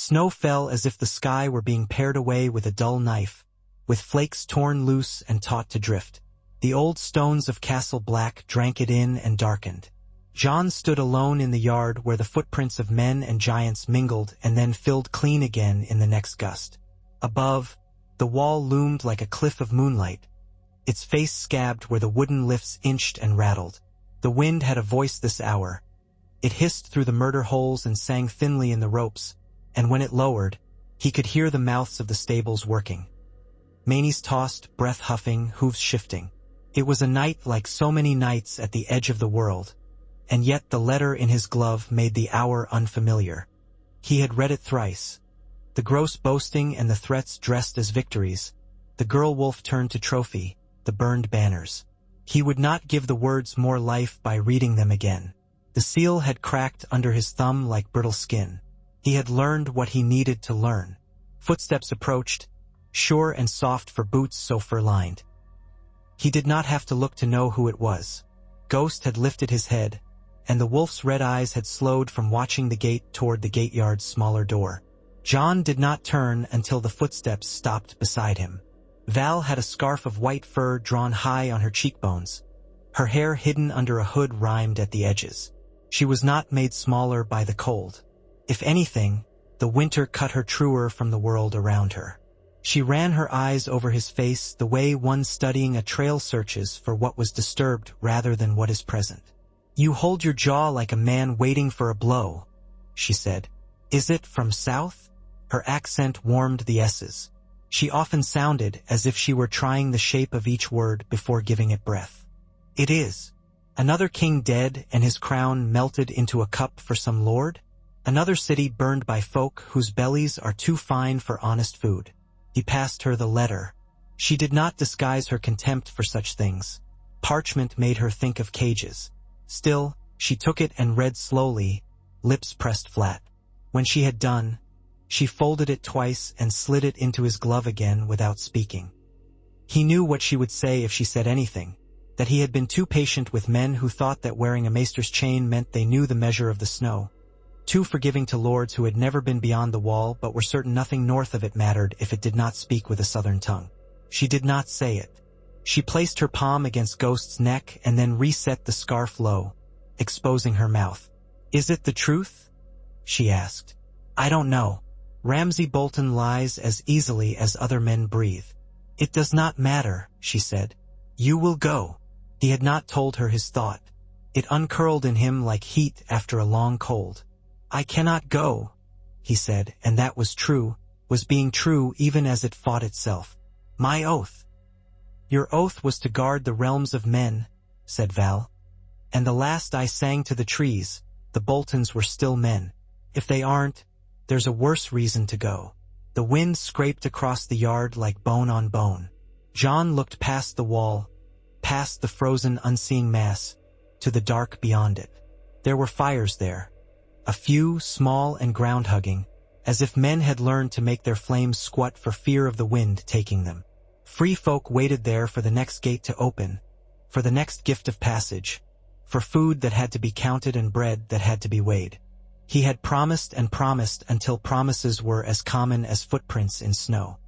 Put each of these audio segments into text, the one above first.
Snow fell as if the sky were being pared away with a dull knife, with flakes torn loose and taut to drift. The old stones of Castle Black drank it in and darkened. Jon stood alone in the yard where the footprints of men and giants mingled and then filled clean again in the next gust. Above, the wall loomed like a cliff of moonlight, its face scabbed where the wooden lifts inched and rattled. The wind had a voice this hour. It hissed through the murder holes and sang thinly in the ropes, and when it lowered, he could hear the mouths of the stables working. Manes tossed, breath huffing, hooves shifting. It was a night like so many nights at the edge of the world, and yet the letter in his glove made the hour unfamiliar. He had read it thrice. The gross boasting and the threats dressed as victories, the girl wolf turned to trophy, the burned banners. He would not give the words more life by reading them again. The seal had cracked under his thumb like brittle skin. He had learned what he needed to learn. Footsteps approached, sure and soft for boots so fur-lined. He did not have to look to know who it was. Ghost had lifted his head, and the wolf's red eyes had slowed from watching the gate toward the gateyard's smaller door. Jon did not turn until the footsteps stopped beside him. Val had a scarf of white fur drawn high on her cheekbones, her hair hidden under a hood rimed at the edges. She was not made smaller by the cold. If anything, the winter cut her truer from the world around her. She ran her eyes over his face the way one studying a trail searches for what was disturbed rather than what is present. "You hold your jaw like a man waiting for a blow," she said. "Is it from south?" Her accent warmed the S's. She often sounded as if she were trying the shape of each word before giving it breath. "It is. Another king dead and his crown melted into a cup for some lord? Another city burned by folk whose bellies are too fine for honest food." He passed her the letter. She did not disguise her contempt for such things. Parchment made her think of cages. Still, she took it and read slowly, lips pressed flat. When she had done, she folded it twice and slid it into his glove again without speaking. He knew what she would say if she said anything, that he had been too patient with men who thought that wearing a maester's chain meant they knew the measure of the snow, too forgiving to lords who had never been beyond the wall but were certain nothing north of it mattered if it did not speak with a southern tongue. She did not say it. She placed her palm against Ghost's neck and then reset the scarf low, exposing her mouth. "Is it the truth?" she asked. "I don't know. Ramsay Bolton lies as easily as other men breathe." "It does not matter," she said. "You will go." He had not told her his thought. It uncurled in him like heat after a long cold. "I cannot go," he said, and that was true, was being true even as it fought itself. "My oath." "Your oath was to guard the realms of men," said Val. "And the last I sang to the trees, the Boltons were still men. If they aren't, there's a worse reason to go." The wind scraped across the yard like bone on bone. Jon looked past the wall, past the frozen unseeing mass, to the dark beyond it. There were fires there, a few, small and ground-hugging, as if men had learned to make their flames squat for fear of the wind taking them. Free folk waited there for the next gate to open, for the next gift of passage, for food that had to be counted and bread that had to be weighed. He had promised and promised until promises were as common as footprints in snow.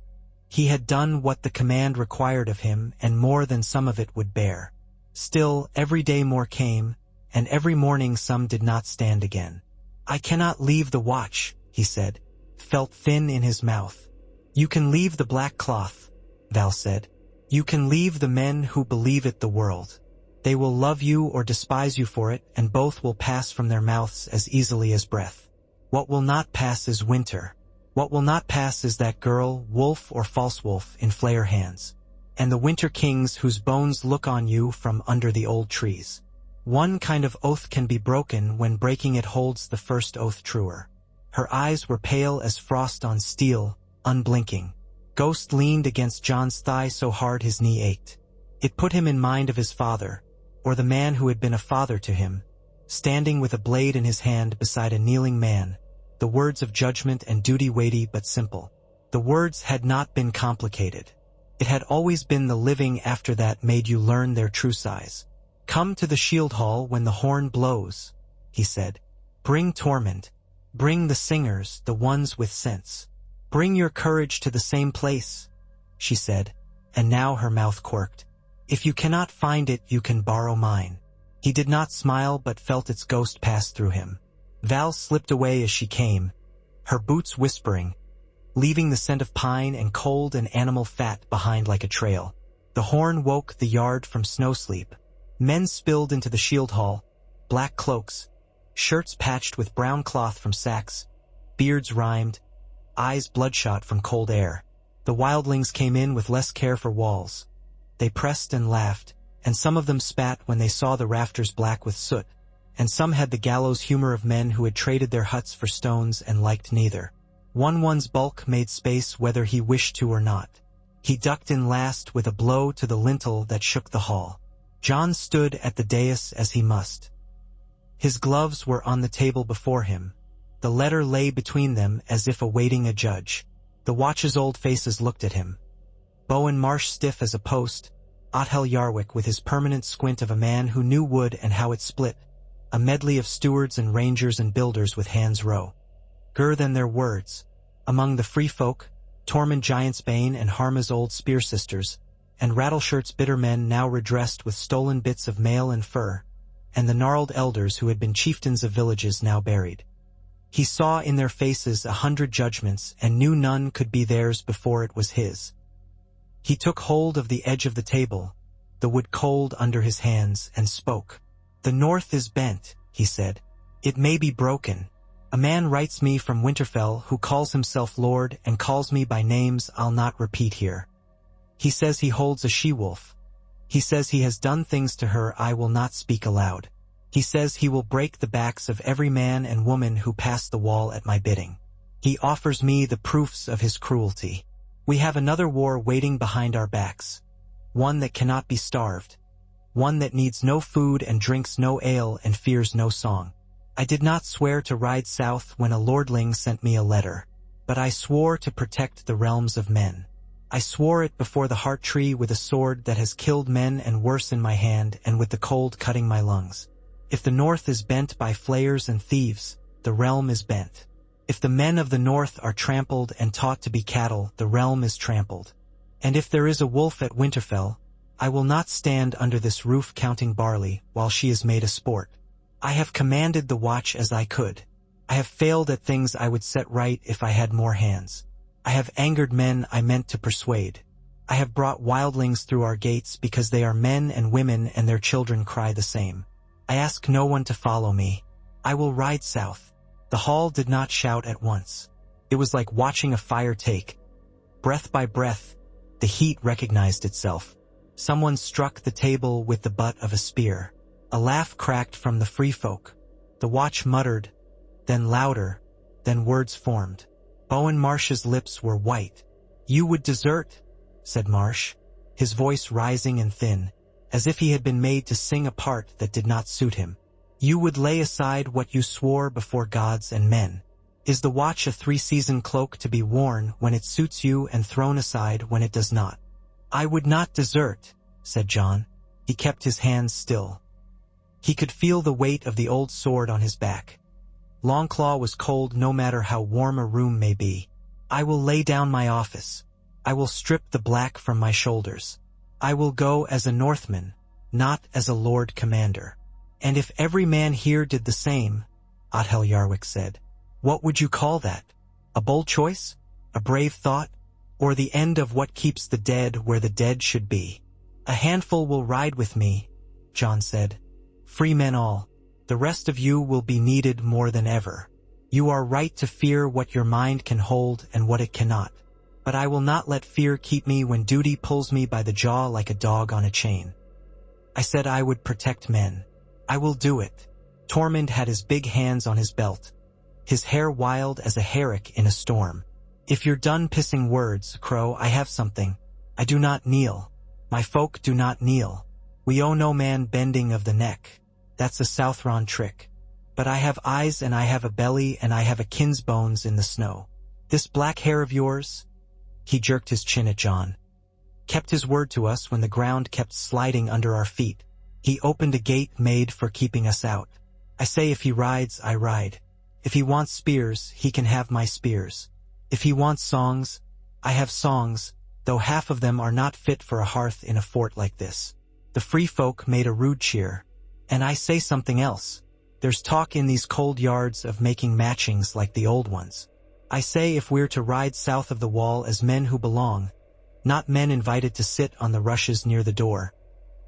He had done what the command required of him and more than some of it would bear. Still, every day more came, and every morning some did not stand again. "I cannot leave the watch," he said, felt thin in his mouth. "You can leave the black cloth," Val said. "You can leave the men who believe it the world. They will love you or despise you for it, and both will pass from their mouths as easily as breath. What will not pass is winter. What will not pass is that girl, wolf or false wolf, in flare hands. And the winter kings whose bones look on you from under the old trees. One kind of oath can be broken when breaking it holds the first oath truer." Her eyes were pale as frost on steel, unblinking. Ghost leaned against Jon's thigh so hard his knee ached. It put him in mind of his father, or the man who had been a father to him, standing with a blade in his hand beside a kneeling man, the words of judgment and duty weighty but simple. The words had not been complicated. It had always been the living after that made you learn their true size. "Come to the shield hall when the horn blows," he said. "Bring Tormund. Bring the singers, the ones with sense. Bring your courage to the same place, she said, and now her mouth quirked. If you cannot find it, you can borrow mine. He did not smile but felt its ghost pass through him. Val slipped away as she came, her boots whispering, leaving the scent of pine and cold and animal fat behind like a trail. The horn woke the yard from snow sleep. Men spilled into the shield hall, black cloaks, shirts patched with brown cloth from sacks, beards rimed, eyes bloodshot from cold air. The wildlings came in with less care for walls. They pressed and laughed, and some of them spat when they saw the rafters black with soot, and some had the gallows humor of men who had traded their huts for stones and liked neither. One's bulk made space whether he wished to or not. He ducked in last with a blow to the lintel that shook the hall. Jon stood at the dais as he must. His gloves were on the table before him. The letter lay between them as if awaiting a judge. The watch's old faces looked at him. Bowen Marsh stiff as a post, Othel Yarwick with his permanent squint of a man who knew wood and how it split, a medley of stewards and rangers and builders with hands row. Gur than their words. Among the free folk, Tormund Giantsbane and Harma's old spear sisters, and Rattleshirt's bitter men now redressed with stolen bits of mail and fur, and the gnarled elders who had been chieftains of villages now buried. He saw in their faces 100 judgments and knew none could be theirs before it was his. He took hold of the edge of the table, the wood cold under his hands, and spoke. "The north is bent," he said. "It may be broken. A man writes me from Winterfell who calls himself Lord and calls me by names I'll not repeat here. He says he holds a she-wolf. He says he has done things to her I will not speak aloud. He says he will break the backs of every man and woman who pass the wall at my bidding. He offers me the proofs of his cruelty. We have another war waiting behind our backs. One that cannot be starved. One that needs no food and drinks no ale and fears no song. I did not swear to ride south when a lordling sent me a letter, but I swore to protect the realms of men. I swore it before the heart tree with a sword that has killed men and worse in my hand and with the cold cutting my lungs. If the north is bent by flayers and thieves, the realm is bent. If the men of the north are trampled and taught to be cattle, the realm is trampled. And if there is a wolf at Winterfell, I will not stand under this roof counting barley while she is made a sport. I have commanded the watch as I could. I have failed at things I would set right if I had more hands. I have angered men I meant to persuade. I have brought wildlings through our gates because they are men and women and their children cry the same. I ask no one to follow me. I will ride south. The hall did not shout at once. It was like watching a fire take. Breath by breath, the heat recognized itself. Someone struck the table with the butt of a spear. A laugh cracked from the free folk. The watch muttered, then louder, then words formed. Bowen Marsh's lips were white. "You would desert," said Marsh, his voice rising and thin, as if he had been made to sing a part that did not suit him. "You would lay aside what you swore before gods and men. Is the watch a three-season cloak to be worn when it suits you and thrown aside when it does not?" "I would not desert," said Jon. He kept his hands still. He could feel the weight of the old sword on his back. Longclaw was cold no matter how warm a room may be. "I will lay down my office. I will strip the black from my shoulders. I will go as a Northman, not as a Lord Commander." "And if every man here did the same," Othel Yarwick said, "what would you call that? A bold choice? A brave thought? Or the end of what keeps the dead where the dead should be?" "A handful will ride with me," Jon said. "Free men all. The rest of you will be needed more than ever. You are right to fear what your mind can hold and what it cannot. But I will not let fear keep me when duty pulls me by the jaw like a dog on a chain. I said I would protect men. I will do it." Tormund had his big hands on his belt, his hair wild as a herrick in a storm. "If you're done pissing words, Crow, I have something. I do not kneel. My folk do not kneel. We owe no man bending of the neck. That's a Southron trick. But I have eyes and I have a belly and I have a kin's bones in the snow. This black hair of yours," he jerked his chin at Jon, "kept his word to us when the ground kept sliding under our feet. He opened a gate made for keeping us out. I say if he rides, I ride. If he wants spears, he can have my spears. If he wants songs, I have songs, though half of them are not fit for a hearth in a fort like this." The free folk made a rude cheer. "And I say something else. There's talk in these cold yards of making matchings like the old ones. I say if we're to ride south of the wall as men who belong, not men invited to sit on the rushes near the door,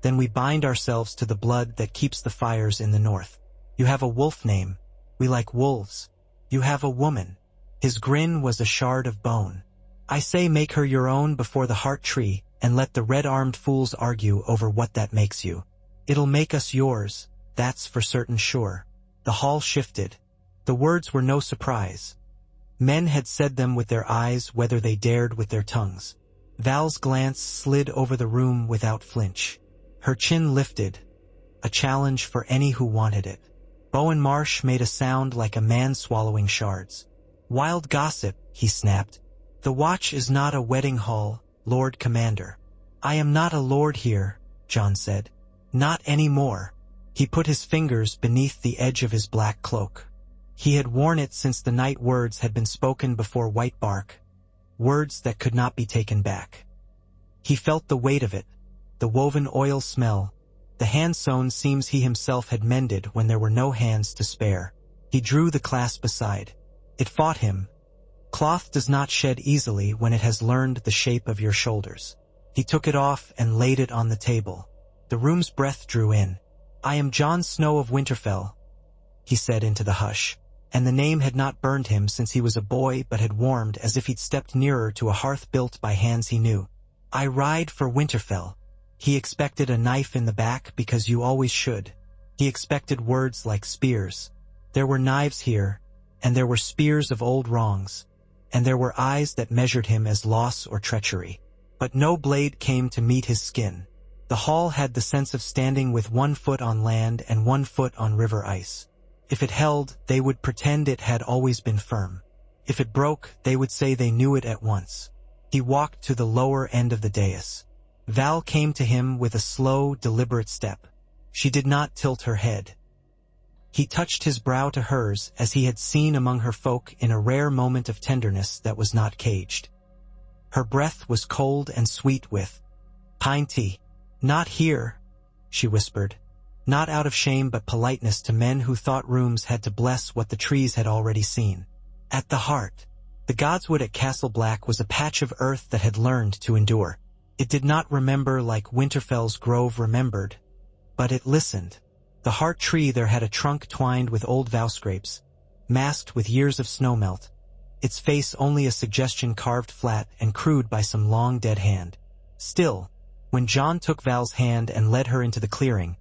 then we bind ourselves to the blood that keeps the fires in the north. You have a wolf name. We like wolves. You have a woman." His grin was a shard of bone. "I say make her your own before the heart tree, and let the red-armed fools argue over what that makes you. It'll make us yours, that's for certain sure." The hall shifted. The words were no surprise. Men had said them with their eyes whether they dared with their tongues. Val's glance slid over the room without flinch. Her chin lifted, a challenge for any who wanted it. Bowen Marsh made a sound like a man swallowing shards. "Wild gossip," he snapped. "The watch is not a wedding hall, Lord Commander." "I am not a lord here," Jon said. "Not any more." He put his fingers beneath the edge of his black cloak. He had worn it since the night words had been spoken before White Bark, words that could not be taken back. He felt the weight of it, the woven oil smell, the hand-sewn seams he himself had mended when there were no hands to spare. He drew the clasp aside. It fought him. Cloth does not shed easily when it has learned the shape of your shoulders. He took it off and laid it on the table. The room's breath drew in. "I am Jon Snow of Winterfell," he said into the hush, and the name had not burned him since he was a boy but had warmed as if he'd stepped nearer to a hearth built by hands he knew. "I ride for Winterfell." He expected a knife in the back because you always should. He expected words like spears. There were knives here, and there were spears of old wrongs, and there were eyes that measured him as loss or treachery. But no blade came to meet his skin. The hall had the sense of standing with 1 foot on land and 1 foot on river ice. If it held, they would pretend it had always been firm. If it broke, they would say they knew it at once. He walked to the lower end of the dais. Val came to him with a slow, deliberate step. She did not tilt her head. He touched his brow to hers as he had seen among her folk in a rare moment of tenderness that was not caged. Her breath was cold and sweet with pine tea. "Not here," she whispered, not out of shame but politeness to men who thought rooms had to bless what the trees had already seen. "At the heart." The godswood at Castle Black was a patch of earth that had learned to endure. It did not remember like Winterfell's grove remembered, but it listened. The heart tree there had a trunk twined with old vow scrapes, masked with years of snowmelt, its face only a suggestion carved flat and crude by some long dead hand. Still, when Jon took Val's hand and led her into the clearing,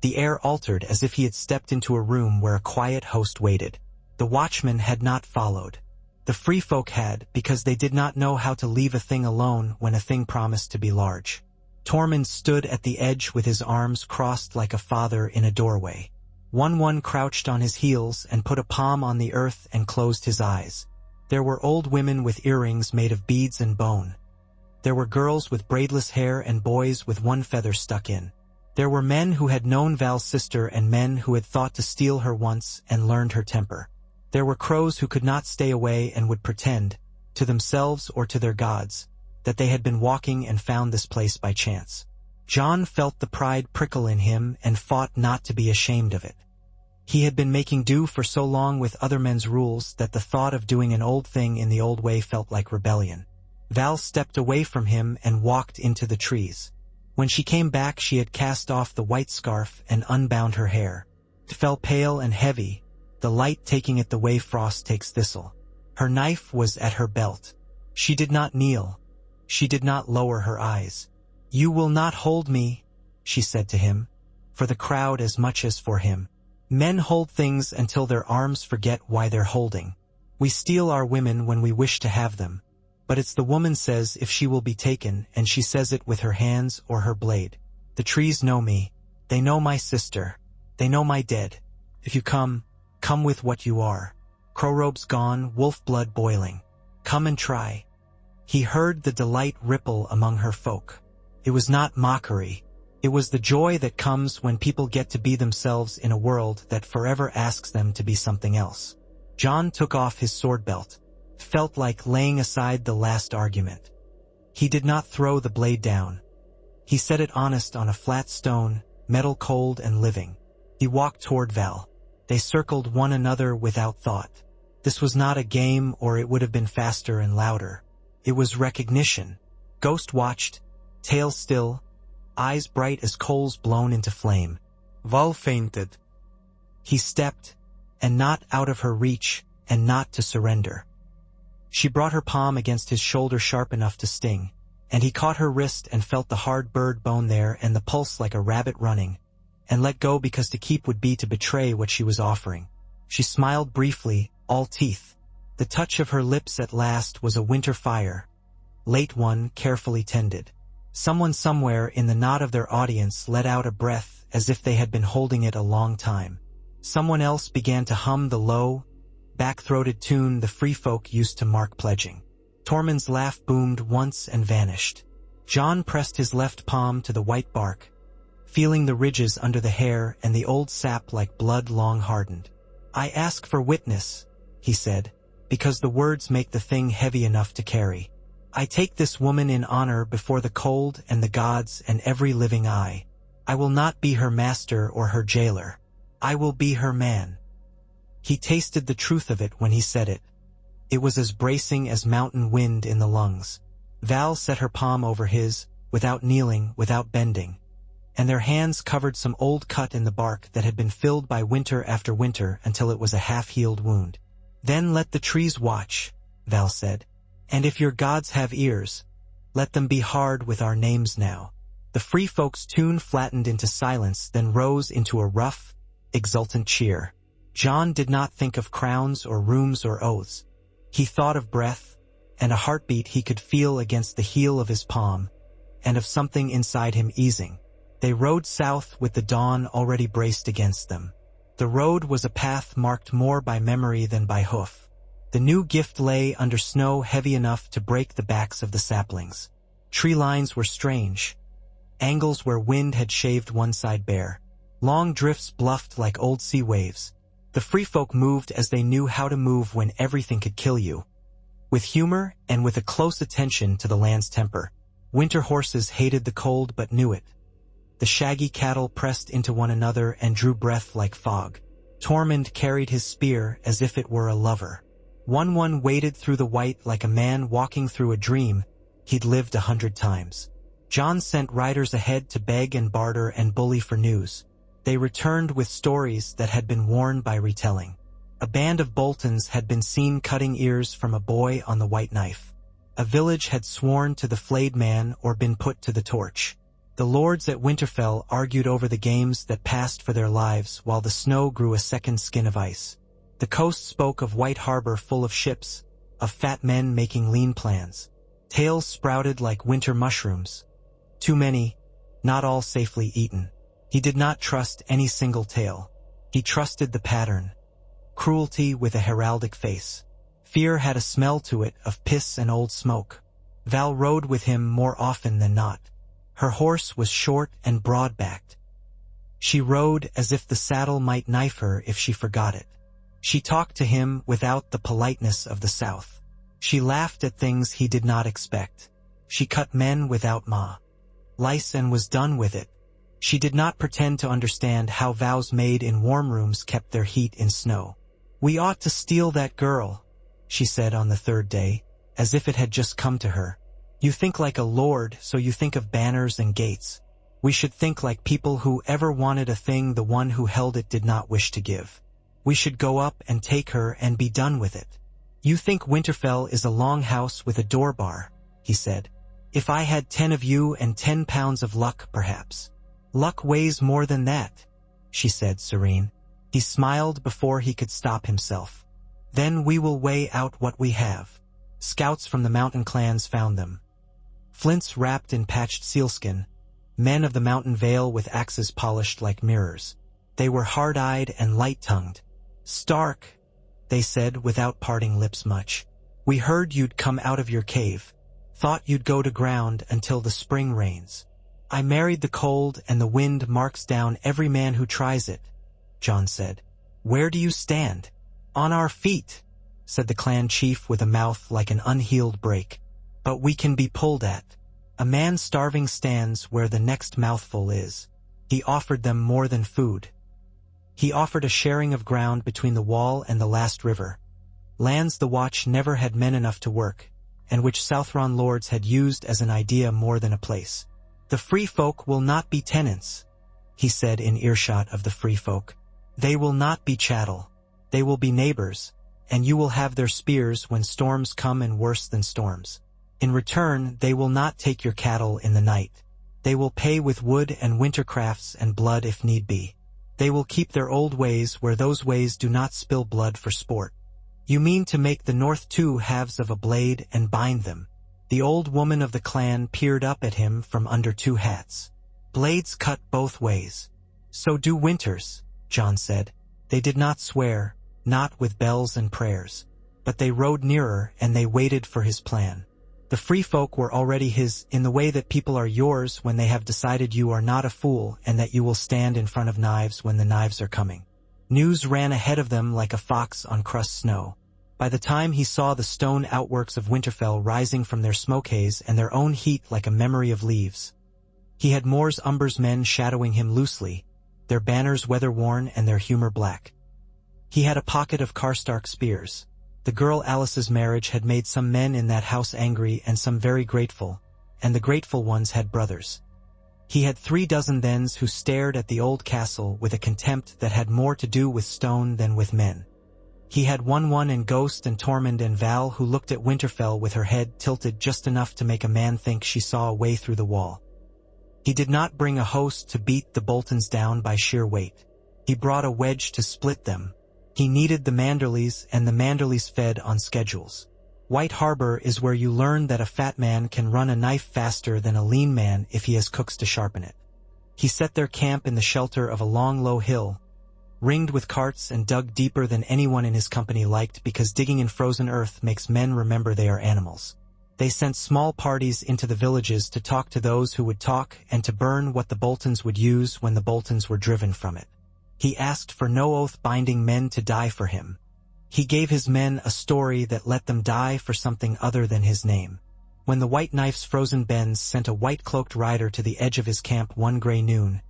the air altered as if he had stepped into a room where a quiet host waited. The watchmen had not followed. The free folk had, because they did not know how to leave a thing alone when a thing promised to be large. Tormund stood at the edge with his arms crossed like a father in a doorway. One crouched on his heels and put a palm on the earth and closed his eyes. There were old women with earrings made of beads and bone. There were girls with braidless hair and boys with 1 feather stuck in. There were men who had known Val's sister and men who had thought to steal her once and learned her temper. There were crows who could not stay away and would pretend, to themselves or to their gods, that they had been walking and found this place by chance. Jon felt the pride prickle in him and fought not to be ashamed of it. He had been making do for so long with other men's rules that the thought of doing an old thing in the old way felt like rebellion. Val stepped away from him and walked into the trees. When she came back, she had cast off the white scarf and unbound her hair. It fell pale and heavy, the light taking it the way frost takes thistle. Her knife was at her belt. She did not kneel. She did not lower her eyes. "You will not hold me," she said to him, "for the crowd as much as for him. Men hold things until their arms forget why they're holding. We steal our women when we wish to have them. But it's the woman says if she will be taken, and she says it with her hands or her blade. The trees know me. They know my sister. They know my dead. If you come, come with what you are. Crow robes gone, wolf blood boiling. Come and try." He heard the delight ripple among her folk. It was not mockery. It was the joy that comes when people get to be themselves in a world that forever asks them to be something else. Jon took off his sword belt. Felt like laying aside the last argument. He did not throw the blade down. He set it honest on a flat stone, metal cold and living. He walked toward Val. They circled one another without thought. This was not a game, or it would have been faster and louder. It was recognition. Ghost watched, tail still, eyes bright as coals blown into flame. Val fainted. He stepped, and not out of her reach, and not to surrender. She brought her palm against his shoulder sharp enough to sting, and he caught her wrist and felt the hard bird bone there and the pulse like a rabbit running, and let go because to keep would be to betray what she was offering. She smiled briefly, all teeth. The touch of her lips at last was a winter fire, late one, carefully tended. Someone somewhere in the knot of their audience let out a breath as if they had been holding it a long time. Someone else began to hum the low, back-throated tune the free folk used to mark pledging. Tormund's laugh boomed once and vanished. Jon pressed his left palm to the white bark, feeling the ridges under the hair and the old sap like blood long hardened. "I ask for witness," he said, "because the words make the thing heavy enough to carry. I take this woman in honor before the cold and the gods and every living eye. I will not be her master or her jailer. I will be her man." He tasted the truth of it when he said it. It was as bracing as mountain wind in the lungs. Val set her palm over his, without kneeling, without bending, and their hands covered some old cut in the bark that had been filled by winter after winter until it was a half-healed wound. "Then let the trees watch," Val said, "and if your gods have ears, let them be hard with our names now." The free folk's tune flattened into silence, then rose into a rough, exultant cheer. Jon did not think of crowns or rooms or oaths. He thought of breath, and a heartbeat he could feel against the heel of his palm, and of something inside him easing. They rode south with the dawn already braced against them. The road was a path marked more by memory than by hoof. The new gift lay under snow heavy enough to break the backs of the saplings. Tree lines were strange, angles where wind had shaved one side bare. Long drifts bluffed like old sea waves. The free folk moved as they knew how to move when everything could kill you, with humor and with a close attention to the land's temper. Winter horses hated the cold but knew it. The shaggy cattle pressed into one another and drew breath like fog. Tormund carried his spear as if it were a lover. One waded through the white like a man walking through a dream he'd lived 100 times. Jon sent riders ahead to beg and barter and bully for news. They returned with stories that had been worn by retelling. A band of Boltons had been seen cutting ears from a boy on the white knife. A village had sworn to the flayed man or been put to the torch. The lords at Winterfell argued over the games that passed for their lives while the snow grew a second skin of ice. The coast spoke of White Harbor full of ships, of fat men making lean plans. Tales sprouted like winter mushrooms. Too many, not all safely eaten. He did not trust any single tale. He trusted the pattern. Cruelty with a heraldic face. Fear had a smell to it of piss and old smoke. Val rode with him more often than not. Her horse was short and broad-backed. She rode as if the saddle might knife her if she forgot it. She talked to him without the politeness of the South. She laughed at things he did not expect. She cut men without lice and was done with it. She did not pretend to understand how vows made in warm rooms kept their heat in snow. "We ought to steal that girl," she said on the third day, as if it had just come to her. "You think like a lord, so you think of banners and gates. We should think like people who ever wanted a thing the one who held it did not wish to give. We should go up and take her and be done with it." "You think Winterfell is a long house with a door bar," he said. "If I had 10 of you and 10 pounds of luck, perhaps." "Luck weighs more than that," she said, serene. He smiled before he could stop himself. "Then we will weigh out what we have." Scouts from the mountain clans found them. Flints wrapped in patched sealskin, men of the mountain vale with axes polished like mirrors. They were hard-eyed and light-tongued. "Stark," they said without parting lips much. "We heard you'd come out of your cave. Thought you'd go to ground until the spring rains. I married the cold and the wind marks down every man who tries it," Jon said. "Where do you stand?" On our feet, said the clan chief with a mouth like an unhealed break. But we can be pulled at. A man starving stands where the next mouthful is. He offered them more than food. He offered a sharing of ground between the wall and the last river. Lands the Watch never had men enough to work, and which Southron lords had used as an idea more than a place. The free folk will not be tenants, he said in earshot of the free folk. They will not be chattel. They will be neighbors, and you will have their spears when storms come, and worse than storms. In return, they will not take your cattle in the night. They will pay with wood and winter crafts and blood if need be. They will keep their old ways where those ways do not spill blood for sport. You mean to make the North two halves of a blade and bind them? The old woman of the clan peered up at him from under two hats. Blades cut both ways. So do winters, Jon said. They did not swear, not with bells and prayers. But they rode nearer and they waited for his plan. The free folk were already his, in the way that people are yours when they have decided you are not a fool and that you will stand in front of knives when the knives are coming. News ran ahead of them like a fox on crushed snow. By the time he saw the stone outworks of Winterfell rising from their smoke haze and their own heat like a memory of leaves, he had Mors Umber's men shadowing him loosely, their banners weather-worn and their humor black. He had a pocket of Karstark spears. The girl Alice's marriage had made some men in that house angry and some very grateful, and the grateful ones had brothers. He had 36 thens who stared at the old castle with a contempt that had more to do with stone than with men. He had one in Ghost and Tormund and Val who looked at Winterfell with her head tilted just enough to make a man think she saw a way through the wall. He did not bring a host to beat the Boltons down by sheer weight. He brought a wedge to split them. He needed the Manderleys, and the Manderleys fed on schedules. White Harbor is where you learn that a fat man can run a knife faster than a lean man if he has cooks to sharpen it. He set their camp in the shelter of a long low hill, ringed with carts, and dug deeper than anyone in his company liked, because digging in frozen earth makes men remember they are animals. They sent small parties into the villages to talk to those who would talk and to burn what the Boltons would use when the Boltons were driven from it. He asked for no oath binding men to die for him. He gave his men a story that let them die for something other than his name. When the White Knife's frozen bends sent a white-cloaked rider to the edge of his camp one gray noon,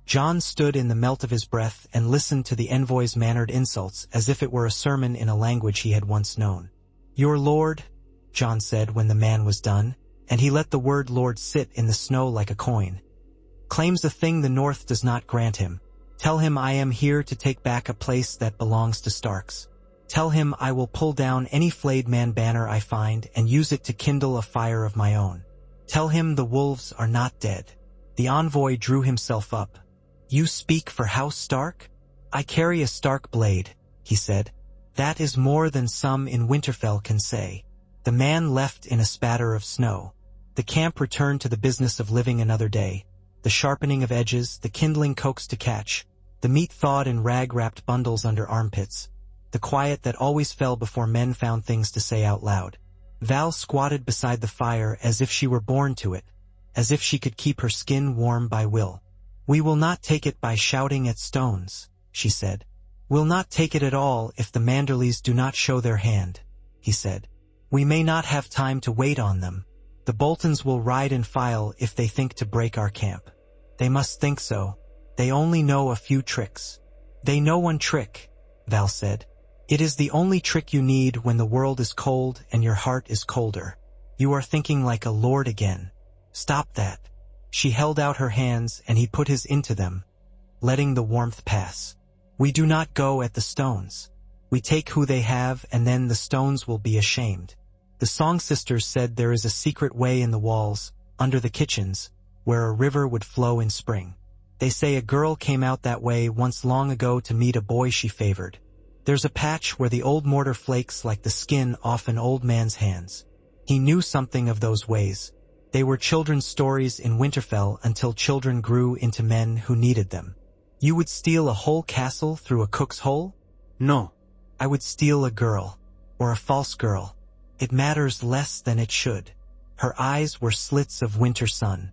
Jon stood in the melt of his breath and listened to the envoy's mannered insults as if it were a sermon in a language he had once known. "Your lord," Jon said when the man was done, and he let the word lord sit in the snow like a coin, "claims a thing the North does not grant him. Tell him I am here to take back a place that belongs to Starks. Tell him I will pull down any flayed man banner I find and use it to kindle a fire of my own. Tell him the wolves are not dead." The envoy drew himself up. "You speak for House Stark?" "I carry a Stark blade," he said. "That is more than some in Winterfell can say." The man left in a spatter of snow. The camp returned to the business of living another day. The sharpening of edges, the kindling coax to catch, the meat thawed in rag-wrapped bundles under armpits, the quiet that always fell before men found things to say out loud. Val squatted beside the fire as if she were born to it, as if she could keep her skin warm by will. "We will not take it by shouting at stones," she said. "We'll not take it at all if the Manderleys do not show their hand," he said. "We may not have time to wait on them. The Boltons will ride in file if they think to break our camp. They must think so. They only know a few tricks." "They know one trick," Val said. "It is the only trick you need when the world is cold and your heart is colder. You are thinking like a lord again. Stop that." She held out her hands and he put his into them, letting the warmth pass. "We do not go at the stones. We take who they have, and then the stones will be ashamed." The Song Sisters said there is a secret way in the walls, under the kitchens, where a river would flow in spring. They say a girl came out that way once long ago to meet a boy she favored. There's a patch where the old mortar flakes like the skin off an old man's hands. He knew something of those ways. They were children's stories in Winterfell until children grew into men who needed them. "You would steal a whole castle through a cook's hole?" "No. I would steal a girl, or a false girl. It matters less than it should. Her eyes were slits of winter sun.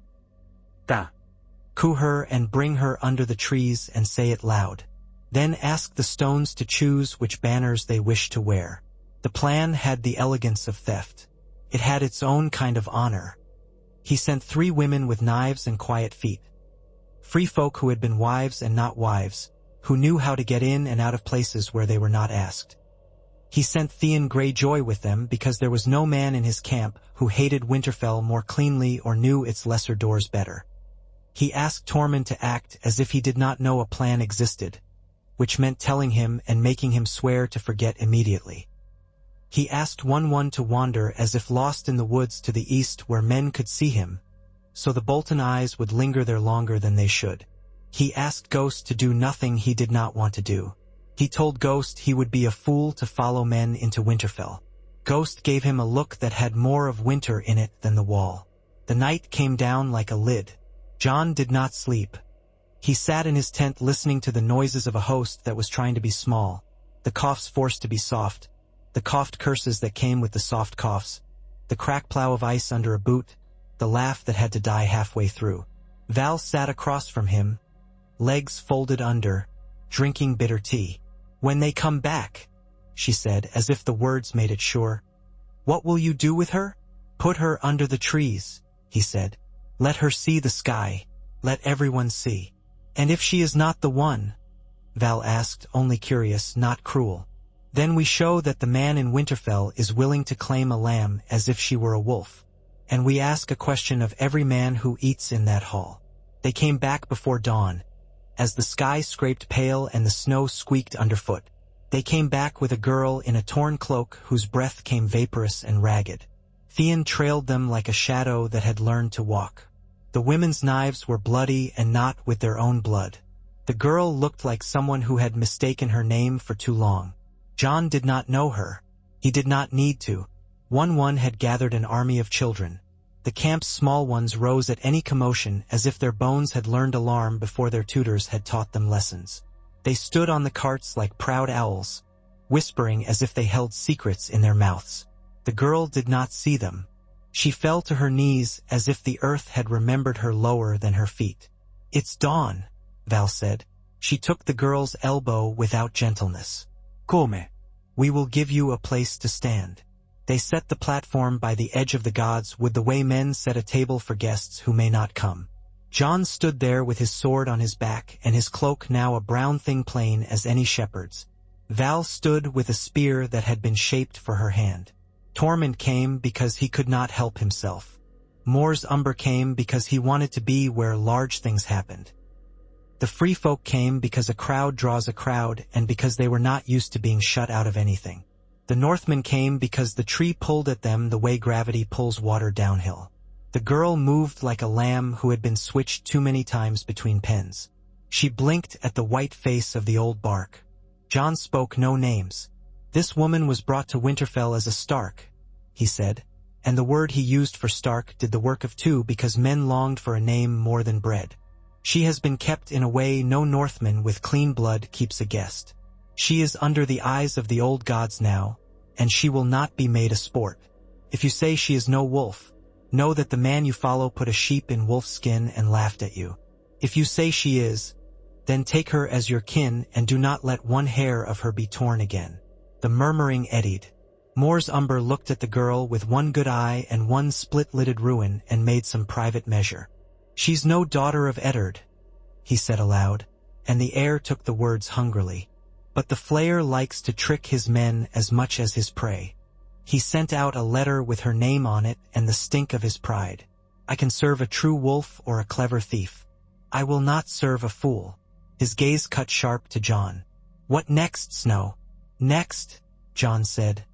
Coup her and bring her under the trees and say it loud. Then ask the stones to choose which banners they wish to wear. The plan had the elegance of theft. It had its own kind of honor. He sent 3 women with knives and quiet feet. Free folk who had been wives and not wives, who knew how to get in and out of places where they were not asked. He sent Theon Greyjoy with them because there was no man in his camp who hated Winterfell more cleanly or knew its lesser doors better. He asked Tormund to act as if he did not know a plan existed, which meant telling him and making him swear to forget immediately. He asked One to wander as if lost in the woods to the east where men could see him, so the Bolton eyes would linger there longer than they should. He asked Ghost to do nothing he did not want to do. He told Ghost he would be a fool to follow men into Winterfell. Ghost gave him a look that had more of winter in it than the wall. The night came down like a lid. Jon did not sleep. He sat in his tent listening to the noises of a host that was trying to be small, the coughs forced to be soft, the coughed curses that came with the soft coughs, the crack plow of ice under a boot, the laugh that had to die halfway through. Val sat across from him, legs folded under, drinking bitter tea. "When they come back," she said, as if the words made it sure. "What will you do with her?" "Put her under the trees," he said. "Let her see the sky. Let everyone see." "And if she is not the one?" Val asked, only curious, not cruel. "Then we show that the man in Winterfell is willing to claim a lamb as if she were a wolf. And we ask a question of every man who eats in that hall." They came back before dawn, as the sky scraped pale and the snow squeaked underfoot. They came back with a girl in a torn cloak whose breath came vaporous and ragged. Theon trailed them like a shadow that had learned to walk. The women's knives were bloody and not with their own blood. The girl looked like someone who had mistaken her name for too long. Jon did not know her. He did not need to. One had gathered an army of children. The camp's small ones rose at any commotion as if their bones had learned alarm before their tutors had taught them lessons. They stood on the carts like proud owls, whispering as if they held secrets in their mouths. The girl did not see them. She fell to her knees as if the earth had remembered her lower than her feet. "It's dawn," Val said. She took the girl's elbow without gentleness. "Come. We will give you a place to stand." They set the platform by the edge of the gods with the way men set a table for guests who may not come. Jon stood there with his sword on his back and his cloak now a brown thing plain as any shepherd's. Val stood with a spear that had been shaped for her hand. Tormund came because he could not help himself. Mors Umber came because he wanted to be where large things happened. The free folk came because a crowd draws a crowd and because they were not used to being shut out of anything. The Northmen came because the tree pulled at them the way gravity pulls water downhill. The girl moved like a lamb who had been switched too many times between pens. She blinked at the white face of the old bark. Jon spoke no names. "This woman was brought to Winterfell as a Stark," he said, and the word he used for Stark did the work of two because men longed for a name more than bread. "She has been kept in a way no Northman with clean blood keeps a guest. She is under the eyes of the old gods now, and she will not be made a sport. If you say she is no wolf, know that the man you follow put a sheep in wolf's skin and laughed at you. If you say she is, then take her as your kin and do not let one hair of her be torn again." The murmuring eddied. Mors Umber looked at the girl with one good eye and one split-lidded ruin and made some private measure. "She's no daughter of Eddard," he said aloud, and the air took the words hungrily. "But the flayer likes to trick his men as much as his prey. He sent out a letter with her name on it and the stink of his pride. I can serve a true wolf or a clever thief. I will not serve a fool." His gaze cut sharp to Jon. "What next, Snow?" "Next," Jon said.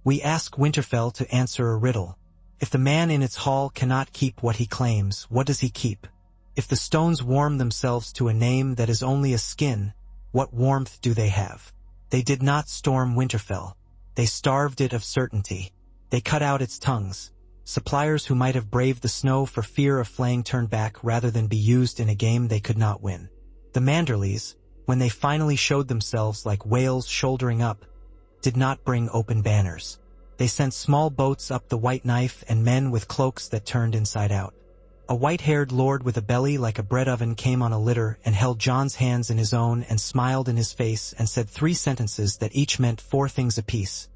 "We ask Winterfell to answer a riddle. If the man in its hall cannot keep what he claims, what does he keep? If the stones warm themselves to a name that is only a skin, what warmth do they have? They did not storm Winterfell. They starved it of certainty. They cut out its tongues. Suppliers who might have braved the snow for fear of flaying turned back rather than be used in a game they could not win. The Manderleys, when they finally showed themselves like whales shouldering up, did not bring open banners. They sent small boats up the White Knife and men with cloaks that turned inside out. A white-haired lord with a belly like a bread oven came on a litter and held Jon's hands in his own and smiled in his face and said 3 sentences that each meant 4 things apiece.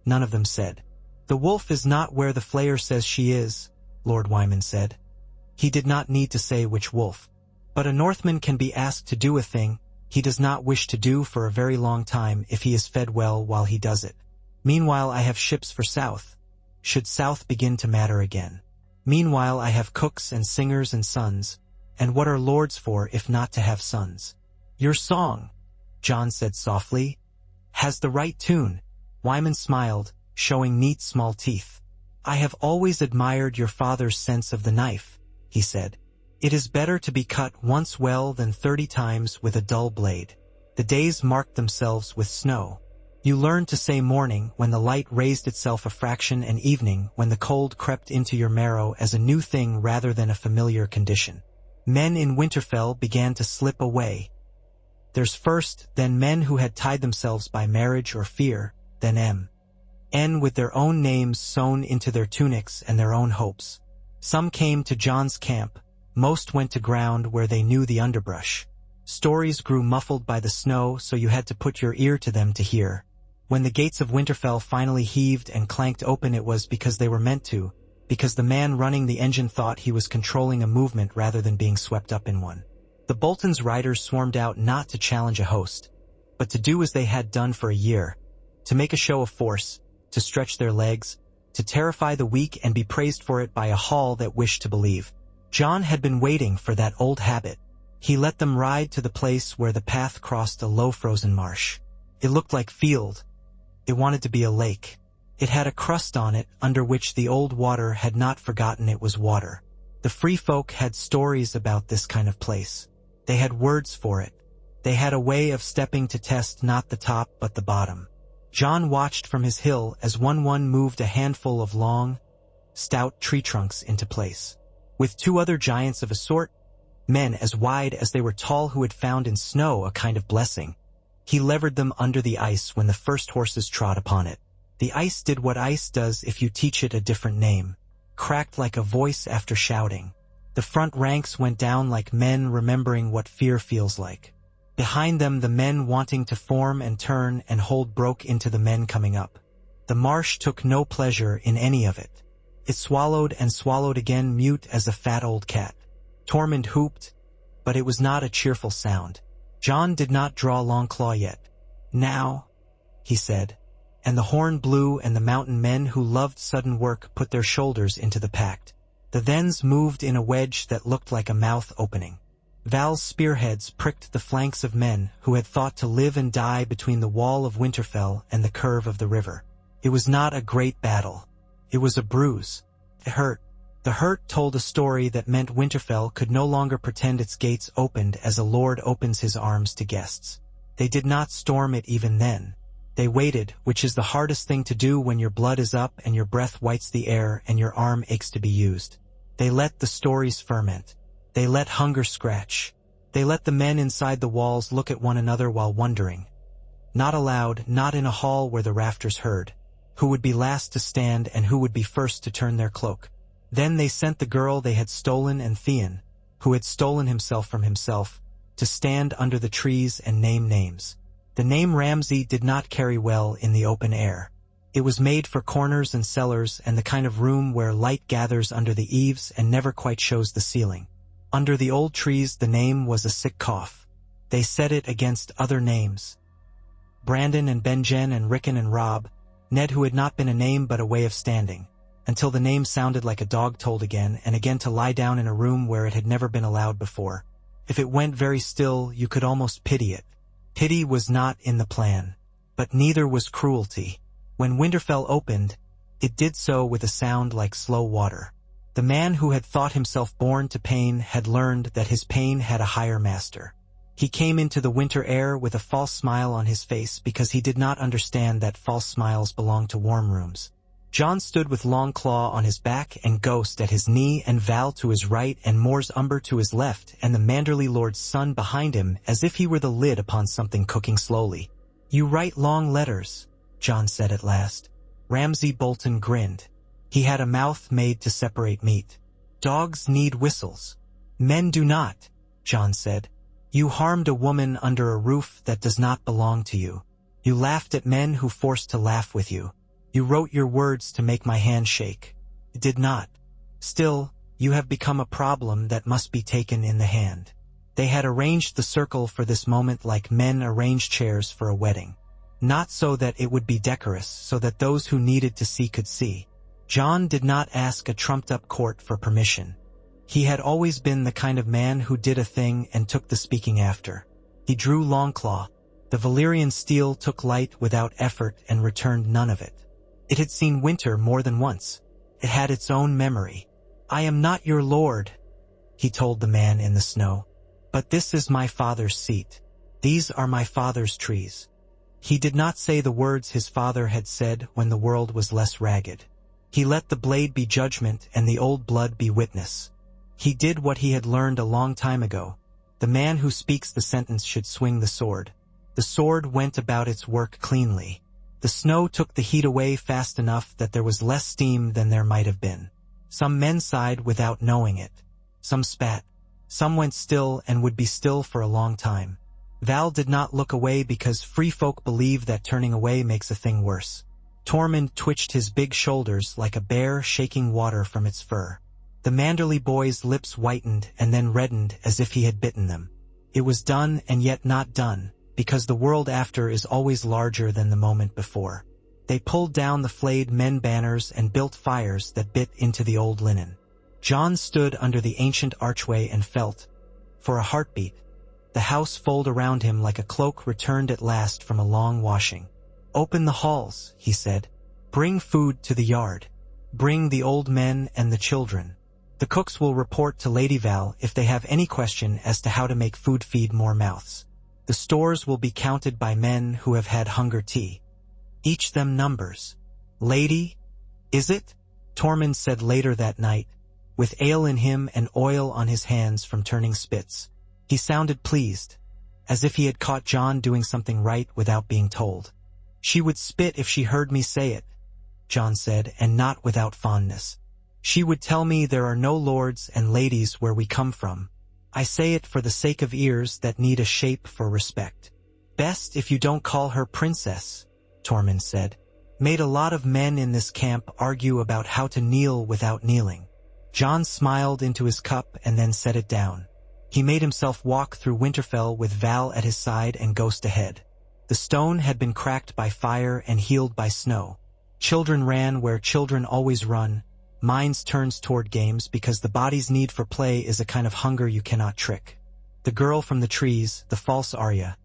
None of them said, "The wolf is not where the flayer says she is," Lord Wyman said. He did not need to say which wolf. But a Northman can be asked to do a thing he does not wish to do for a very long time if he is fed well while he does it. Meanwhile I have ships for South. Should South begin to matter again? Meanwhile I have cooks and singers and sons, and what are lords for if not to have sons? Your song, Jon said softly, has the right tune. Wyman smiled, showing neat small teeth. I have always admired your father's sense of the knife, he said. It is better to be cut once well than 30 times with a dull blade. The days marked themselves with snow. You learned to say morning when the light raised itself a fraction and evening when the cold crept into your marrow as a new thing rather than a familiar condition. Men in Winterfell began to slip away. There's first, then men who had tied themselves by marriage or fear, then men with their own names sewn into their tunics and their own hopes. Some came to Jon's camp. Most went to ground where they knew the underbrush. Stories grew muffled by the snow, so you had to put your ear to them to hear. When the gates of Winterfell finally heaved and clanked open, it was because they were meant to, because the man running the engine thought he was controlling a movement rather than being swept up in one. The Bolton's riders swarmed out not to challenge a host, but to do as they had done for a year, to make a show of force, to stretch their legs, to terrify the weak and be praised for it by a hall that wished to believe. Jon had been waiting for that old habit. He let them ride to the place where the path crossed a low frozen marsh. It looked like field. It wanted to be a lake. It had a crust on it under which the old water had not forgotten it was water. The free folk had stories about this kind of place. They had words for it. They had a way of stepping to test not the top but the bottom. Jon watched from his hill as one moved a handful of long, stout tree trunks into place. With 2 other giants of a sort, men as wide as they were tall who had found in snow a kind of blessing, he levered them under the ice when the first horses trod upon it. The ice did what ice does if you teach it a different name, cracked like a voice after shouting. The front ranks went down like men remembering what fear feels like. Behind them the men wanting to form and turn and hold broke into the men coming up. The marsh took no pleasure in any of it. It swallowed and swallowed again, mute as a fat old cat. Tormund whooped, but it was not a cheerful sound. Jon did not draw Longclaw yet. Now, he said, and the horn blew and the mountain men who loved sudden work put their shoulders into the pact. The thens moved in a wedge that looked like a mouth opening. Val's spearheads pricked the flanks of men who had thought to live and die between the wall of Winterfell and the curve of the river. It was not a great battle. It was a bruise. It hurt. The hurt told a story that meant Winterfell could no longer pretend its gates opened as a lord opens his arms to guests. They did not storm it even then. They waited, which is the hardest thing to do when your blood is up and your breath whites the air and your arm aches to be used. They let the stories ferment. They let hunger scratch. They let the men inside the walls look at one another while wondering. Not aloud, not in a hall where the rafters heard. Who would be last to stand and who would be first to turn their cloak. Then they sent the girl they had stolen and Theon, who had stolen himself from himself, to stand under the trees and name names. The name Ramsay did not carry well in the open air. It was made for corners and cellars and the kind of room where light gathers under the eaves and never quite shows the ceiling. Under the old trees the name was a sick cough. They set it against other names. Brandon and Benjen and Rickon and Rob, Ned who had not been a name but a way of standing, until the name sounded like a dog told again and again to lie down in a room where it had never been allowed before. If it went very still, you could almost pity it. Pity was not in the plan, but neither was cruelty. When Winterfell opened, it did so with a sound like slow water. The man who had thought himself born to pain had learned that his pain had a higher master. He came into the winter air with a false smile on his face because he did not understand that false smiles belong to warm rooms. Jon stood with Longclaw on his back and Ghost at his knee and Val to his right and Mors Umber to his left and the Manderly Lord's son behind him as if he were the lid upon something cooking slowly. "You write long letters," Jon said at last. Ramsay Bolton grinned. He had a mouth made to separate meat. Dogs need whistles. Men do not, Jon said. You harmed a woman under a roof that does not belong to you. You laughed at men who forced to laugh with you. You wrote your words to make my hand shake. It did not. Still, you have become a problem that must be taken in the hand. They had arranged the circle for this moment like men arrange chairs for a wedding. Not so that it would be decorous, so that those who needed to see could see. Jon did not ask a trumped-up court for permission. He had always been the kind of man who did a thing and took the speaking after. He drew Longclaw. The Valyrian steel took light without effort and returned none of it. It had seen winter more than once. It had its own memory. I am not your lord, he told the man in the snow. But this is my father's seat. These are my father's trees. He did not say the words his father had said when the world was less ragged. He let the blade be judgment and the old blood be witness. He did what he had learned a long time ago. The man who speaks the sentence should swing the sword. The sword went about its work cleanly. The snow took the heat away fast enough that there was less steam than there might have been. Some men sighed without knowing it. Some spat. Some went still and would be still for a long time. Val did not look away because free folk believe that turning away makes a thing worse. Tormund twitched his big shoulders like a bear shaking water from its fur. The Manderley boy's lips whitened and then reddened as if he had bitten them. It was done and yet not done, because the world after is always larger than the moment before. They pulled down the flayed men banners and built fires that bit into the old linen. Jon stood under the ancient archway and felt, for a heartbeat, the house fold around him like a cloak returned at last from a long washing. Open the halls, he said. Bring food to the yard. Bring the old men and the children. The cooks will report to Lady Val if they have any question as to how to make food feed more mouths. The stores will be counted by men who have had hunger tea. Each them numbers. Lady, is it? Tormund said later that night, with ale in him and oil on his hands from turning spits. He sounded pleased, as if he had caught Jon doing something right without being told. She would spit if she heard me say it, Jon said, and not without fondness. She would tell me there are no lords and ladies where we come from. I say it for the sake of ears that need a shape for respect. Best if you don't call her princess, Tormund said. Made a lot of men in this camp argue about how to kneel without kneeling. Jon smiled into his cup and then set it down. He made himself walk through Winterfell with Val at his side and Ghost ahead. The stone had been cracked by fire and healed by snow. Children ran where children always run. Minds turns toward games because the body's need for play is a kind of hunger you cannot trick. The girl from the trees, the false Arya,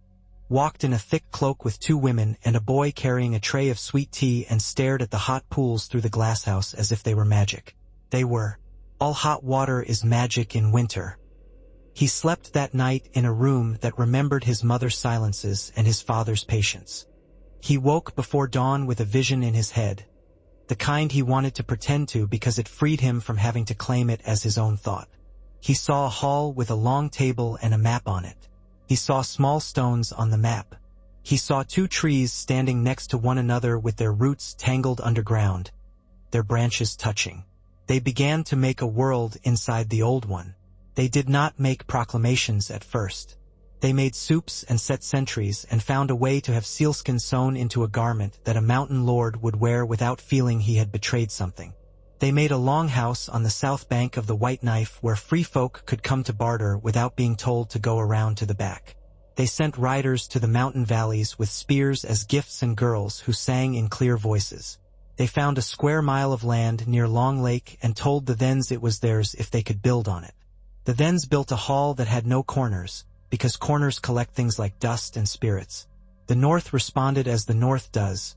walked in a thick cloak with two women and a boy carrying a tray of sweet tea and stared at the hot pools through the glasshouse as if they were magic. They were. All hot water is magic in winter. He slept that night in a room that remembered his mother's silences and his father's patience. He woke before dawn with a vision in his head, the kind he wanted to pretend to because it freed him from having to claim it as his own thought. He saw a hall with a long table and a map on it. He saw small stones on the map. He saw two trees standing next to one another with their roots tangled underground, their branches touching. They began to make a world inside the old one. They did not make proclamations at first. They made soups and set sentries and found a way to have sealskin sewn into a garment that a mountain lord would wear without feeling he had betrayed something. They made a longhouse on the south bank of the White Knife where free folk could come to barter without being told to go around to the back. They sent riders to the mountain valleys with spears as gifts and girls who sang in clear voices. They found a square mile of land near Long Lake and told the Thens it was theirs if they could build on it. The Thens built a hall that had no corners, because corners collect things like dust and spirits. The North responded as the North does,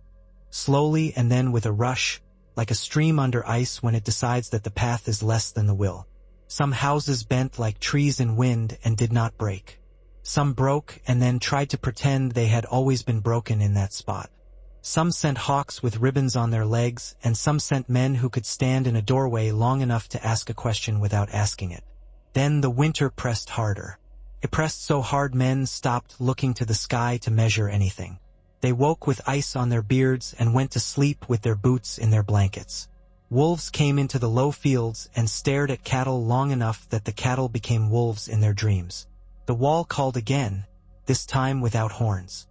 slowly and then with a rush, like a stream under ice when it decides that the path is less than the will. Some houses bent like trees in wind and did not break. Some broke and then tried to pretend they had always been broken in that spot. Some sent hawks with ribbons on their legs, and some sent men who could stand in a doorway long enough to ask a question without asking it. Then the winter pressed harder. It pressed so hard men stopped looking to the sky to measure anything. They woke with ice on their beards and went to sleep with their boots in their blankets. Wolves came into the low fields and stared at cattle long enough that the cattle became wolves in their dreams. The wall called again, this time without horns.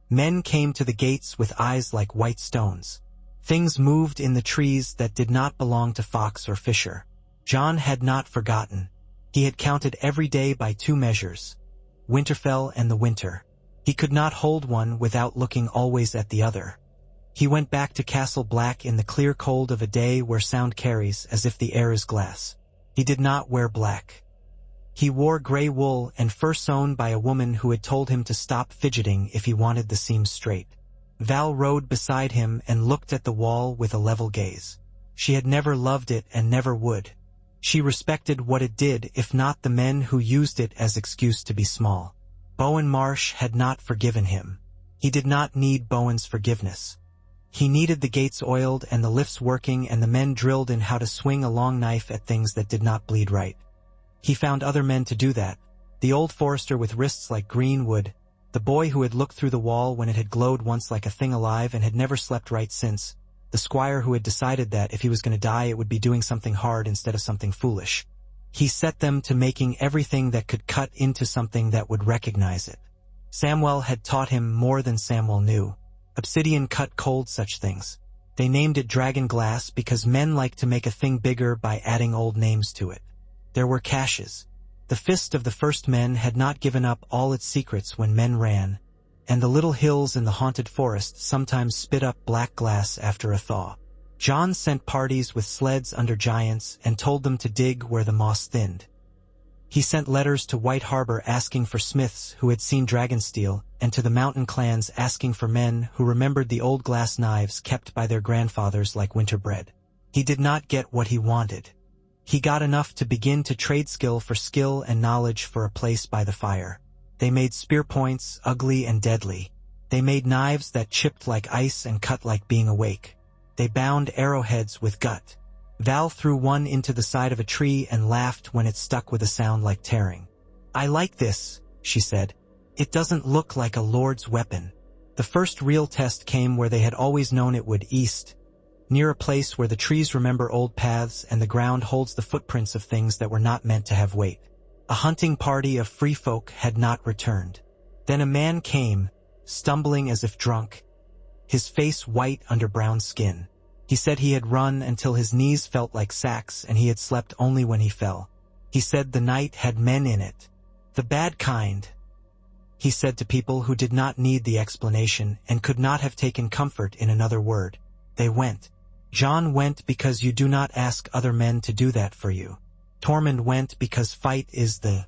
Men came to the gates with eyes like white stones. Things moved in the trees that did not belong to fox or fisher. Jon had not forgotten. He had counted every day by 2 measures, Winterfell and the winter. He could not hold one without looking always at the other. He went back to Castle Black in the clear cold of a day where sound carries as if the air is glass. He did not wear black. He wore gray wool and fur sewn by a woman who had told him to stop fidgeting if he wanted the seams straight. Val rode beside him and looked at the wall with a level gaze. She had never loved it and never would. She respected what it did, if not the men who used it as excuse to be small. Bowen Marsh had not forgiven him. He did not need Bowen's forgiveness. He needed the gates oiled and the lifts working and the men drilled in how to swing a long knife at things that did not bleed right. He found other men to do that. The old forester with wrists like green wood, the boy who had looked through the wall when it had glowed once like a thing alive and had never slept right since, the squire who had decided that if he was going to die it would be doing something hard instead of something foolish. He set them to making everything that could cut into something that would recognize it. Samwell had taught him more than Samwell knew. Obsidian cut cold such things. They named it dragon glass because men like to make a thing bigger by adding old names to it. There were caches. The fist of the first men had not given up all its secrets when men ran, and the little hills in the haunted forest sometimes spit up black glass after a thaw. Jon sent parties with sleds under giants and told them to dig where the moss thinned. He sent letters to White Harbor asking for smiths who had seen dragonsteel, and to the mountain clans asking for men who remembered the old glass knives kept by their grandfathers like winter bread. He did not get what he wanted. He got enough to begin to trade skill for skill and knowledge for a place by the fire. They made spear points, ugly and deadly. They made knives that chipped like ice and cut like being awake. They bound arrowheads with gut. Val threw one into the side of a tree and laughed when it stuck with a sound like tearing. "I like this," she said. "It doesn't look like a lord's weapon." The first real test came where they had always known it would, east, near a place where the trees remember old paths and the ground holds the footprints of things that were not meant to have weight. A hunting party of free folk had not returned. Then a man came, stumbling as if drunk, his face white under brown skin. He said he had run until his knees felt like sacks and he had slept only when he fell. He said the night had men in it. The bad kind, he said to people who did not need the explanation and could not have taken comfort in another word. They went. Jon went because you do not ask other men to do that for you. Tormund went because fight is the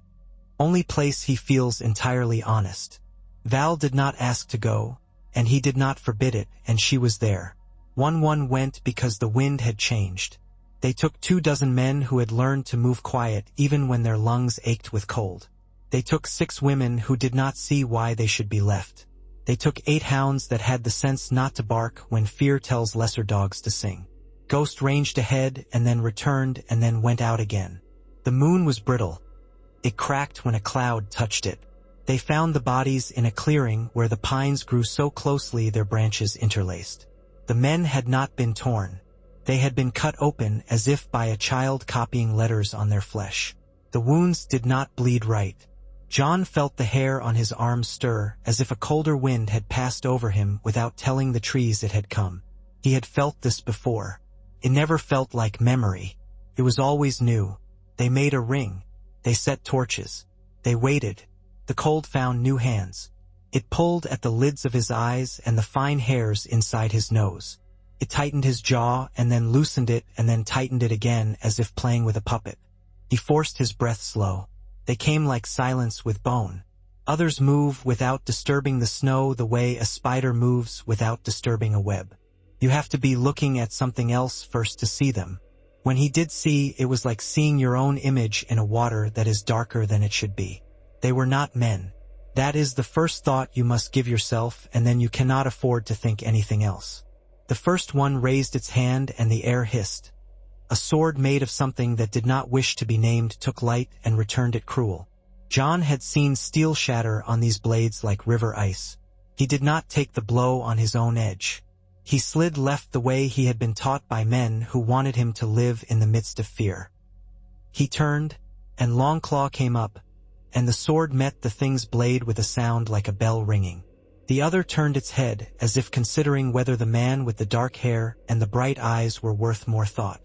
only place he feels entirely honest. Val did not ask to go, and he did not forbid it, and she was there. One went because the wind had changed. They took 24 men who had learned to move quiet even when their lungs ached with cold. They took 6 women who did not see why they should be left. They took 8 hounds that had the sense not to bark when fear tells lesser dogs to sing. Ghost ranged ahead and then returned and then went out again. The moon was brittle. It cracked when a cloud touched it. They found the bodies in a clearing where the pines grew so closely their branches interlaced. The men had not been torn. They had been cut open as if by a child copying letters on their flesh. The wounds did not bleed right. Jon felt the hair on his arms stir as if a colder wind had passed over him without telling the trees it had come. He had felt this before. It never felt like memory. It was always new. They made a ring. They set torches. They waited. The cold found new hands. It pulled at the lids of his eyes and the fine hairs inside his nose. It tightened his jaw and then loosened it and then tightened it again as if playing with a puppet. He forced his breath slow. They came like silence with bone. Others move without disturbing the snow the way a spider moves without disturbing a web. You have to be looking at something else first to see them. When he did see, it was like seeing your own image in a water that is darker than it should be. They were not men. That is the first thought you must give yourself, and then you cannot afford to think anything else. The first one raised its hand and the air hissed. A sword made of something that did not wish to be named took light and returned it cruel. Jon had seen steel shatter on these blades like river ice. He did not take the blow on his own edge. He slid left the way he had been taught by men who wanted him to live in the midst of fear. He turned, and Longclaw came up, and the sword met the thing's blade with a sound like a bell ringing. The other turned its head, as if considering whether the man with the dark hair and the bright eyes were worth more thought.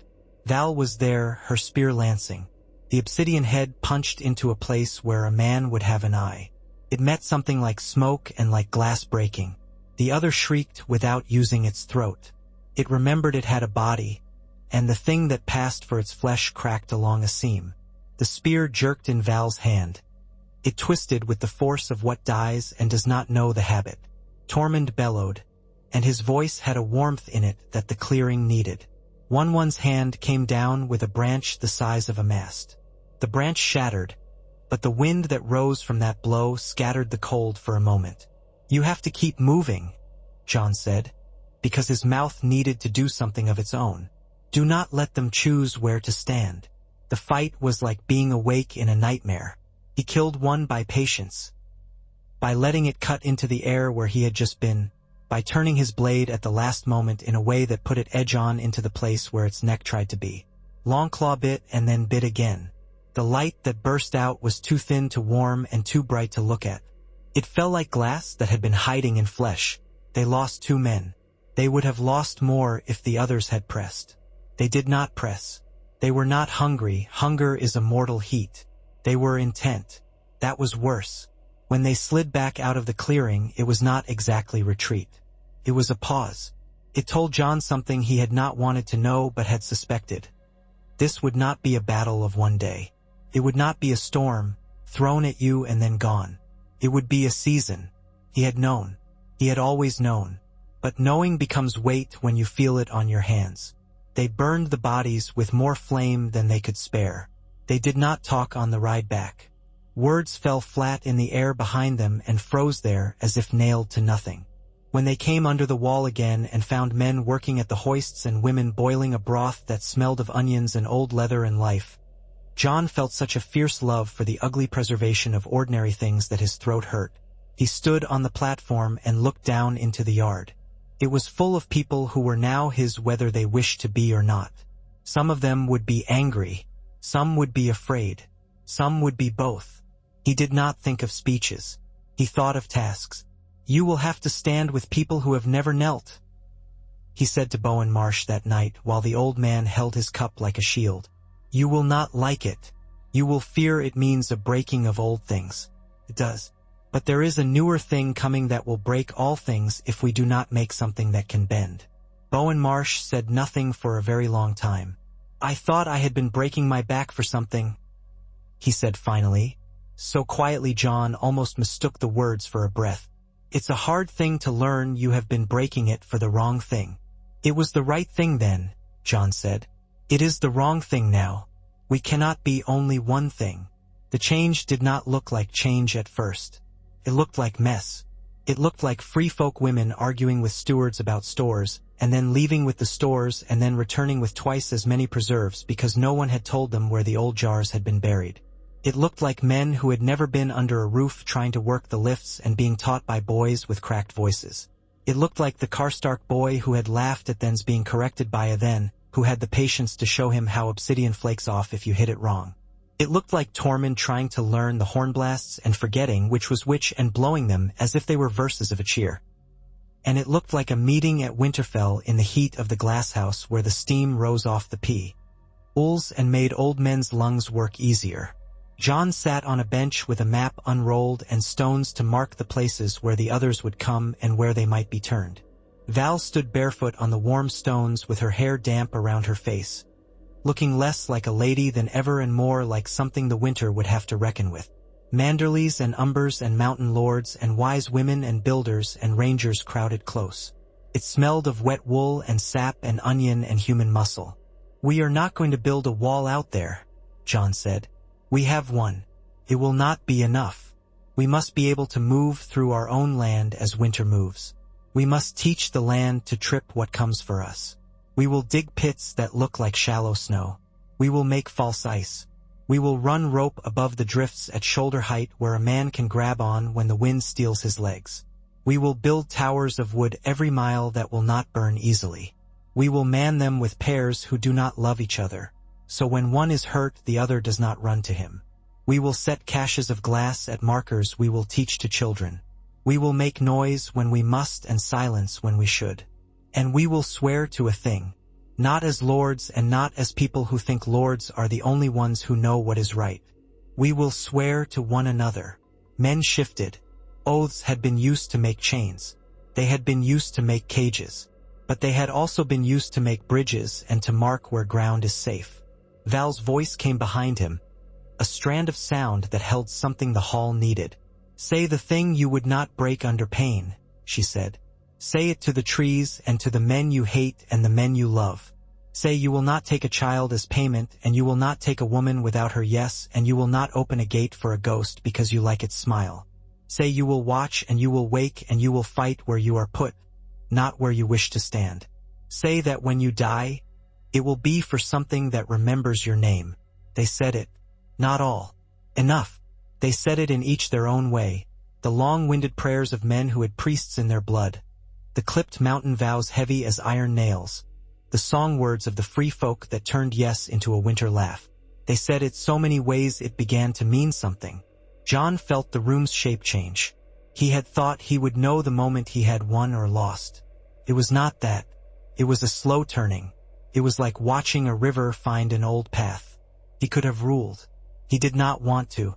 Val was there, her spear lancing. The obsidian head punched into a place where a man would have an eye. It met something like smoke and like glass breaking. The other shrieked without using its throat. It remembered it had a body, and the thing that passed for its flesh cracked along a seam. The spear jerked in Val's hand. It twisted with the force of what dies and does not know the habit. Tormund bellowed, and his voice had a warmth in it that the clearing needed. One's hand came down with a branch the size of a mast. The branch shattered, but the wind that rose from that blow scattered the cold for a moment. "You have to keep moving," Jon said, because his mouth needed to do something of its own. "Do not let them choose where to stand." The fight was like being awake in a nightmare. He killed one by patience, by letting it cut into the air where he had just been, by turning his blade at the last moment in a way that put it edge-on into the place where its neck tried to be. Longclaw bit and then bit again. The light that burst out was too thin to warm and too bright to look at. It fell like glass that had been hiding in flesh. They lost 2 men. They would have lost more if the others had pressed. They did not press. They were not hungry. Hunger is a mortal heat. They were intent. That was worse. When they slid back out of the clearing, it was not exactly retreat. It was a pause. It told Jon something he had not wanted to know but had suspected. This would not be a battle of one day. It would not be a storm, thrown at you and then gone. It would be a season. He had known. He had always known. But knowing becomes weight when you feel it on your hands. They burned the bodies with more flame than they could spare. They did not talk on the ride back. Words fell flat in the air behind them and froze there as if nailed to nothing. When they came under the wall again and found men working at the hoists and women boiling a broth that smelled of onions and old leather and life, Jon felt such a fierce love for the ugly preservation of ordinary things that his throat hurt. He stood on the platform and looked down into the yard. It was full of people who were now his whether they wished to be or not. Some of them would be angry. Some would be afraid. Some would be both. He did not think of speeches. He thought of tasks. "You will have to stand with people who have never knelt," he said to Bowen Marsh that night while the old man held his cup like a shield. "You will not like it. You will fear it means a breaking of old things. It does. But there is a newer thing coming that will break all things if we do not make something that can bend." Bowen Marsh said nothing for a very long time. "I thought I had been breaking my back for something," he said finally, so quietly Jon almost mistook the words for a breath. "It's a hard thing to learn you have been breaking it for the wrong thing." "It was the right thing then," Jon said. "It is the wrong thing now. We cannot be only one thing." The change did not look like change at first. It looked like mess. It looked like free folk women arguing with stewards about stores, and then leaving with the stores and then returning with twice as many preserves because no one had told them where the old jars had been buried. It looked like men who had never been under a roof trying to work the lifts and being taught by boys with cracked voices. It looked like the Karstark boy who had laughed at then's being corrected by a then, who had the patience to show him how obsidian flakes off if you hit it wrong. It looked like Tormund trying to learn the hornblasts and forgetting which was which and blowing them as if they were verses of a cheer. And it looked like a meeting at Winterfell in the heat of the glasshouse where the steam rose off the pools and made old men's lungs work easier. Jon sat on a bench with a map unrolled and stones to mark the places where the others would come and where they might be turned. Val stood barefoot on the warm stones with her hair damp around her face, looking less like a lady than ever and more like something the winter would have to reckon with. Manderleys and umbers and mountain lords and wise women and builders and rangers crowded close. It smelled of wet wool and sap and onion and human muscle. "We are not going to build a wall out there," Jon said. "We have one. It will not be enough. We must be able to move through our own land as winter moves. We must teach the land to trip what comes for us. We will dig pits that look like shallow snow. We will make false ice. We will run rope above the drifts at shoulder height where a man can grab on when the wind steals his legs. We will build towers of wood every mile that will not burn easily. We will man them with pairs who do not love each other, so when one is hurt the other does not run to him. We will set caches of glass at markers we will teach to children. We will make noise when we must and silence when we should. And we will swear to a thing, not as lords and not as people who think lords are the only ones who know what is right. We will swear to one another. Men shifted. Oaths had been used to make chains. They had been used to make cages. But they had also been used to make bridges and to mark where ground is safe. Val's voice came behind him, a strand of sound that held something the hall needed. Say the thing you would not break under pain, she said. Say it to the trees and to the men you hate and the men you love. Say you will not take a child as payment, and you will not take a woman without her yes, and you will not open a gate for a ghost because you like its smile. Say you will watch and you will wake and you will fight where you are put, not where you wish to stand. Say that when you die, it will be for something that remembers your name. They said it. Not all. Enough. They said it in each their own way, the long-winded prayers of men who had priests in their blood, the clipped mountain vows heavy as iron nails, the song words of the free folk that turned yes into a winter laugh. They said it so many ways it began to mean something. Jon felt the room's shape change. He had thought he would know the moment he had won or lost. It was not that. It was a slow turning. It was like watching a river find an old path. He could have ruled. He did not want to.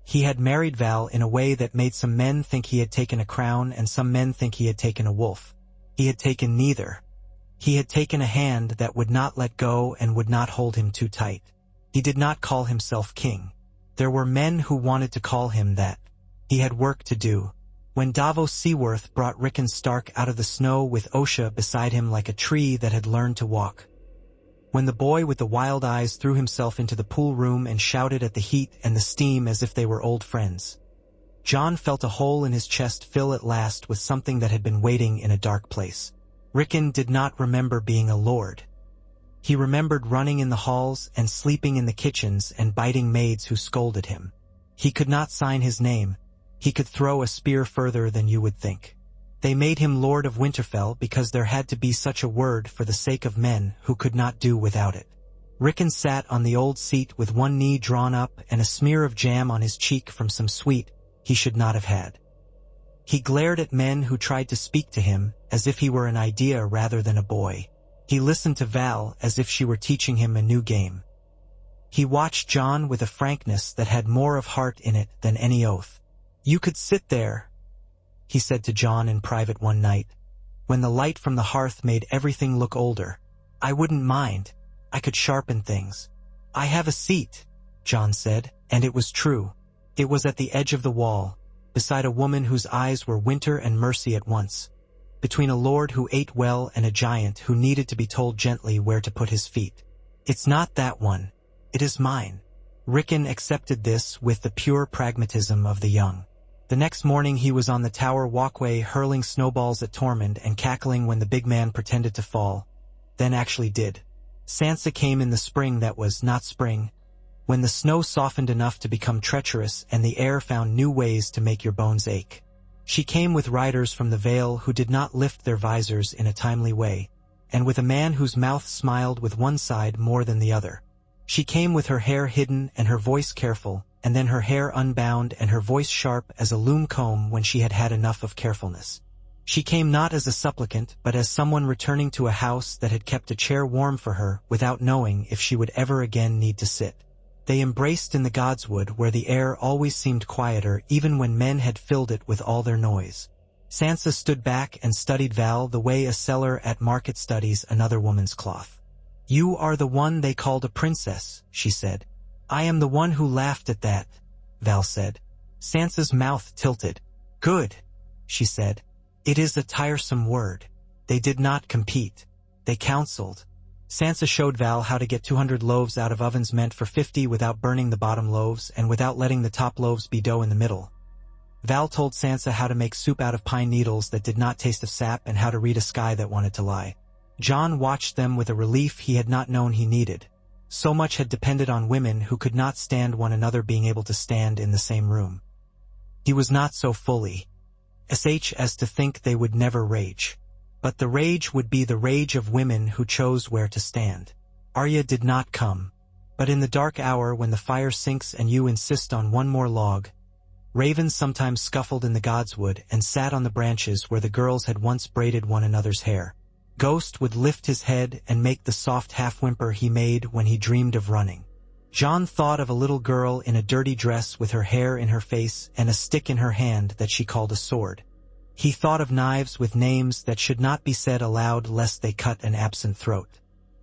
He had married Val in a way that made some men think he had taken a crown and some men think he had taken a wolf. He had taken neither. He had taken a hand that would not let go and would not hold him too tight. He did not call himself king. There were men who wanted to call him that. He had work to do. When Davos Seaworth brought Rickon Stark out of the snow with Osha beside him like a tree that had learned to walk. When the boy with the wild eyes threw himself into the pool room and shouted at the heat and the steam as if they were old friends. Jon felt a hole in his chest fill at last with something that had been waiting in a dark place. Rickon did not remember being a lord. He remembered running in the halls and sleeping in the kitchens and biting maids who scolded him. He could not sign his name. He could throw a spear further than you would think. They made him Lord of Winterfell because there had to be such a word for the sake of men who could not do without it. Rickon sat on the old seat with one knee drawn up and a smear of jam on his cheek from some sweet he should not have had. He glared at men who tried to speak to him as if he were an idea rather than a boy. He listened to Val as if she were teaching him a new game. He watched Jon with a frankness that had more of heart in it than any oath. You could sit there, he said to Jon in private one night, when the light from the hearth made everything look older. I wouldn't mind. I could sharpen things. I have a seat, Jon said, and it was true. It was at the edge of the wall, beside a woman whose eyes were winter and mercy at once, between a lord who ate well and a giant who needed to be told gently where to put his feet. It's not that one. It is mine. Rickon accepted this with the pure pragmatism of the young. The next morning he was on the tower walkway hurling snowballs at Tormund and cackling when the big man pretended to fall, then actually did. Sansa came in the spring that was not spring, when the snow softened enough to become treacherous and the air found new ways to make your bones ache. She came with riders from the Vale who did not lift their visors in a timely way, and with a man whose mouth smiled with one side more than the other. She came with her hair hidden and her voice careful, and then her hair unbound and her voice sharp as a loom comb when she had had enough of carefulness. She came not as a supplicant, but as someone returning to a house that had kept a chair warm for her without knowing if she would ever again need to sit. They embraced in the Godswood where the air always seemed quieter even when men had filled it with all their noise. Sansa stood back and studied Val the way a seller at market studies another woman's cloth. You are the one they called a princess, she said. I am the one who laughed at that, Val said. Sansa's mouth tilted. Good, she said. It is a tiresome word. They did not compete. They counseled. Sansa showed Val how to get 200 loaves out of ovens meant for 50 without burning the bottom loaves and without letting the top loaves be dough in the middle. Val told Sansa how to make soup out of pine needles that did not taste of sap and how to read a sky that wanted to lie. Jon watched them with a relief he had not known he needed. So much had depended on women who could not stand one another being able to stand in the same room. He was not so fully. as to think they would never rage. But the rage would be the rage of women who chose where to stand. Arya did not come. But in the dark hour when the fire sinks and you insist on one more log, ravens sometimes scuffled in the godswood and sat on the branches where the girls had once braided one another's hair. Ghost would lift his head and make the soft half-whimper he made when he dreamed of running. Jon thought of a little girl in a dirty dress with her hair in her face and a stick in her hand that she called a sword. He thought of knives with names that should not be said aloud lest they cut an absent throat.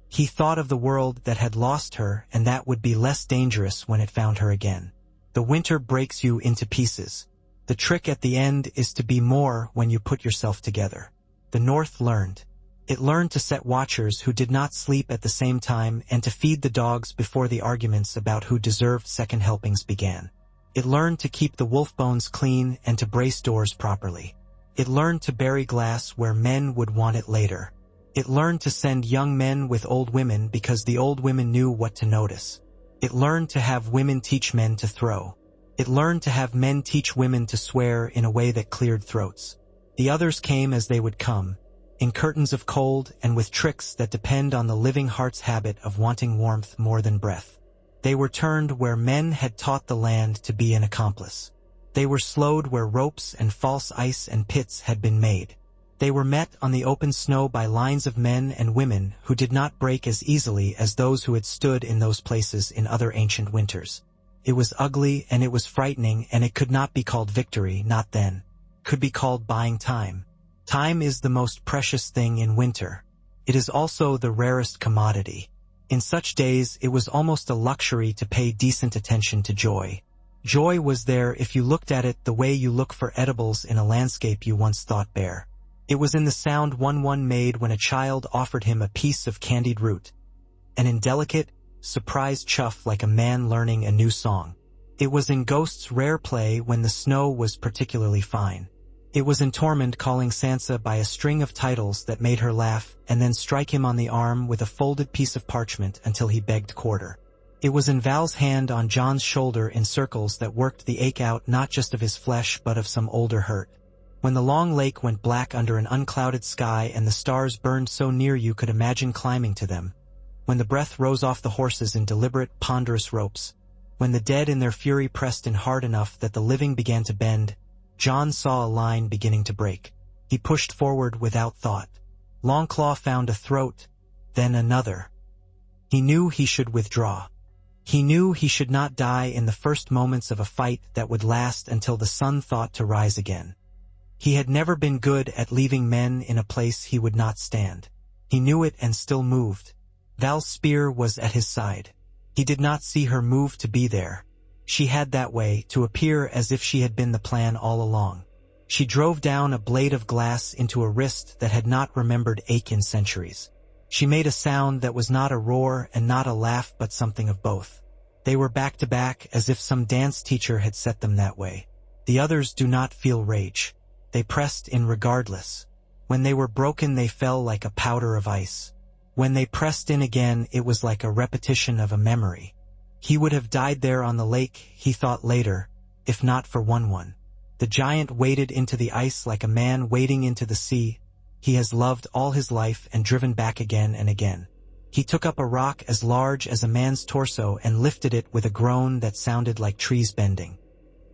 He thought of the world that had lost her and that would be less dangerous when it found her again. The winter breaks you into pieces. The trick at the end is to be more when you put yourself together. The North learned. It learned to set watchers who did not sleep at the same time and to feed the dogs before the arguments about who deserved second helpings began. It learned to keep the wolf bones clean and to brace doors properly. It learned to bury glass where men would want it later. It learned to send young men with old women because the old women knew what to notice. It learned to have women teach men to throw. It learned to have men teach women to swear in a way that cleared throats. The others came as they would come, in curtains of cold and with tricks that depend on the living heart's habit of wanting warmth more than breath. They were turned where men had taught the land to be an accomplice. They were slowed where ropes and false ice and pits had been made. They were met on the open snow by lines of men and women who did not break as easily as those who had stood in those places in other ancient winters. It was ugly and it was frightening, and it could not be called victory, not then. It could be called buying time. Time is the most precious thing in winter. It is also the rarest commodity. In such days it was almost a luxury to pay decent attention to joy. Joy was there if you looked at it the way you look for edibles in a landscape you once thought bare. It was in the sound one made when a child offered him a piece of candied root, an indelicate, surprised chuff like a man learning a new song. It was in Ghost's rare play when the snow was particularly fine. It was in Tormund calling Sansa by a string of titles that made her laugh and then strike him on the arm with a folded piece of parchment until he begged quarter. It was in Val's hand on Jon's shoulder in circles that worked the ache out not just of his flesh but of some older hurt. When the long lake went black under an unclouded sky and the stars burned so near you could imagine climbing to them. When the breath rose off the horses in deliberate, ponderous ropes. When the dead in their fury pressed in hard enough that the living began to bend, Jon saw a line beginning to break. He pushed forward without thought. Longclaw found a throat, then another. He knew he should withdraw. He knew he should not die in the first moments of a fight that would last until the sun thought to rise again. He had never been good at leaving men in a place he would not stand. He knew it and still moved. Val's spear was at his side. He did not see her move to be there. She had that way, to appear as if she had been the plan all along. She drove down a blade of glass into a wrist that had not remembered ache in centuries. She made a sound that was not a roar and not a laugh but something of both. They were back to back as if some dance teacher had set them that way. The others do not feel rage. They pressed in regardless. When they were broken they fell like a powder of ice. When they pressed in again it was like a repetition of a memory. He would have died there on the lake, he thought later, if not for one. The giant waded into the ice like a man wading into the sea. He has loved all his life and driven back again and again. He took up a rock as large as a man's torso and lifted it with a groan that sounded like trees bending.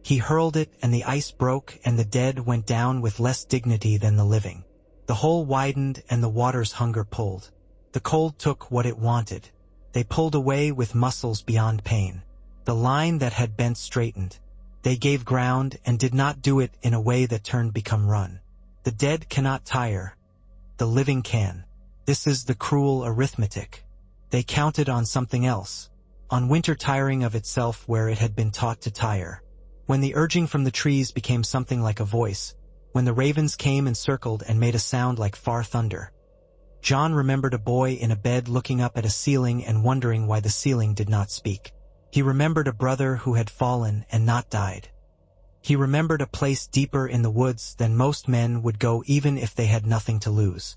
He hurled it and the ice broke and the dead went down with less dignity than the living. The hole widened and the water's hunger pulled. The cold took what it wanted. They pulled away with muscles beyond pain. The line that had bent straightened. They gave ground and did not do it in a way that turned become run. The dead cannot tire. The living can. This is the cruel arithmetic. They counted on something else. On winter tiring of itself where it had been taught to tire. When the urging from the trees became something like a voice. When the ravens came and circled and made a sound like far thunder. Jon remembered a boy in a bed looking up at a ceiling and wondering why the ceiling did not speak. He remembered a brother who had fallen and not died. He remembered a place deeper in the woods than most men would go even if they had nothing to lose.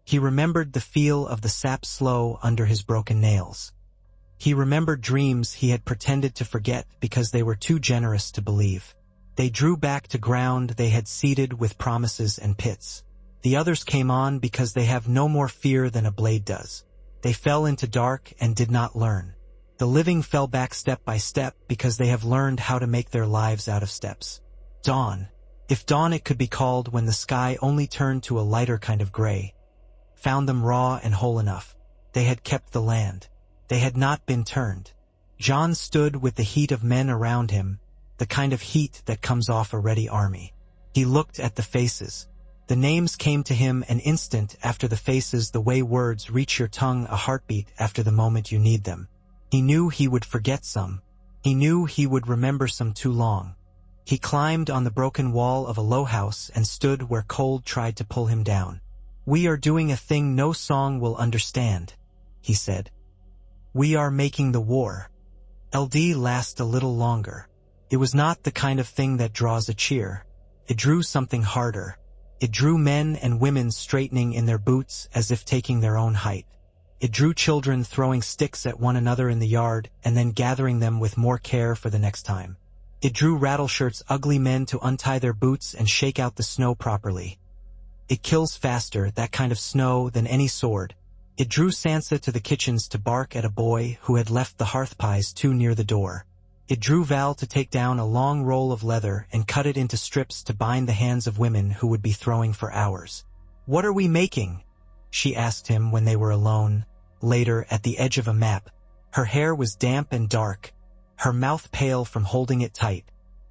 He remembered the feel of the sap slow under his broken nails. He remembered dreams he had pretended to forget because they were too generous to believe. They drew back to ground they had seeded with promises and pits. The others came on because they have no more fear than a blade does. They fell into dark and did not learn. The living fell back step by step because they have learned how to make their lives out of steps. Dawn. If dawn it could be called when the sky only turned to a lighter kind of gray. Found them raw and whole enough. They had kept the land. They had not been turned. Jon stood with the heat of men around him, the kind of heat that comes off a ready army. He looked at the faces. The names came to him an instant after the faces, the way words reach your tongue, a heartbeat after the moment you need them. He knew he would forget some. He knew he would remember some too long. He climbed on the broken wall of a low house and stood where cold tried to pull him down. "We are doing a thing no song will understand," he said. "We are making the war. LD last a little longer." It was not the kind of thing that draws a cheer. It drew something harder. It drew men and women straightening in their boots as if taking their own height. It drew children throwing sticks at one another in the yard and then gathering them with more care for the next time. It drew Rattleshirt's ugly men to untie their boots and shake out the snow properly. It kills faster, that kind of snow, than any sword. It drew Sansa to the kitchens to bark at a boy who had left the hearth pies too near the door. It drew Val to take down a long roll of leather and cut it into strips to bind the hands of women who would be throwing for hours. "What are we making?" she asked him when they were alone, later at the edge of a map. Her hair was damp and dark, her mouth pale from holding it tight.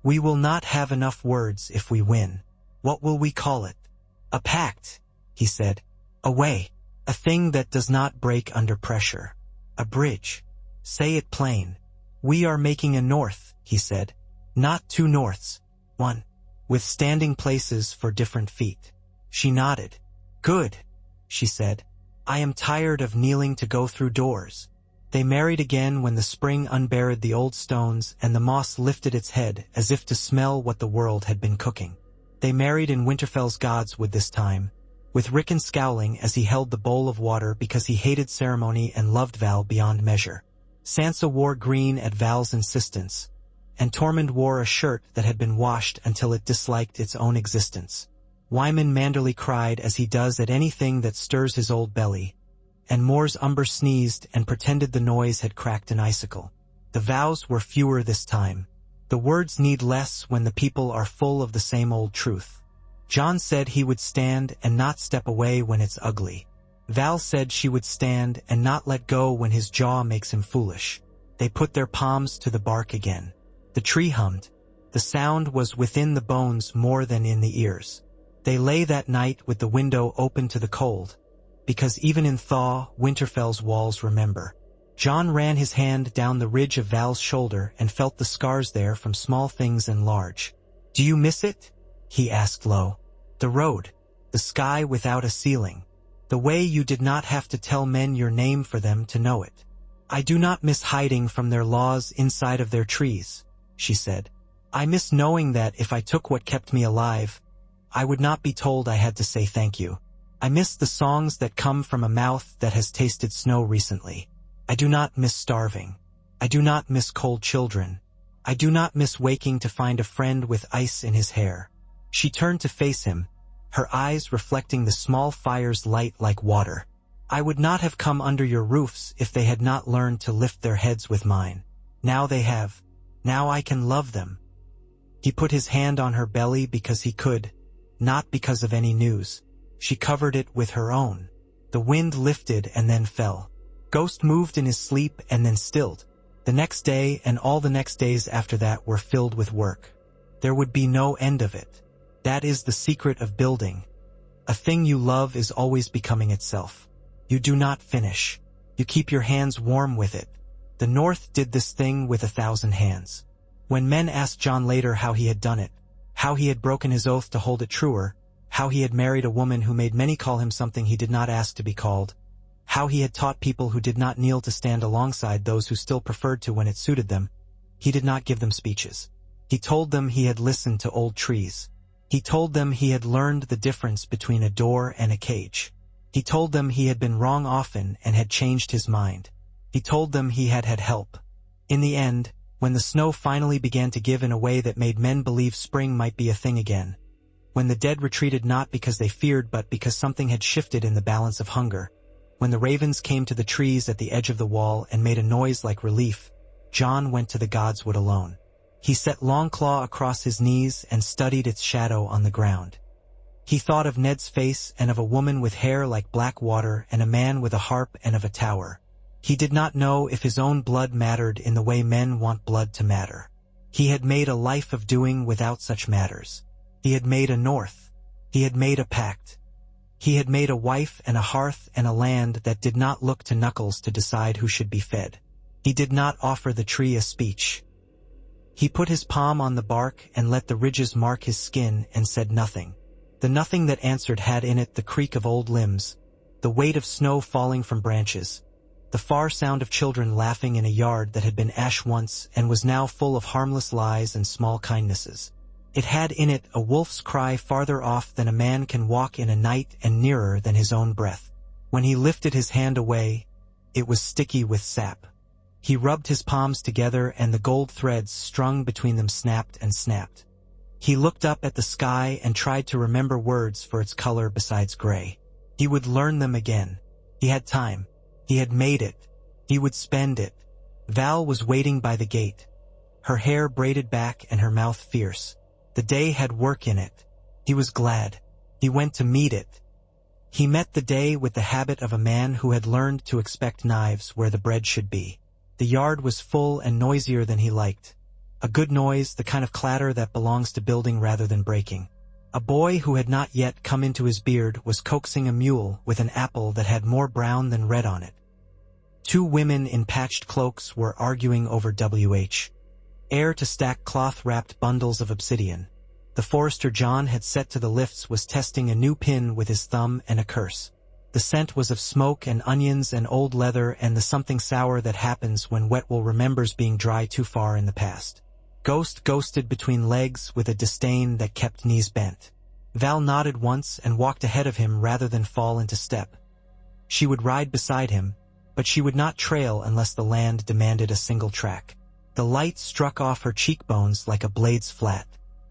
"We will not have enough words if we win. What will we call it?" "A pact," he said. "A way. A thing that does not break under pressure. A bridge. Say it plain. We are making a north," he said. "Not two norths. One. With standing places for different feet." She nodded. "Good," she said. "I am tired of kneeling to go through doors." They married again when the spring unburied the old stones and the moss lifted its head as if to smell what the world had been cooking. They married in Winterfell's godswood this time, with Rickon scowling as he held the bowl of water because he hated ceremony and loved Val beyond measure. Sansa wore green at Val's insistence, and Tormund wore a shirt that had been washed until it disliked its own existence. Wyman Manderly cried as he does at anything that stirs his old belly, and Moore's Umber sneezed and pretended the noise had cracked an icicle. The vows were fewer this time. The words need less when the people are full of the same old truth. Jon said he would stand and not step away when it's ugly. Val said she would stand and not let go when his jaw makes him foolish. They put their palms to the bark again. The tree hummed. The sound was within the bones more than in the ears. They lay that night with the window open to the cold, because even in thaw, Winterfell's walls remember. Jon ran his hand down the ridge of Val's shoulder and felt the scars there from small things and large. "Do you miss it?" he asked low. "The road, the sky without a ceiling. The way you did not have to tell men your name for them to know it." "I do not miss hiding from their laws inside of their trees," she said. "I miss knowing that if I took what kept me alive, I would not be told I had to say thank you. I miss the songs that come from a mouth that has tasted snow recently. I do not miss starving. I do not miss cold children. I do not miss waking to find a friend with ice in his hair." She turned to face him, her eyes reflecting the small fire's light like water. "I would not have come under your roofs if they had not learned to lift their heads with mine. Now they have. Now I can love them." He put his hand on her belly because he could, not because of any news. She covered it with her own. The wind lifted and then fell. Ghost moved in his sleep and then stilled. The next day and all the next days after that were filled with work. There would be no end of it. That is the secret of building. A thing you love is always becoming itself. You do not finish. You keep your hands warm with it. The North did this thing with 1,000 hands. When men asked Jon later how he had done it, how he had broken his oath to hold it truer, how he had married a woman who made many call him something he did not ask to be called, how he had taught people who did not kneel to stand alongside those who still preferred to when it suited them, he did not give them speeches. He told them he had listened to old trees. He told them he had learned the difference between a door and a cage. He told them he had been wrong often and had changed his mind. He told them he had had help. In the end, when the snow finally began to give in a way that made men believe spring might be a thing again, when the dead retreated not because they feared but because something had shifted in the balance of hunger, when the ravens came to the trees at the edge of the wall and made a noise like relief, Jon went to the godswood alone. He set Longclaw across his knees and studied its shadow on the ground. He thought of Ned's face and of a woman with hair like black water and a man with a harp and of a tower. He did not know if his own blood mattered in the way men want blood to matter. He had made a life of doing without such matters. He had made a north. He had made a pact. He had made a wife and a hearth and a land that did not look to knuckles to decide who should be fed. He did not offer the tree a speech. He put his palm on the bark and let the ridges mark his skin and said nothing. The nothing that answered had in it the creak of old limbs, the weight of snow falling from branches, the far sound of children laughing in a yard that had been ash once and was now full of harmless lies and small kindnesses. It had in it a wolf's cry farther off than a man can walk in a night and nearer than his own breath. When he lifted his hand away, it was sticky with sap. He rubbed his palms together and the gold threads strung between them snapped and snapped. He looked up at the sky and tried to remember words for its color besides gray. He would learn them again. He had time. He had made it. He would spend it. Val was waiting by the gate, her hair braided back and her mouth fierce. The day had work in it. He was glad. He went to meet it. He met the day with the habit of a man who had learned to expect knives where the bread should be. The yard was full and noisier than he liked. A good noise, the kind of clatter that belongs to building rather than breaking. A boy who had not yet come into his beard was coaxing a mule with an apple that had more brown than red on it. Two women in patched cloaks were arguing over air to stack cloth-wrapped bundles of obsidian. The forester Jon had set to the lifts was testing a new pin with his thumb and a curse. The scent was of smoke and onions and old leather and the something sour that happens when wet wool remembers being dry too far in the past. Ghost ghosted between legs with a disdain that kept knees bent. Val nodded once and walked ahead of him rather than fall into step. She would ride beside him, but she would not trail unless the land demanded a single track. The light struck off her cheekbones like a blade's flat.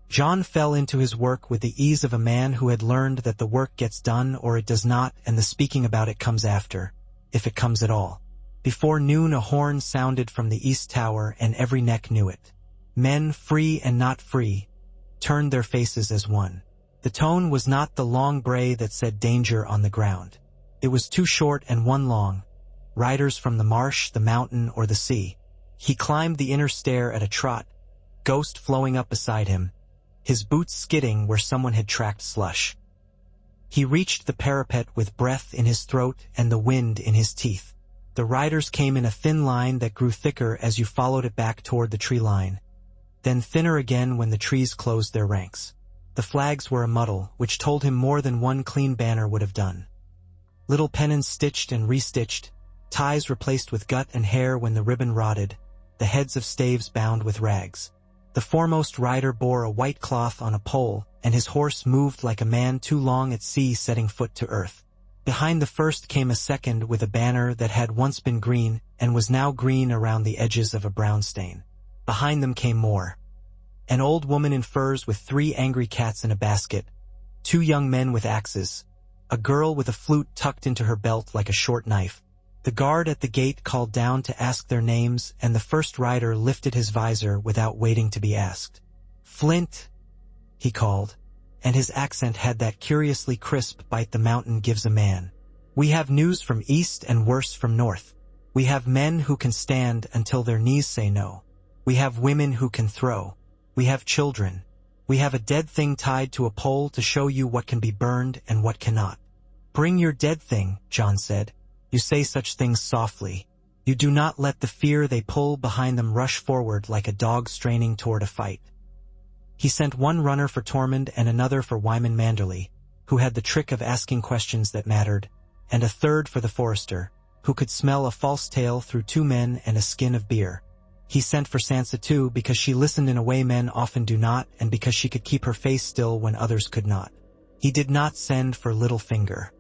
Jon fell into his work with the ease of a man who had learned that the work gets done or it does not and the speaking about it comes after, if it comes at all. Before noon a horn sounded from the east tower and every neck knew it. Men, free and not free, turned their faces as one. The tone was not the long bray that said danger on the ground. It was two short and one long, riders from the marsh, the mountain, or the sea. He climbed the inner stair at a trot, Ghost flowing up beside him, his boots skidding where someone had tracked slush. He reached the parapet with breath in his throat and the wind in his teeth. The riders came in a thin line that grew thicker as you followed it back toward the tree line, then thinner again when the trees closed their ranks. The flags were a muddle, which told him more than one clean banner would have done. Little pennons stitched and restitched, ties replaced with gut and hair when the ribbon rotted, the heads of staves bound with rags. The foremost rider bore a white cloth on a pole, and his horse moved like a man too long at sea setting foot to earth. Behind the first came a second with a banner that had once been green and was now green around the edges of a brown stain. Behind them came more. An old woman in furs with 3 angry cats in a basket, 2 young men with axes, a girl with a flute tucked into her belt like a short knife. The guard at the gate called down to ask their names, and the first rider lifted his visor without waiting to be asked. "Flint," he called, and his accent had that curiously crisp bite the mountain gives a man. "We have news from east and worse from north. We have men who can stand until their knees say no. We have women who can throw. We have children. We have a dead thing tied to a pole to show you what can be burned and what cannot." "Bring your dead thing," Jon said. "You say such things softly. You do not let the fear they pull behind them rush forward like a dog straining toward a fight." He sent one runner for Tormund and another for Wyman Manderley, who had the trick of asking questions that mattered, and a third for the forester, who could smell a false tale through 2 men and a skin of beer. He sent for Sansa too because she listened in a way men often do not and because she could keep her face still when others could not. He did not send for Littlefinger.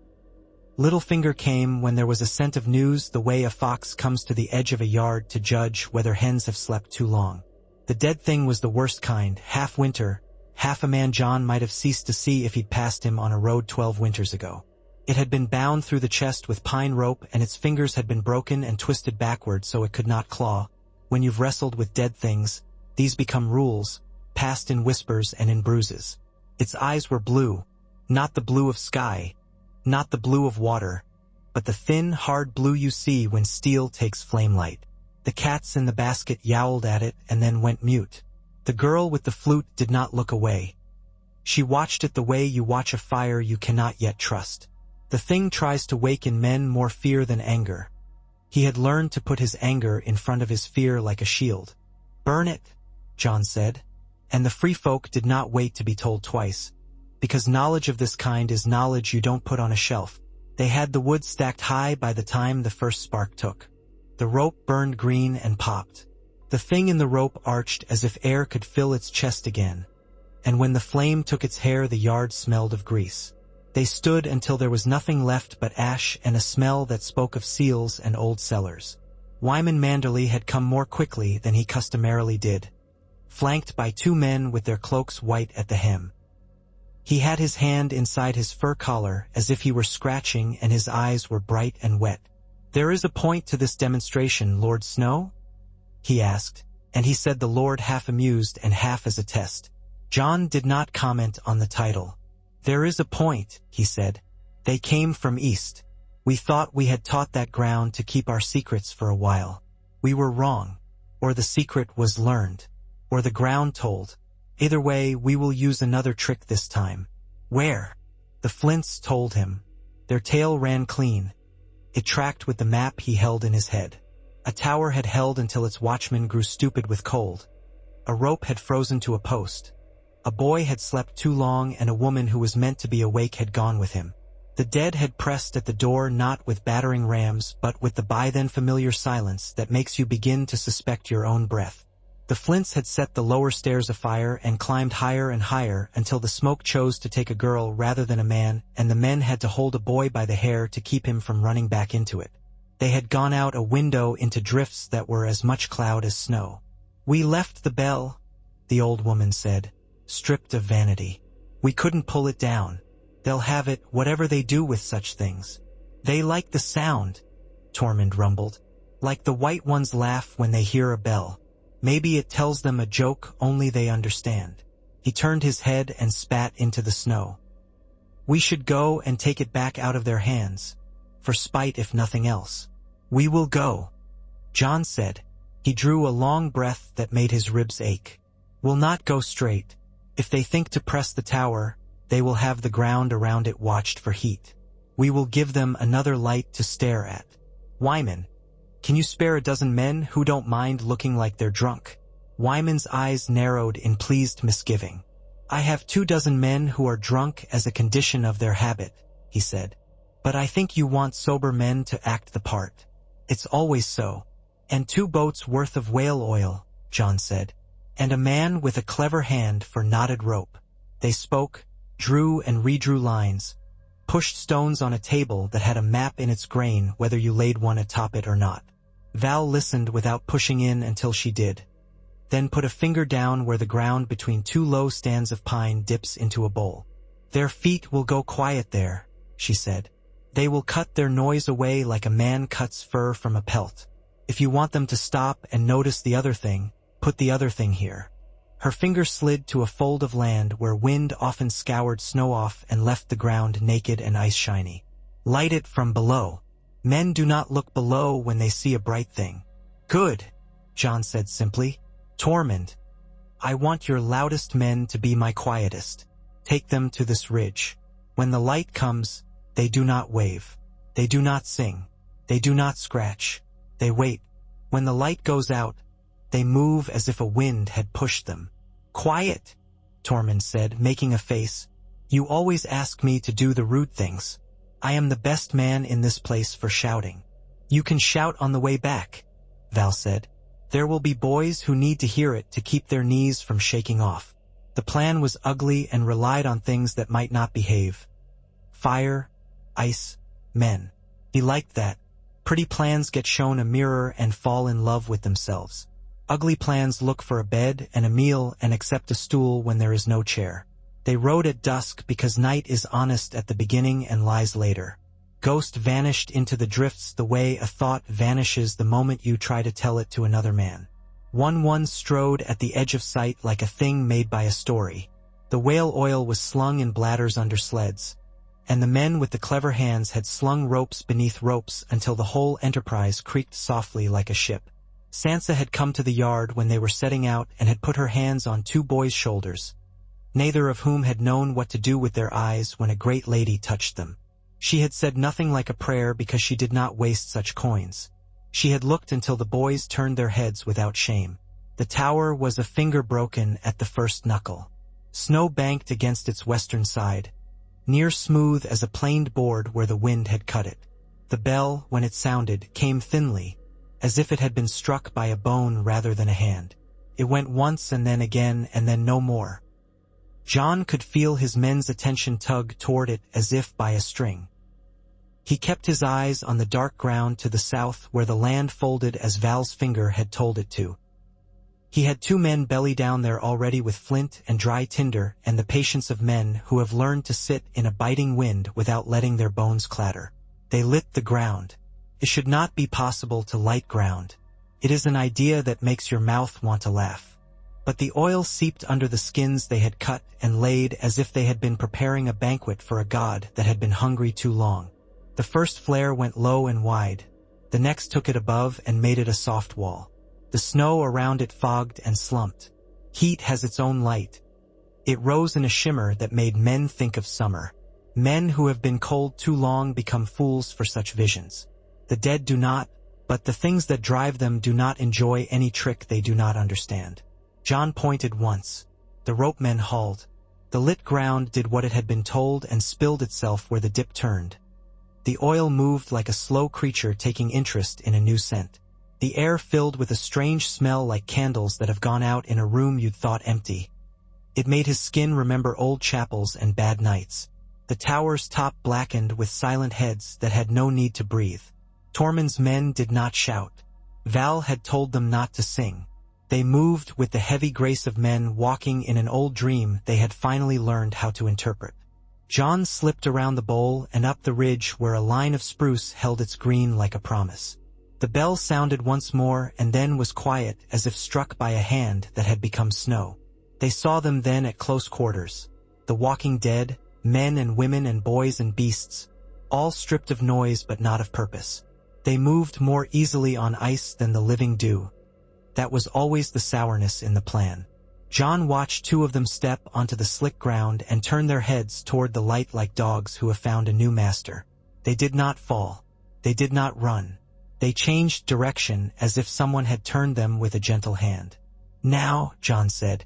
Littlefinger came when there was a scent of news the way a fox comes to the edge of a yard to judge whether hens have slept too long. The dead thing was the worst kind, half winter, half a man Jon might have ceased to see if he'd passed him on a road 12 winters ago. It had been bound through the chest with pine rope, and its fingers had been broken and twisted backward so it could not claw. When you've wrestled with dead things, these become rules, passed in whispers and in bruises. Its eyes were blue, not the blue of sky, not the blue of water, but the thin, hard blue you see when steel takes flame light. The cats in the basket yowled at it and then went mute. The girl with the flute did not look away. She watched it the way you watch a fire you cannot yet trust. The thing tries to wake in men more fear than anger. He had learned to put his anger in front of his fear like a shield. "Burn it," Jon said, and the free folk did not wait to be told twice, because knowledge of this kind is knowledge you don't put on a shelf. They had the wood stacked high by the time the first spark took. The rope burned green and popped. The thing in the rope arched as if air could fill its chest again, and when the flame took its hair the yard smelled of grease. They stood until there was nothing left but ash and a smell that spoke of seals and old cellars. Wyman Manderley had come more quickly than he customarily did, flanked by 2 men with their cloaks white at the hem. He had his hand inside his fur collar as if he were scratching, and his eyes were bright and wet. "There is a point to this demonstration, Lord Snow?" he asked, and he said the Lord half amused and half as a test. Jon did not comment on the title. "There is a point," he said. "They came from east. We thought we had taught that ground to keep our secrets for a while. We were wrong. Or the secret was learned. Or the ground told. Either way, we will use another trick this time." "Where?" The flints told him. Their tail ran clean. It tracked with the map he held in his head. A tower had held until its watchman grew stupid with cold. A rope had frozen to a post. A boy had slept too long, and a woman who was meant to be awake had gone with him. The dead had pressed at the door not with battering rams but with the by-then familiar silence that makes you begin to suspect your own breath. The flints had set the lower stairs afire and climbed higher and higher until the smoke chose to take a girl rather than a man, and the men had to hold a boy by the hair to keep him from running back into it. They had gone out a window into drifts that were as much cloud as snow. "We left the bell," the old woman said, stripped of vanity. "We couldn't pull it down. They'll have it, whatever they do with such things." "They like the sound," Tormund rumbled. "Like the white ones laugh when they hear a bell. Maybe it tells them a joke only they understand." He turned his head and spat into the snow. "We should go and take it back out of their hands, for spite if nothing else." "We will go," Jon said. He drew a long breath that made his ribs ache. "We'll not go straight. If they think to press the tower, they will have the ground around it watched for heat. We will give them another light to stare at. Wyman, can you spare a dozen men who don't mind looking like they're drunk?" Wyman's eyes narrowed in pleased misgiving. "I have 24 men who are drunk as a condition of their habit," he said. "But I think you want sober men to act the part. It's always so. And 2 boats worth of whale oil," Jon said. "And a man with a clever hand for knotted rope." They spoke, drew and redrew lines, pushed stones on a table that had a map in its grain whether you laid one atop it or not. Val listened without pushing in until she did, then put a finger down where the ground between 2 low stands of pine dips into a bowl. "Their feet will go quiet there," she said. "They will cut their noise away like a man cuts fur from a pelt. If you want them to stop and notice the other thing, put the other thing here." Her finger slid to a fold of land where wind often scoured snow off and left the ground naked and ice-shiny. "Light it from below. Men do not look below when they see a bright thing." "Good," Jon said simply. "Tormund, I want your loudest men to be my quietest. Take them to this ridge. When the light comes, they do not wave. They do not sing. They do not scratch. They wait. When the light goes out, they move as if a wind had pushed them." "Quiet," Tormund said, making a face. "You always ask me to do the rude things. I am the best man in this place for shouting." "You can shout on the way back," Val said. "There will be boys who need to hear it to keep their knees from shaking off." The plan was ugly and relied on things that might not behave. Fire, ice, men. He liked that. Pretty plans get shown a mirror and fall in love with themselves. Ugly plans look for a bed and a meal and accept a stool when there is no chair. They rode at dusk because night is honest at the beginning and lies later. Ghost vanished into the drifts the way a thought vanishes the moment you try to tell it to another man. One strode at the edge of sight like a thing made by a story. The whale oil was slung in bladders under sleds, and the men with the clever hands had slung ropes beneath ropes until the whole enterprise creaked softly like a ship. Sansa had come to the yard when they were setting out and had put her hands on two boys' shoulders, neither of whom had known what to do with their eyes when a great lady touched them. She had said nothing like a prayer because she did not waste such coins. She had looked until the boys turned their heads without shame. The tower was a finger broken at the first knuckle. Snow banked against its western side, near smooth as a planed board where the wind had cut it. The bell, when it sounded, came thinly, as if it had been struck by a bone rather than a hand. It went once and then again and then no more. Jon could feel his men's attention tug toward it as if by a string. He kept his eyes on the dark ground to the south where the land folded as Val's finger had told it to. He had two men belly down there already with flint and dry tinder and the patience of men who have learned to sit in a biting wind without letting their bones clatter. They lit the ground. It should not be possible to light ground. It is an idea that makes your mouth want to laugh. But the oil seeped under the skins they had cut and laid as if they had been preparing a banquet for a god that had been hungry too long. The first flare went low and wide. The next took it above and made it a soft wall. The snow around it fogged and slumped. Heat has its own light. It rose in a shimmer that made men think of summer. Men who have been cold too long become fools for such visions. The dead do not, but the things that drive them do not enjoy any trick they do not understand. Jon pointed once. The rope men hauled. The lit ground did what it had been told and spilled itself where the dip turned. The oil moved like a slow creature taking interest in a new scent. The air filled with a strange smell like candles that have gone out in a room you'd thought empty. It made his skin remember old chapels and bad nights. The tower's top blackened with silent heads that had no need to breathe. Tormund's men did not shout. Val had told them not to sing. They moved with the heavy grace of men walking in an old dream they had finally learned how to interpret. Jon slipped around the bowl and up the ridge where a line of spruce held its green like a promise. The bell sounded once more and then was quiet as if struck by a hand that had become snow. They saw them then at close quarters. The walking dead, men and women and boys and beasts, all stripped of noise but not of purpose. They moved more easily on ice than the living do. That was always the sourness in the plan. Jon watched two of them step onto the slick ground and turn their heads toward the light like dogs who have found a new master. They did not fall. They did not run. They changed direction as if someone had turned them with a gentle hand. "Now," Jon said.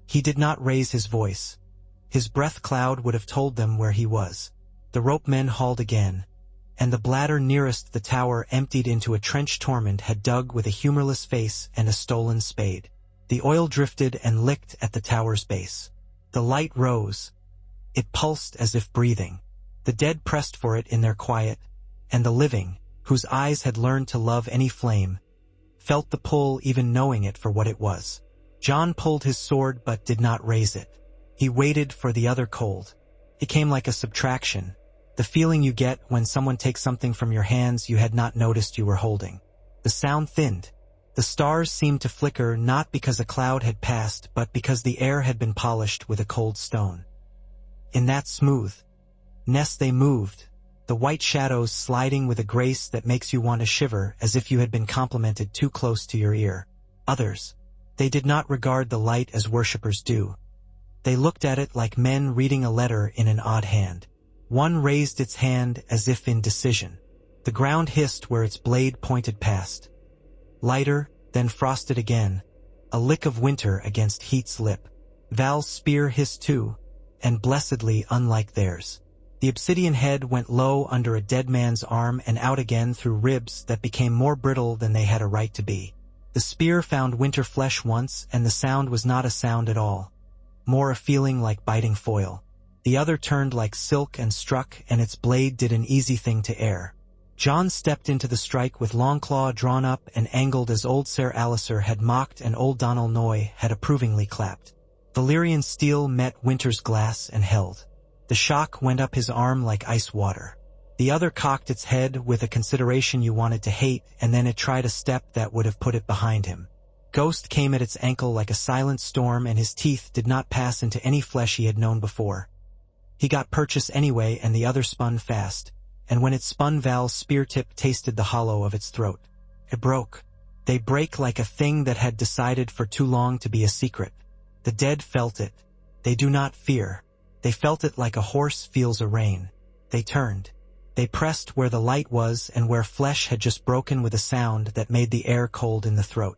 He did not raise his voice. His breath cloud would have told them where he was. The rope men hauled again, and the bladder nearest the tower emptied into a trench Tormund had dug with a humorless face and a stolen spade. The oil drifted and licked at the tower's base. The light rose. It pulsed as if breathing. The dead pressed for it in their quiet, and the living, whose eyes had learned to love any flame, felt the pull even knowing it for what it was. Jon pulled his sword but did not raise it. He waited for the other cold. It came like a subtraction, the feeling you get when someone takes something from your hands you had not noticed you were holding. The sound thinned. The stars seemed to flicker not because a cloud had passed but because the air had been polished with a cold stone. In that smooth ness they moved, the white shadows sliding with a grace that makes you want to shiver as if you had been complimented too close to your ear. Others, they did not regard the light as worshippers do. They looked at it like men reading a letter in an odd hand. One raised its hand as if in decision. The ground hissed where its blade pointed past. Lighter, then frosted again, a lick of winter against heat's lip. Val's spear hissed too, and blessedly unlike theirs. The obsidian head went low under a dead man's arm and out again through ribs that became more brittle than they had a right to be. The spear found winter flesh once, and the sound was not a sound at all, more a feeling like biting foil. The other turned like silk and struck, and its blade did an easy thing to air. Jon stepped into the strike with Longclaw drawn up and angled as old Ser Alicer had mocked and old Donal Noy had approvingly clapped. Valyrian steel met Winter's glass and held. The shock went up his arm like ice water. The other cocked its head with a consideration you wanted to hate, and then it tried a step that would have put it behind him. Ghost came at its ankle like a silent storm, and his teeth did not pass into any flesh he had known before. He got purchase anyway, and the other spun fast, and when it spun Val's spear tip tasted the hollow of its throat. It broke. They break like a thing that had decided for too long to be a secret. The dead felt it. They do not fear. They felt it like a horse feels a rein. They turned. They pressed where the light was and where flesh had just broken with a sound that made the air cold in the throat.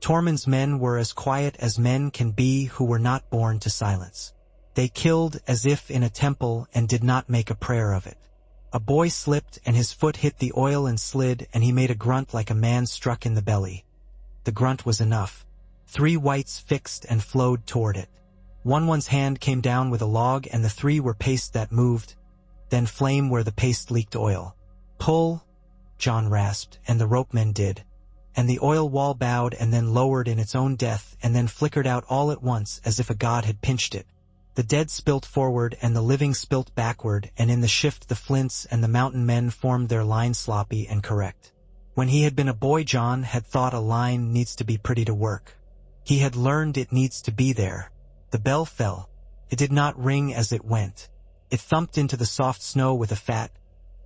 Tormund's men were as quiet as men can be who were not born to silence. They killed as if in a temple and did not make a prayer of it. A boy slipped and his foot hit the oil and slid, and he made a grunt like a man struck in the belly. The grunt was enough. 3 wights fixed and flowed toward it. One's hand came down with a log, and the 3 were paste that moved, then flame where the paste leaked oil. Pull, Jon rasped, and the ropemen did. And the oil wall bowed and then lowered in its own death and then flickered out all at once as if a god had pinched it. The dead spilt forward and the living spilt backward, and in the shift the flints and the mountain men formed their line sloppy and correct. When he had been a boy, Jon had thought a line needs to be pretty to work. He had learned it needs to be there. The bell fell. It did not ring as it went. It thumped into the soft snow with a fat,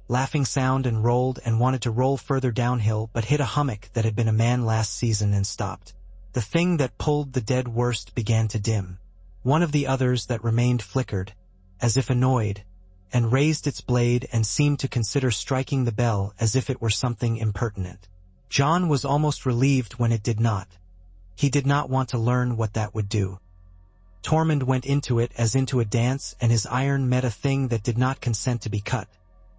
laughing sound and rolled and wanted to roll further downhill, but hit a hummock that had been a man last season and stopped. The thing that pulled the dead worst began to dim. One of the others that remained flickered, as if annoyed, and raised its blade and seemed to consider striking the bell as if it were something impertinent. Jon was almost relieved when it did not. He did not want to learn what that would do. Tormund went into it as into a dance, and his iron met a thing that did not consent to be cut.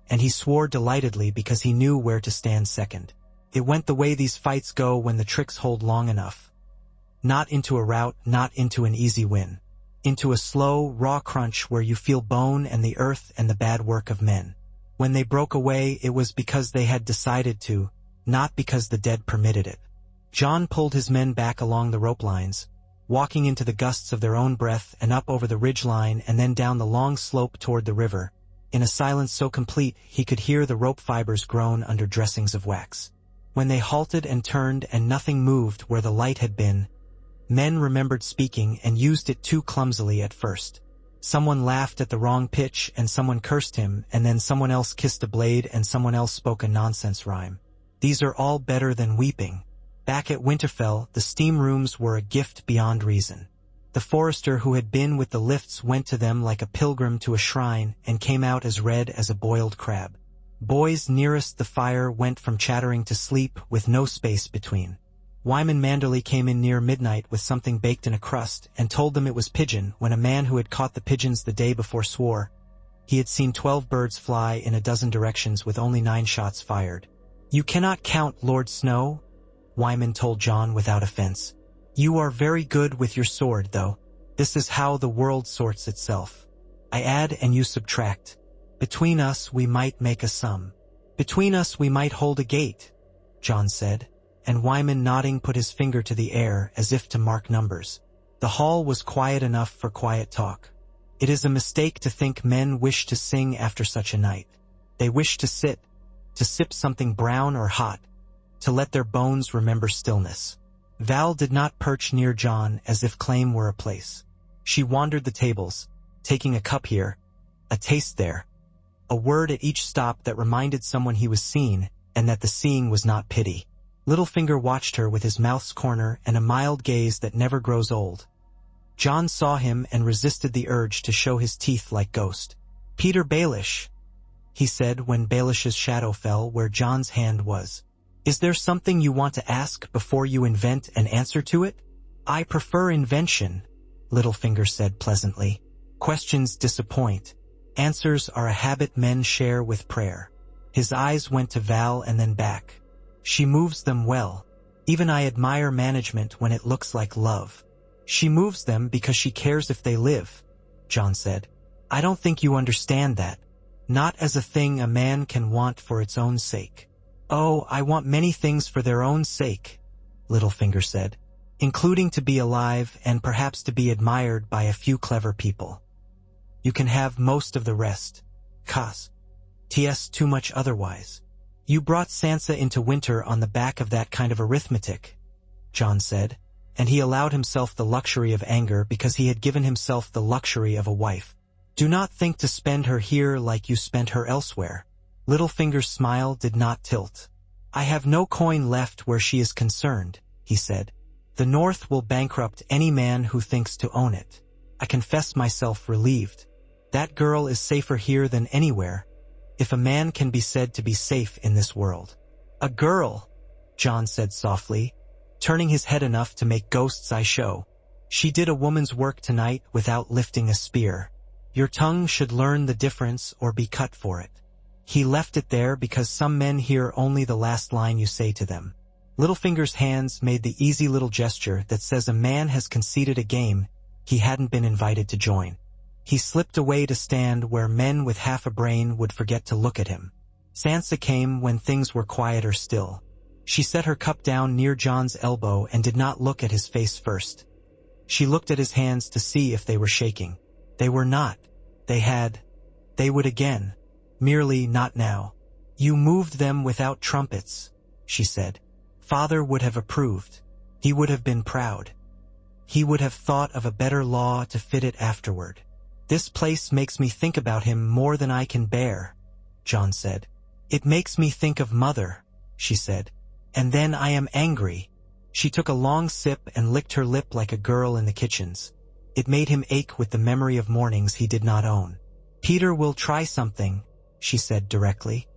And he swore delightedly because he knew where to stand second. It went the way these fights go when the tricks hold long enough. Not into a rout, not into an easy win. Into a slow, raw crunch where you feel bone and the earth and the bad work of men. When they broke away, it was because they had decided to, not because the dead permitted it. Jon pulled his men back along the rope lines, walking into the gusts of their own breath and up over the ridge line and then down the long slope toward the river, in a silence so complete he could hear the rope fibers groan under dressings of wax. When they halted and turned and nothing moved where the light had been, men remembered speaking and used it too clumsily at first. Someone laughed at the wrong pitch and someone cursed him, and then someone else kissed a blade and someone else spoke a nonsense rhyme. These are all better than weeping. Back at Winterfell, the steam rooms were a gift beyond reason. The forester who had been with the lifts went to them like a pilgrim to a shrine and came out as red as a boiled crab. Boys nearest the fire went from chattering to sleep with no space between. Wyman Manderley came in near midnight with something baked in a crust and told them it was pigeon when a man who had caught the pigeons the day before swore he had seen 12 birds fly in a dozen directions with only 9 shots fired. "You cannot count, Lord Snow," Wyman told Jon without offense. "You are very good with your sword, though. This is how the world sorts itself. I add and you subtract. Between us we might make a sum. Between us we might hold a gate," Jon said, and Wyman nodding put his finger to the air as if to mark numbers. The hall was quiet enough for quiet talk. It is a mistake to think men wish to sing after such a night. They wish to sit, to sip something brown or hot, to let their bones remember stillness. Val did not perch near Jon as if claim were a place. She wandered the tables, taking a cup here, a taste there, a word at each stop that reminded someone he was seen and that the seeing was not pity. Littlefinger watched her with his mouth's corner and a mild gaze that never grows old. Jon saw him and resisted the urge to show his teeth like Ghost. "Peter Baelish," he said when Baelish's shadow fell where Jon's hand was. "Is there something you want to ask before you invent an answer to it?" "I prefer invention," Littlefinger said pleasantly. "Questions disappoint. Answers are a habit men share with prayer." His eyes went to Val and then back. "She moves them well. Even I admire management when it looks like love." "She moves them because she cares if they live," Jon said. "I don't think you understand that," not as a thing a man can want for its own sake. "Oh, I want many things for their own sake," Littlefinger said, "including to be alive and perhaps to be admired by a few clever people. You can have most of the rest. Cos. Ts too much otherwise." "You brought Sansa into winter on the back of that kind of arithmetic," Jon said, and he allowed himself the luxury of anger because he had given himself the luxury of a wife. "Do not think to spend her here like you spent her elsewhere." Littlefinger's smile did not tilt. "I have no coin left where she is concerned," he said. "The North will bankrupt any man who thinks to own it." I confess myself relieved. That girl is safer here than anywhere, if a man can be said to be safe in this world. "A girl," Jon said softly, turning his head enough to make Ghost's eye show. "She did a woman's work tonight without lifting a spear. Your tongue should learn the difference or be cut for it." He left it there because some men hear only the last line you say to them. Littlefinger's hands made the easy little gesture that says a man has conceded a game he hadn't been invited to join. He slipped away to stand where men with half a brain would forget to look at him. Sansa came when things were quieter still. She set her cup down near Jon's elbow and did not look at his face first. She looked at his hands to see if they were shaking. They were not. They would again. Merely not now. "You moved them without trumpets," she said. "Father would have approved. He would have been proud. He would have thought of a better law to fit it afterward." "This place makes me think about him more than I can bear," Jon said. "It makes me think of Mother," she said. "And then I am angry." She took a long sip and licked her lip like a girl in the kitchens. It made him ache with the memory of mornings he did not own. "Peter will try something," she said directly.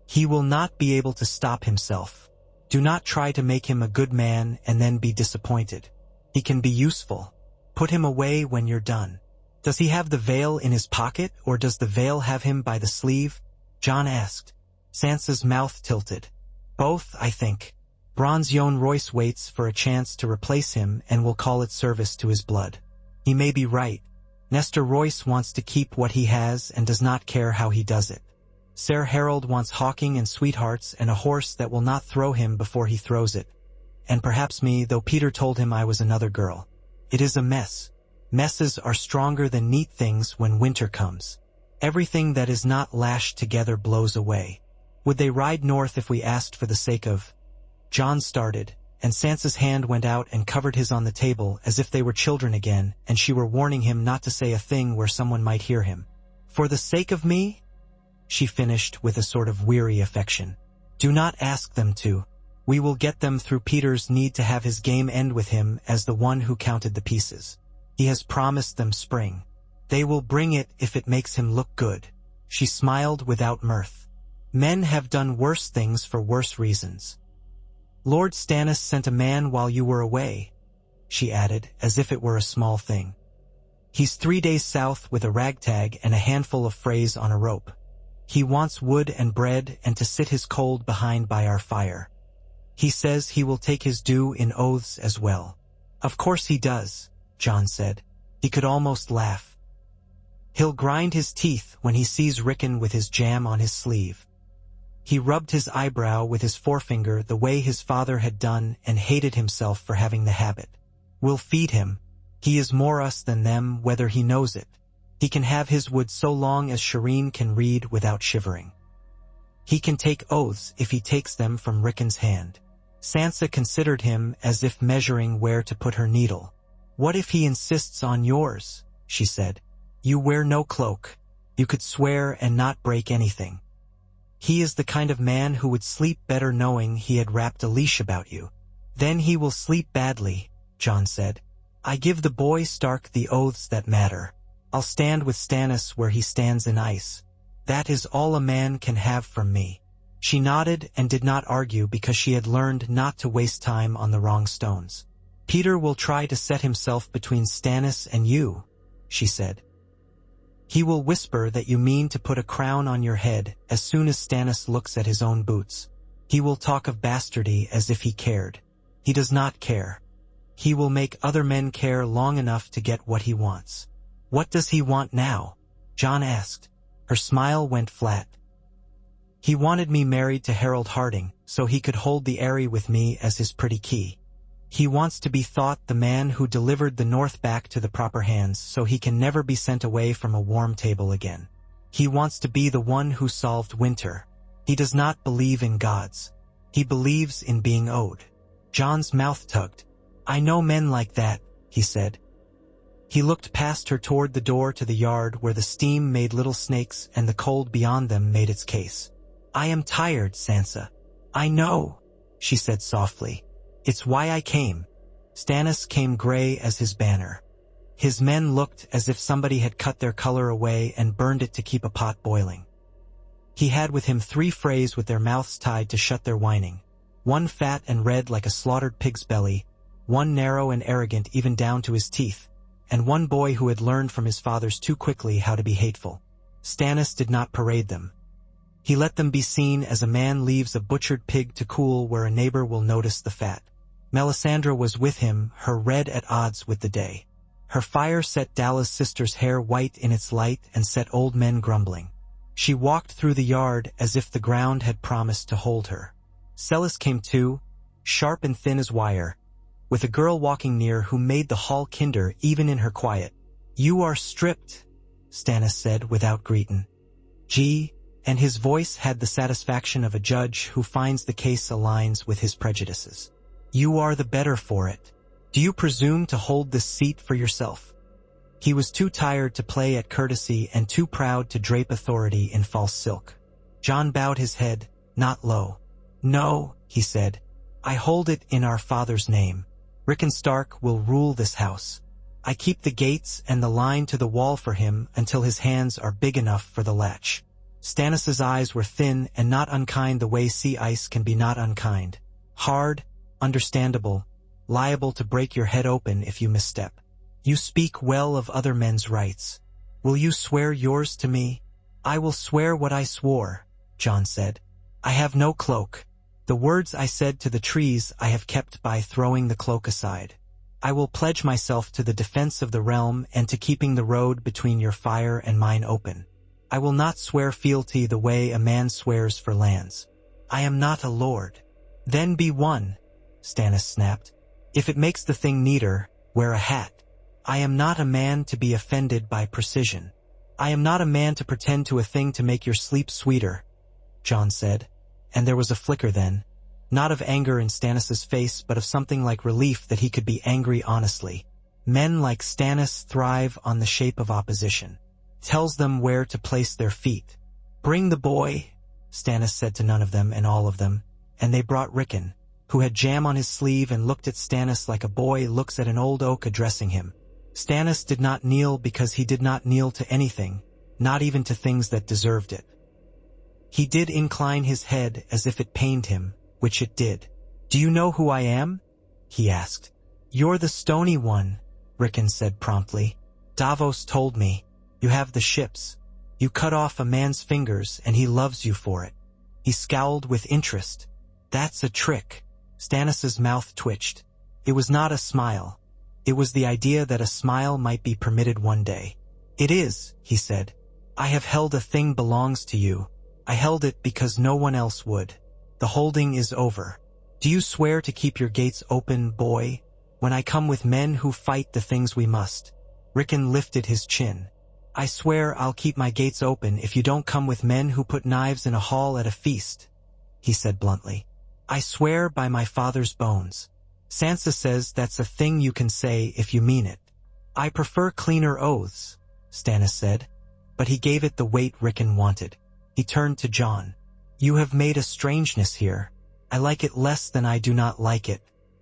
"He will not be able to stop himself. Do not try to make him a good man and then be disappointed. He can be useful. Put him away when you're done." "Does he have the veil in his pocket, or does the veil have him by the sleeve?" Jon asked. Sansa's mouth tilted. "Both, I think. Bronze Yohn Royce waits for a chance to replace him and will call it service to his blood. He may be right. Nestor Royce wants to keep what he has and does not care how he does it. Ser Harold wants hawking and sweethearts and a horse that will not throw him before he throws it. And perhaps me, though Peter told him I was another girl. It is a mess. Messes are stronger than neat things when winter comes. Everything that is not lashed together blows away. Would they ride north if we asked for the sake of—" Jon started, and Sansa's hand went out and covered his on the table as if they were children again and she were warning him not to say a thing where someone might hear him. "For the sake of me?" she finished with a sort of weary affection. "Do not ask them to. We will get them through Peter's need to have his game end with him as the one who counted the pieces. He has promised them spring. They will bring it if it makes him look good." She smiled without mirth. "Men have done worse things for worse reasons. Lord Stannis sent a man while you were away," she added, as if it were a small thing. "He's 3 days south with a ragtag and a handful of frays on a rope. He wants wood and bread and to sit his cold behind by our fire. He says he will take his due in oaths as well." "Of course he does," Jon said. He could almost laugh. "He'll grind his teeth when he sees Rickon with his jam on his sleeve." He rubbed his eyebrow with his forefinger the way his father had done and hated himself for having the habit. "We'll feed him. He is more us than them, whether he knows it. He can have his wood so long as Shireen can read without shivering. He can take oaths if he takes them from Rickon's hand." Sansa considered him as if measuring where to put her needle. "What if he insists on yours?" she said. "You wear no cloak. You could swear and not break anything. He is the kind of man who would sleep better knowing he had wrapped a leash about you." "Then he will sleep badly," Jon said. "I give the boy Stark the oaths that matter. I'll stand with Stannis where he stands in ice. That is all a man can have from me." She nodded and did not argue because she had learned not to waste time on the wrong stones. "Peter will try to set himself between Stannis and you," she said. "He will whisper that you mean to put a crown on your head as soon as Stannis looks at his own boots. He will talk of bastardy as if he cared. He does not care. He will make other men care long enough to get what he wants." "What does he want now?" Jon asked. Her smile went flat. He wanted me married to Harold Harding, so he could hold the Eyrie with me as his pretty key. He wants to be thought the man who delivered the North back to the proper hands so he can never be sent away from a warm table again. He wants to be the one who solved winter. He does not believe in gods. He believes in being owed. Jon's mouth tugged. I know men like that, he said. He looked past her toward the door to the yard where the steam made little snakes and the cold beyond them made its case. I am tired, Sansa. I know, she said softly. It's why I came. Stannis came gray as his banner. His men looked as if somebody had cut their color away and burned it to keep a pot boiling. He had with him 3 Freys with their mouths tied to shut their whining. 1 fat and red like a slaughtered pig's belly, 1 narrow and arrogant even down to his teeth, and 1 boy who had learned from his fathers too quickly how to be hateful. Stannis did not parade them. He let them be seen as a man leaves a butchered pig to cool where a neighbor will notice the fat. Melisandre was with him, her red at odds with the day. Her fire set Dalla's sister's hair white in its light and set old men grumbling. She walked through the yard as if the ground had promised to hold her. Celis came too, sharp and thin as wire, with a girl walking near who made the hall kinder even in her quiet. You are stripped, Stannis said without greeting. Gee, and his voice had the satisfaction of a judge who finds the case aligns with his prejudices. You are the better for it. Do you presume to hold this seat for yourself? He was too tired to play at courtesy and too proud to drape authority in false silk. Jon bowed his head, not low. No, he said. I hold it in our father's name. Rickon Stark will rule this house. I keep the gates and the line to the wall for him until his hands are big enough for the latch. Stannis's eyes were thin and not unkind the way sea ice can be not unkind. Hard, understandable, liable to break your head open if you misstep. You speak well of other men's rights. Will you swear yours to me? I will swear what I swore, Jon said. I have no cloak. The words I said to the trees I have kept by throwing the cloak aside. I will pledge myself to the defense of the realm and to keeping the road between your fire and mine open. I will not swear fealty the way a man swears for lands. I am not a lord. Then be one, Stannis snapped. If it makes the thing neater, wear a hat. I am not a man to be offended by precision. I am not a man to pretend to a thing to make your sleep sweeter, Jon said, and there was a flicker then, not of anger in Stannis's face but of something like relief that he could be angry honestly. Men like Stannis thrive on the shape of opposition. Tells them where to place their feet. Bring the boy, Stannis said to none of them and all of them, and they brought Rickon, who had jam on his sleeve and looked at Stannis like a boy looks at an old oak addressing him. Stannis did not kneel because he did not kneel to anything, not even to things that deserved it. He did incline his head as if it pained him, which it did. Do you know who I am? He asked. You're the stony one, Rickon said promptly. Davos told me. You have the ships. You cut off a man's fingers and he loves you for it. He scowled with interest. That's a trick. Stannis's mouth twitched. It was not a smile. It was the idea that a smile might be permitted one day. It is, he said. I have held a thing belongs to you. I held it because no one else would. The holding is over. Do you swear to keep your gates open, boy, when I come with men who fight the things we must? Rickon lifted his chin. I swear I'll keep my gates open if you don't come with men who put knives in a hall at a feast, he said bluntly. I swear by my father's bones. Sansa says that's a thing you can say if you mean it. I prefer cleaner oaths, Stannis said, but he gave it the weight Rickon wanted. He turned to Jon. You have made a strangeness here. I like it less than I do not like it.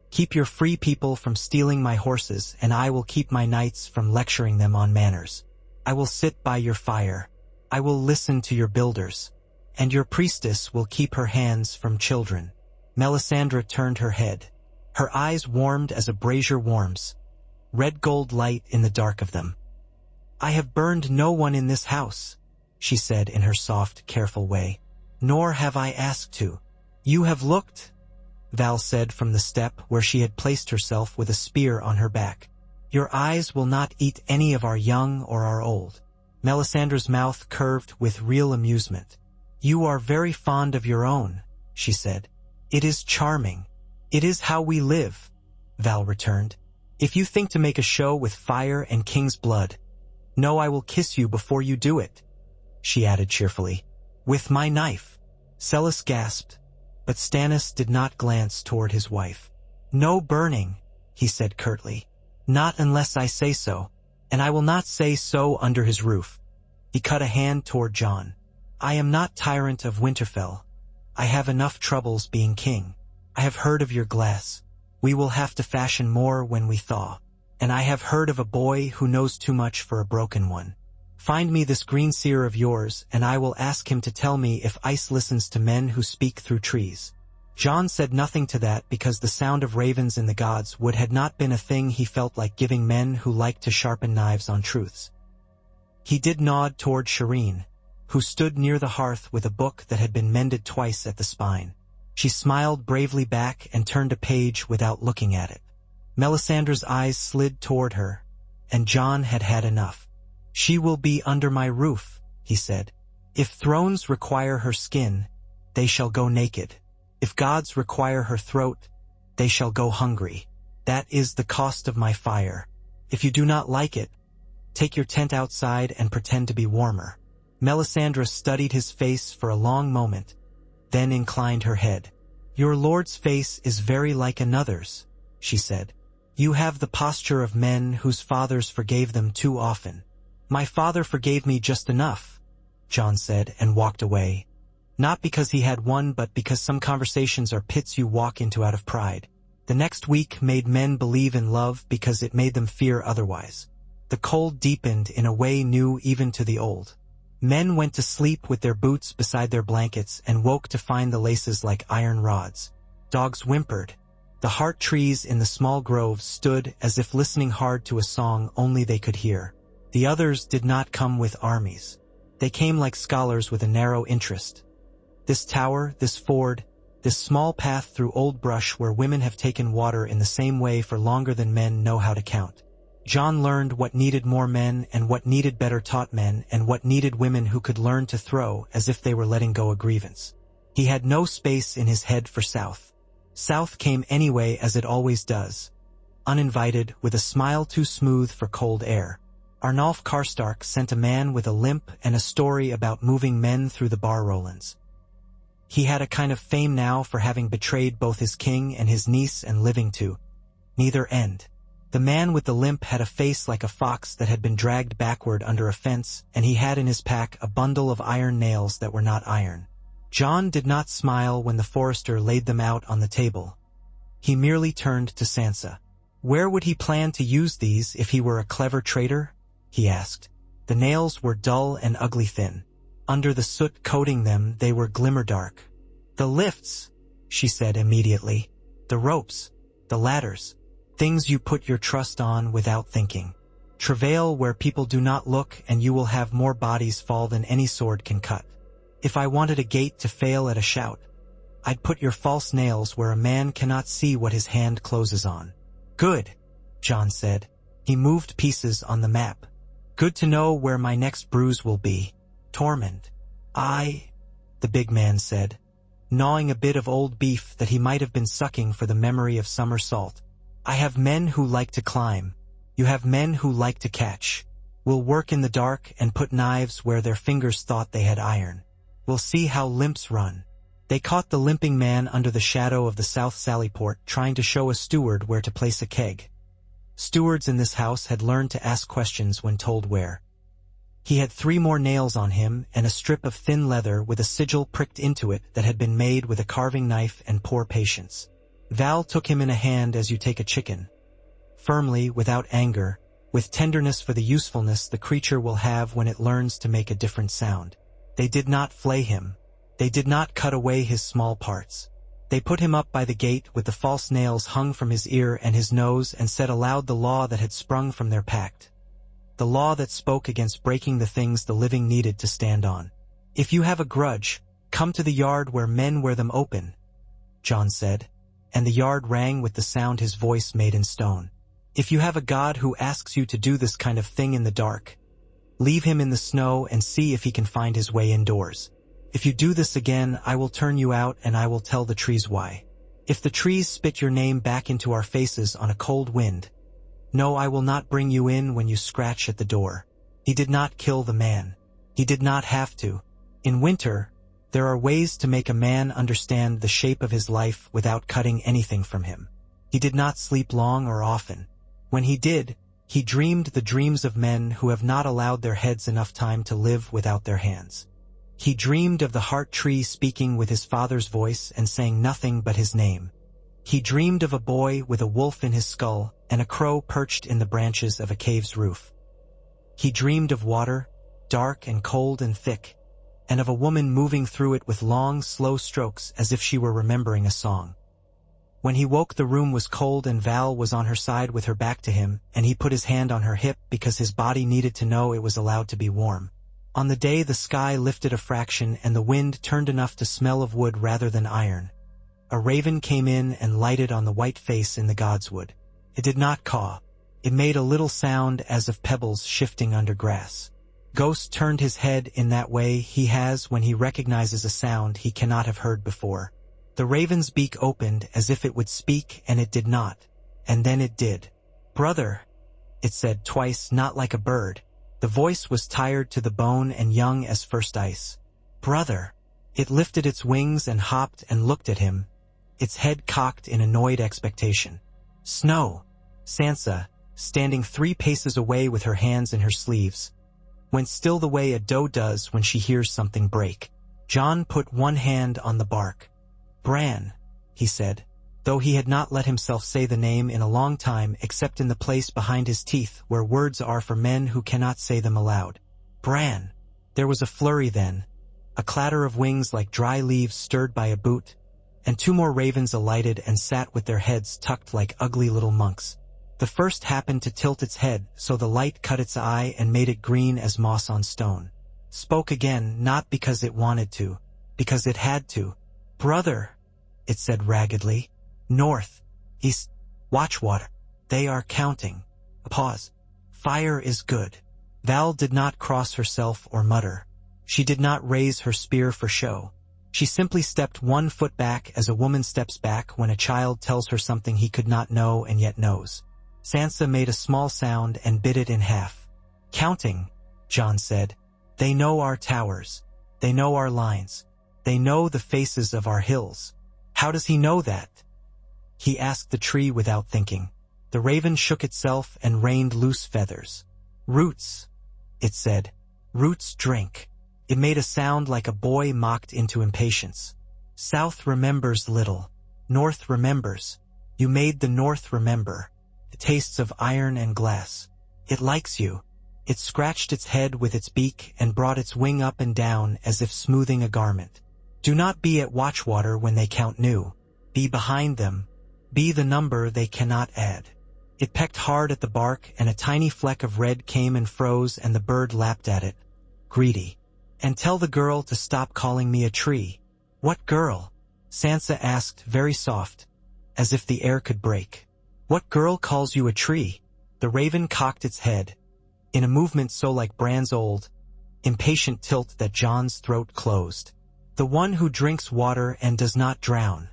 Keep your free people from stealing my horses, and I will keep my knights from lecturing them on manners. I will sit by your fire. I will listen to your builders. And your priestess will keep her hands from children. Melisandre turned her head. Her eyes warmed as a brazier warms, red gold light in the dark of them. I have burned no one in this house, she said in her soft, careful way. Nor have I asked to. You have looked, Val said from the step where she had placed herself with a spear on her back. Your eyes will not eat any of our young or our old. Melisandre's mouth curved with real amusement. "You are very fond of your own," she said. "It is charming. It is how we live," Val returned. "If you think to make a show with fire and king's blood, no, I will kiss you before you do it," she added cheerfully. "With my knife." Celis gasped, but Stannis did not glance toward his wife. "No burning," he said curtly. "Not unless I say so, and I will not say so under his roof." He cut a hand toward Jon. "I am not tyrant of Winterfell. I have enough troubles being king. I have heard of your glass. We will have to fashion more when we thaw. And I have heard of a boy who knows too much for a broken one. Find me this green seer of yours, and I will ask him to tell me if ice listens to men who speak through trees." Jon said nothing to that because the sound of ravens in the gods would had not been a thing he felt like giving men who liked to sharpen knives on truths. He did nod toward Shireen, who stood near the hearth with a book that had been mended twice at the spine. She smiled bravely back and turned a page without looking at it. Melisandre's eyes slid toward her, and Jon had had enough. "She will be under my roof," he said. "If thrones require her skin, they shall go naked. If gods require her throat, they shall go hungry. That is the cost of my fire. If you do not like it, take your tent outside and pretend to be warmer." Melisandre studied his face for a long moment, then inclined her head. "Your lord's face is very like another's," she said. "You have the posture of men whose fathers forgave them too often." "My father forgave me just enough," Jon said, and walked away. Not because he had one, but because some conversations are pits you walk into out of pride. The next week made men believe in love because it made them fear otherwise. The cold deepened in a way new even to the old. Men went to sleep with their boots beside their blankets and woke to find the laces like iron rods. Dogs whimpered. The heart trees in the small groves stood as if listening hard to a song only they could hear. The others did not come with armies. They came like scholars with a narrow interest. This tower, this ford, this small path through old brush where women have taken water in the same way for longer than men know how to count. Jon learned what needed more men and what needed better taught men and what needed women who could learn to throw as if they were letting go a grievance. He had no space in his head for South. South came anyway as it always does, uninvited, with a smile too smooth for cold air. Arnulf Karstark sent a man with a limp and a story about moving men through the bar Rolands. He had a kind of fame now for having betrayed both his king and his niece and living to neither end. The man with the limp had a face like a fox that had been dragged backward under a fence, and he had in his pack a bundle of iron nails that were not iron. Jon did not smile when the forester laid them out on the table. He merely turned to Sansa. Where would he plan to use these if he were a clever traitor? He asked. The nails were dull and ugly thin. Under the soot coating them, they were glimmer-dark. "The lifts," she said immediately. "The ropes, the ladders. Things you put your trust on without thinking. Travail where people do not look, and you will have more bodies fall than any sword can cut. If I wanted a gate to fail at a shout, I'd put your false nails where a man cannot see what his hand closes on." "Good," Jon said. He moved pieces on the map. "Good to know where my next bruise will be. Tormund." The big man said, gnawing a bit of old beef that he might have been sucking for the memory of summer salt. "I have men who like to climb. You have men who like to catch. We'll work in the dark and put knives where their fingers thought they had iron. We'll see how limps run." They caught the limping man under the shadow of the South Sallyport trying to show a steward where to place a keg. Stewards in this house had learned to ask questions when told where. He had 3 more nails on him and a strip of thin leather with a sigil pricked into it that had been made with a carving knife and poor patience. Val took him in a hand as you take a chicken. Firmly, without anger, with tenderness for the usefulness the creature will have when it learns to make a different sound. They did not flay him. They did not cut away his small parts. They put him up by the gate with the false nails hung from his ear and his nose and said aloud the law that had sprung from their pact. The law that spoke against breaking the things the living needed to stand on. "If you have a grudge, come to the yard where men wear them open," Jon said, and the yard rang with the sound his voice made in stone. "If you have a god who asks you to do this kind of thing in the dark, Leave him in the snow and see if he can find his way indoors. If you do this again, I will turn you out and I will tell the trees why. If the trees spit your name back into our faces on a cold wind, no, I will not bring you in when you scratch at the door. He did not kill the man. He did not have to. In winter, there are ways to make a man understand the shape of his life without cutting anything from him. He did not sleep long or often. When he did, he dreamed the dreams of men who have not allowed their heads enough time to live without their hands. He dreamed of the heart tree speaking with his father's voice and saying nothing but his name. He dreamed of a boy with a wolf in his skull and a crow perched in the branches of a cave's roof. He dreamed of water, dark and cold and thick, and of a woman moving through it with long, slow strokes as if she were remembering a song. When he woke, the room was cold and Val was on her side with her back to him, and he put his hand on her hip because his body needed to know it was allowed to be warm. On the day, the sky lifted a fraction and the wind turned enough to smell of wood rather than iron. A raven came in and lighted on the white face in the godswood. It did not caw. It made a little sound as of pebbles shifting under grass. Ghost turned his head in that way he has when he recognizes a sound he cannot have heard before. The raven's beak opened as if it would speak, and it did not. And then it did. "Brother," it said twice, not like a bird. The voice was tired to the bone and young as first ice. "Brother." It lifted its wings and hopped and looked at him, its head cocked in annoyed expectation. "Snow." Sansa, standing 3 paces away with her hands in her sleeves, went still the way a doe does when she hears something break. Jon put one hand on the bark. "Bran," he said, though he had not let himself say the name in a long time except in the place behind his teeth where words are for men who cannot say them aloud. "Bran." There was a flurry then, a clatter of wings like dry leaves stirred by a boot, and 2 more ravens alighted and sat with their heads tucked like ugly little monks. The first happened to tilt its head so the light cut its eye and made it green as moss on stone. Spoke again, not because it wanted to, because it had to. "Brother," it said raggedly. "North, east, Watchwater. They are counting." A pause. "Fire is good." Val did not cross herself or mutter. She did not raise her spear for show. She simply stepped 1 foot back as a woman steps back when a child tells her something he could not know and yet knows. Sansa made a small sound and bit it in half. "Counting," Jon said. "They know our towers. They know our lines. They know the faces of our hills." "How does he know that?" he asked the tree without thinking. The raven shook itself and rained loose feathers. "Roots," it said. "Roots drink." It made a sound like a boy mocked into impatience. "South remembers little. North remembers. You made the North remember. The tastes of iron and glass. It likes you." It scratched its head with its beak and brought its wing up and down as if smoothing a garment. "Do not be at Watchwater when they count new. Be behind them. Be the number they cannot add." It pecked hard at the bark, and a tiny fleck of red came and froze, and the bird lapped at it. "Greedy. And tell the girl to stop calling me a tree." "What girl?" Sansa asked, very soft, as if the air could break. "What girl calls you a tree?" The raven cocked its head, in a movement so like Bran's old, impatient tilt that Jon's throat closed. "The one who drinks water and does not drown,"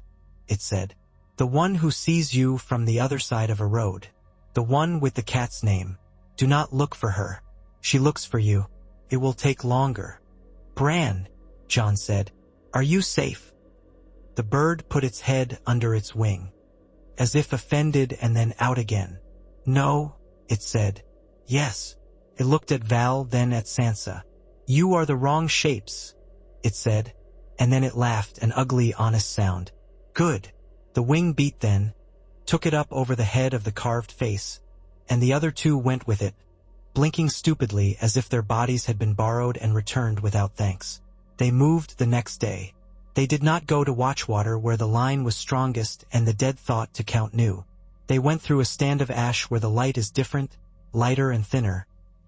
it said. "The one who sees you from the other side of a road. The one with the cat's name. Do not look for her. She looks for you. It will take longer." "Bran," Jon said, "are you safe?" The bird put its head under its wing, as if offended, and then out again. "No," it said. "Yes." It looked at Val, then at Sansa. "You are the wrong shapes," it said, and then it laughed, an ugly, honest sound. "Good." The wing beat then, took it up over the head of the carved face, and the other 2 went with it, blinking stupidly as if their bodies had been borrowed and returned without thanks. They moved the next day. They did not go to Watchwater where the line was strongest and the dead thought to count new. They went through a stand of ash where the light is different, lighter and thinner,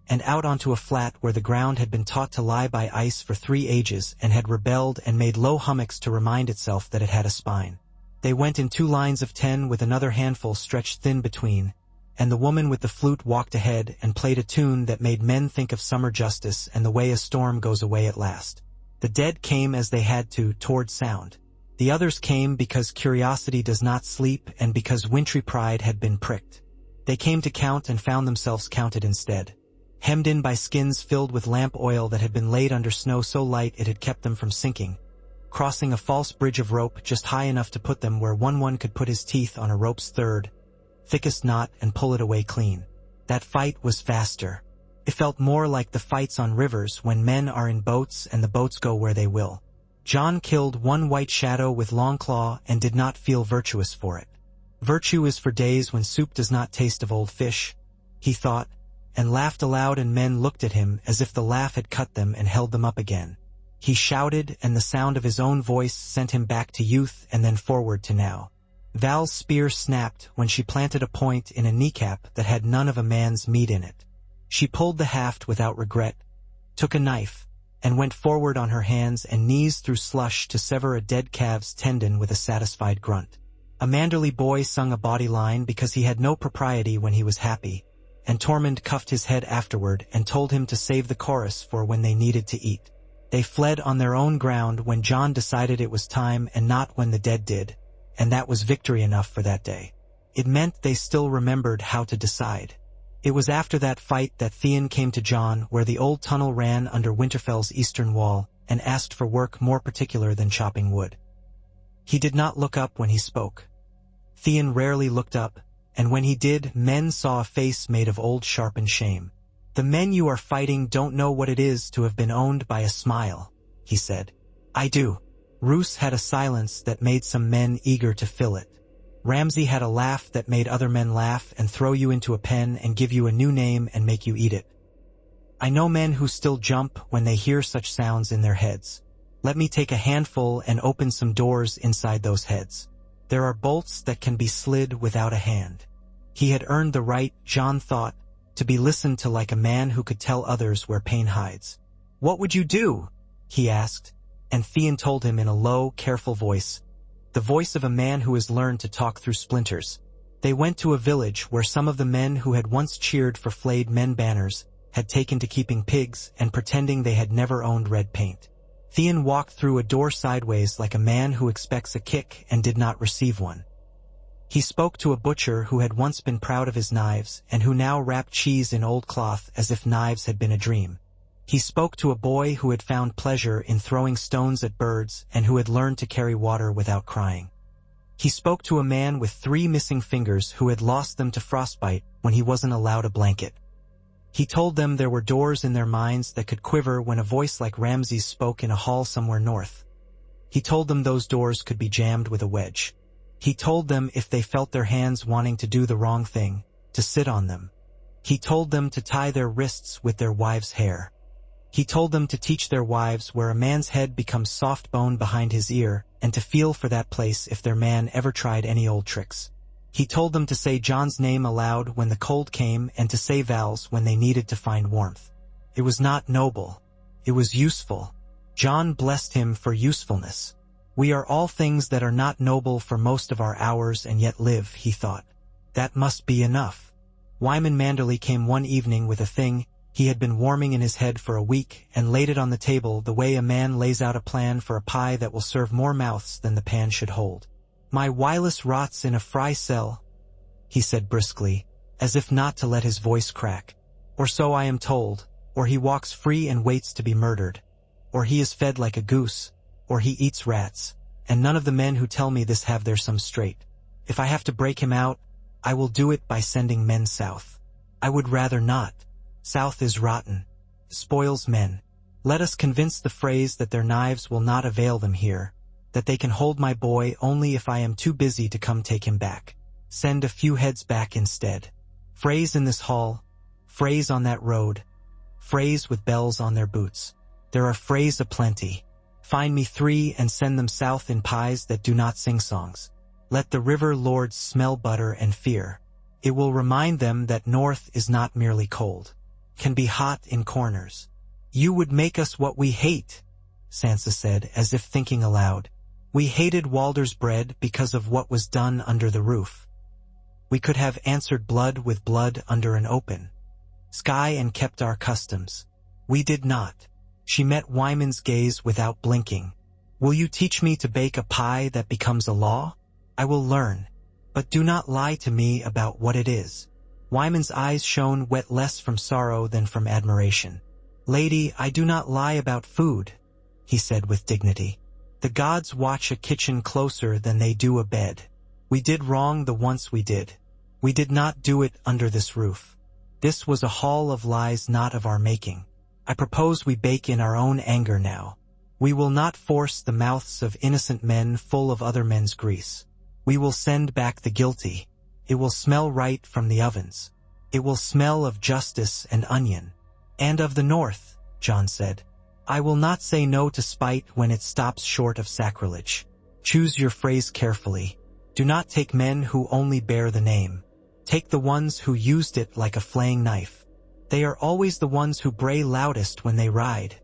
and out onto a flat where the ground had been taught to lie by ice for 3 ages and had rebelled and made low hummocks to remind itself that it had a spine. They went in 2 lines of 10 with another handful stretched thin between, and the woman with the flute walked ahead and played a tune that made men think of summer justice and the way a storm goes away at last. The dead came as they had to, toward sound. The others came because curiosity does not sleep and because wintry pride had been pricked. They came to count and found themselves counted instead. Hemmed in by skins filled with lamp oil that had been laid under snow so light it had kept them from sinking, crossing a false bridge of rope just high enough to put them where one could put his teeth on a rope's third, thickest knot and pull it away clean. That fight was faster. It felt more like the fights on rivers when men are in boats and the boats go where they will. Jon killed one white shadow with Longclaw and did not feel virtuous for it. Virtue is for days when soup does not taste of old fish, he thought, and laughed aloud, and men looked at him as if the laugh had cut them and held them up again. He shouted, and the sound of his own voice sent him back to youth and then forward to now. Val's spear snapped when she planted a point in a kneecap that had none of a man's meat in it. She pulled the haft without regret, took a knife, and went forward on her hands and knees through slush to sever a dead calf's tendon with a satisfied grunt. A Manderley boy sung a bawdy line because he had no propriety when he was happy, and Tormund cuffed his head afterward and told him to save the chorus for when they needed to eat. They fled on their own ground when Jon decided it was time and not when the dead did, and that was victory enough for that day. It meant they still remembered how to decide. It was after that fight that Theon came to Jon where the old tunnel ran under Winterfell's eastern wall and asked for work more particular than chopping wood. He did not look up when he spoke. Theon rarely looked up, and when he did, men saw a face made of old sharpened shame. "The men you are fighting don't know what it is to have been owned by a smile," he said. "I do." Roose had a silence that made some men eager to fill it. Ramsay had a laugh that made other men laugh and throw you into a pen and give you a new name and make you eat it. I know men who still jump when they hear such sounds in their heads. Let me take a handful and open some doors inside those heads. There are bolts that can be slid without a hand. He had earned the right, Jon thought, to be listened to like a man who could tell others where pain hides. "What would you do?" he asked, and Theon told him in a low, careful voice, the voice of a man who has learned to talk through splinters. They went to a village where some of the men who had once cheered for flayed men banners had taken to keeping pigs and pretending they had never owned red paint. Theon walked through a door sideways like a man who expects a kick and did not receive one. He spoke to a butcher who had once been proud of his knives and who now wrapped cheese in old cloth as if knives had been a dream. He spoke to a boy who had found pleasure in throwing stones at birds and who had learned to carry water without crying. He spoke to a man with 3 missing fingers who had lost them to frostbite when he wasn't allowed a blanket. He told them there were doors in their minds that could quiver when a voice like Ramsay's spoke in a hall somewhere north. He told them those doors could be jammed with a wedge. He told them if they felt their hands wanting to do the wrong thing, to sit on them. He told them to tie their wrists with their wives' hair. He told them to teach their wives where a man's head becomes soft bone behind his ear and to feel for that place if their man ever tried any old tricks. He told them to say Jon's name aloud when the cold came and to say Val's when they needed to find warmth. It was not noble. It was useful. Jon blessed him for usefulness. We are all things that are not noble for most of our hours and yet live, he thought. That must be enough. Wyman Manderley came one evening with a thing he had been warming in his head for a week and laid it on the table the way a man lays out a plan for a pie that will serve more mouths than the pan should hold. "My wireless rots in a fry cell," he said briskly, as if not to let his voice crack. "Or so I am told, or he walks free and waits to be murdered, or he is fed like a goose, or he eats rats, and none of the men who tell me this have their some straight. If I have to break him out, I will do it by sending men south. I would rather not. South is rotten. Spoils men. Let us convince the Freys that their knives will not avail them here, that they can hold my boy only if I am too busy to come take him back. Send a few heads back instead. Freys in this hall, Freys on that road, Freys with bells on their boots. There are Freys aplenty. Find me 3 and send them south in pies that do not sing songs. Let the river lords smell butter and fear. It will remind them that north is not merely cold, can be hot in corners. You would make us what we hate," Sansa said, as if thinking aloud. "We hated Walder's bread because of what was done under the roof. We could have answered blood with blood under an open sky and kept our customs. We did not. She met Wyman's gaze without blinking. Will you teach me to bake a pie that becomes a law? I will learn. But do not lie to me about what it is. Wyman's eyes shone wet less from sorrow than from admiration. Lady, I do not lie about food, he said with dignity. The gods watch a kitchen closer than they do a bed. We did wrong the once we did. We did not do it under this roof. This was a hall of lies not of our making. I propose we bake in our own anger now. We will not force the mouths of innocent men full of other men's grease. We will send back the guilty. It will smell right from the ovens. It will smell of justice and onion. And of the north, Jon said. I will not say no to spite when it stops short of sacrilege. Choose your phrase carefully. Do not take men who only bear the name. Take the ones who used it like a flaying knife. They are always the ones who bray loudest when they ride,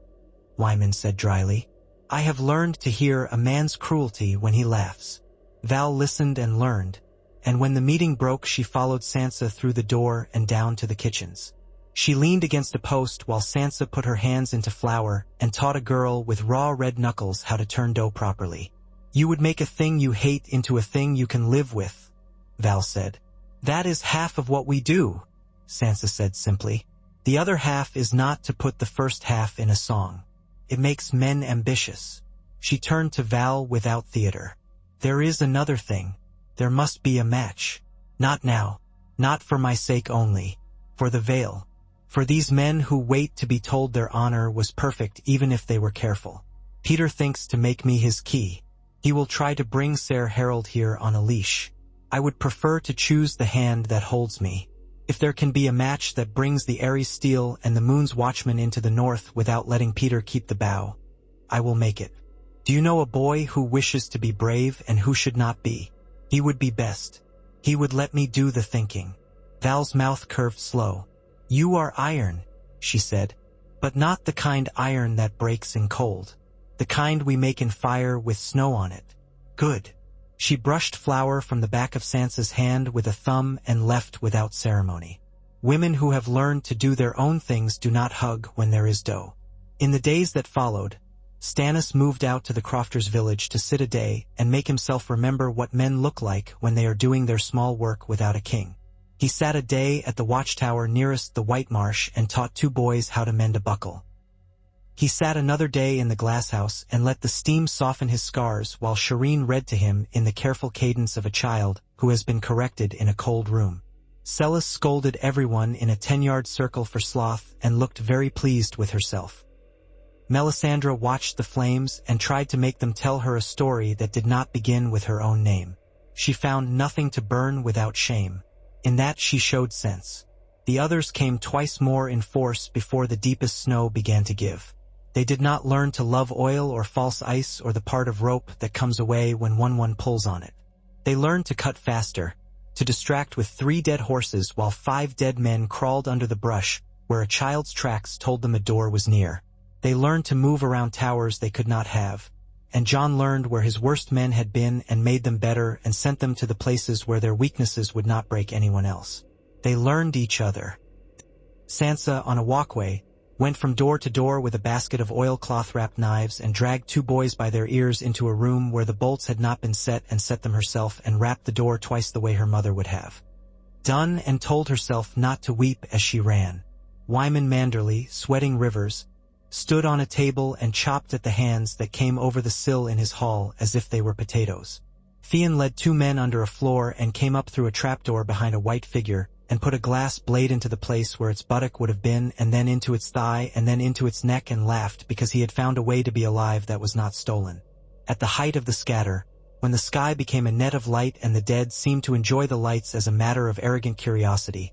Wyman said dryly. I have learned to hear a man's cruelty when he laughs. Val listened and learned, and when the meeting broke she followed Sansa through the door and down to the kitchens. She leaned against a post while Sansa put her hands into flour and taught a girl with raw red knuckles how to turn dough properly. You would make a thing you hate into a thing you can live with, Val said. That is half of what we do, Sansa said simply. The other half is not to put the first half in a song. It makes men ambitious. She turned to Val without theater. There is another thing. There must be a match. Not now. Not for my sake only. For the veil. For these men who wait to be told their honor was perfect even if they were careful. Peter thinks to make me his key. He will try to bring Ser Harold here on a leash. I would prefer to choose the hand that holds me. If there can be a match that brings the Ares steel and the moon's watchman into the north without letting Peter keep the bow, I will make it. Do you know a boy who wishes to be brave and who should not be? He would be best. He would let me do the thinking. Val's mouth curved slow. You are iron, she said, but not the kind iron that breaks in cold. The kind we make in fire with snow on it. Good. She brushed flour from the back of Sansa's hand with a thumb and left without ceremony. Women who have learned to do their own things do not hug when there is dough. In the days that followed, Stannis moved out to the crofters' village to sit a day and make himself remember what men look like when they are doing their small work without a king. He sat a day at the watchtower nearest the White Marsh and taught 2 boys how to mend a buckle. He sat another day in the glasshouse and let the steam soften his scars while Shireen read to him in the careful cadence of a child who has been corrected in a cold room. Celis scolded everyone in a 10-yard circle for sloth and looked very pleased with herself. Melisandre watched the flames and tried to make them tell her a story that did not begin with her own name. She found nothing to burn without shame. In that she showed sense. The others came twice more in force before the deepest snow began to give. They did not learn to love oil or false ice or the part of rope that comes away when one pulls on it. They learned to cut faster, to distract with 3 dead horses while 5 dead men crawled under the brush where a child's tracks told them a door was near. They learned to move around towers they could not have, and Jon learned where his worst men had been and made them better and sent them to the places where their weaknesses would not break anyone else. They learned each other. Sansa, on a walkway, went from door to door with a basket of oilcloth-wrapped knives and dragged 2 boys by their ears into a room where the bolts had not been set and set them herself and wrapped the door twice the way her mother would have done and told herself not to weep as she ran. Wyman Manderley, sweating rivers, stood on a table and chopped at the hands that came over the sill in his hall as if they were potatoes. Theon led 2 men under a floor and came up through a trapdoor behind a white figure and put a glass blade into the place where its buttock would have been and then into its thigh and then into its neck and laughed because he had found a way to be alive that was not stolen. At the height of the scatter, when the sky became a net of light and the dead seemed to enjoy the lights as a matter of arrogant curiosity,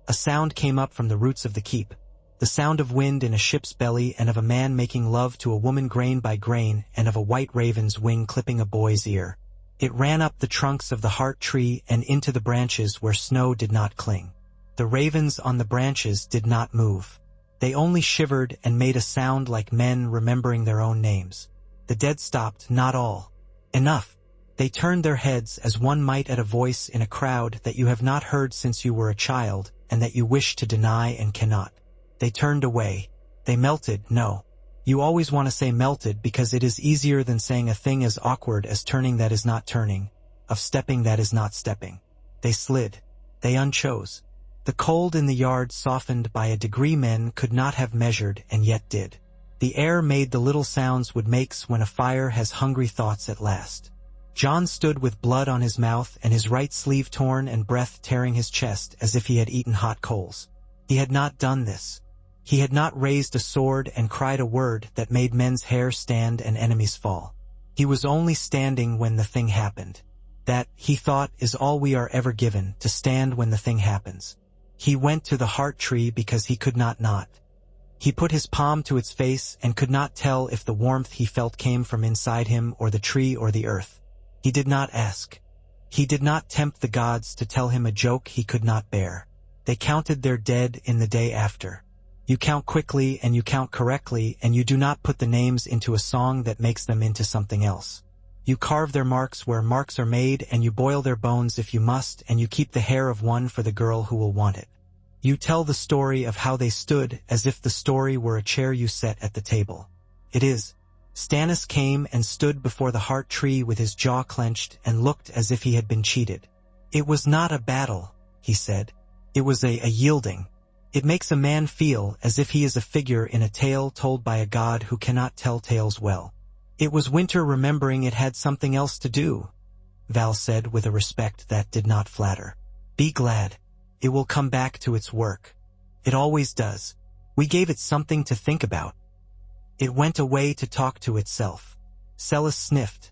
a sound came up from the roots of the keep, the sound of wind in a ship's belly and of a man making love to a woman grain by grain and of a white raven's wing clipping a boy's ear. It ran up the trunks of the heart tree and into the branches where snow did not cling. The ravens on the branches did not move. They only shivered and made a sound like men remembering their own names. The dead stopped, not all. Enough. They turned their heads as one might at a voice in a crowd that you have not heard since you were a child, and that you wish to deny and cannot. They turned away. They melted, no. You always want to say melted because it is easier than saying a thing as awkward as turning that is not turning, of stepping that is not stepping. They slid. They unchose. The cold in the yard softened by a degree men could not have measured and yet did. The air made the little sounds wood makes when a fire has hungry thoughts at last. Jon stood with blood on his mouth and his right sleeve torn and breath tearing his chest as if he had eaten hot coals. He had not done this. He had not raised a sword and cried a word that made men's hair stand and enemies fall. He was only standing when the thing happened. That, he thought, is all we are ever given, to stand when the thing happens. He went to the heart tree because he could not. He put his palm to its face and could not tell if the warmth he felt came from inside him or the tree or the earth. He did not ask. He did not tempt the gods to tell him a joke he could not bear. They counted their dead in the day after. You count quickly and you count correctly, and you do not put the names into a song that makes them into something else. You carve their marks where marks are made, and you boil their bones if you must, and you keep the hair of one for the girl who will want it. You tell the story of how they stood as if the story were a chair you set at the table. It is. Stannis came and stood before the heart tree with his jaw clenched and looked as if he had been cheated. It was not a battle, he said. It was a yielding. It makes a man feel as if he is a figure in a tale told by a god who cannot tell tales well. It was winter remembering it had something else to do, Val said with a respect that did not flatter. Be glad. It will come back to its work. It always does. We gave it something to think about. It went away to talk to itself. Celis sniffed,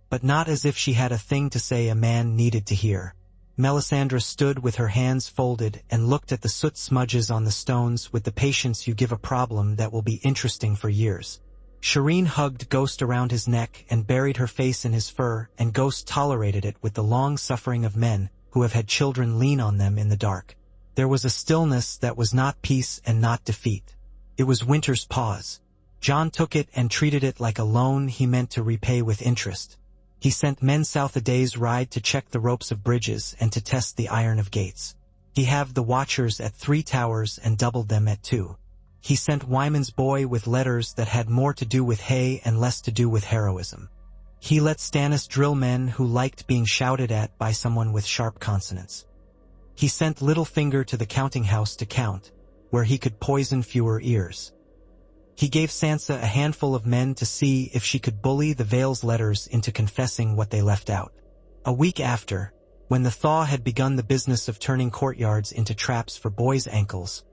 but not as if she had a thing to say a man needed to hear. Melisandre stood with her hands folded and looked at the soot smudges on the stones with the patience you give a problem that will be interesting for years. Shireen hugged Ghost around his neck and buried her face in his fur, and Ghost tolerated it with the long suffering of men who have had children lean on them in the dark. There was a stillness that was not peace and not defeat. It was winter's pause. Jon took it and treated it like a loan he meant to repay with interest. He sent men south a day's ride to check the ropes of bridges and to test the iron of gates. He halved the watchers at 3 towers and doubled them at 2. He sent Wyman's boy with letters that had more to do with hay and less to do with heroism. He let Stannis drill men who liked being shouted at by someone with sharp consonants. He sent Littlefinger to the counting house to count, where he could poison fewer ears. He gave Sansa a handful of men to see if she could bully the Vale's letters into confessing what they left out. A week after, when the thaw had begun the business of turning courtyards into traps for boys' ankles,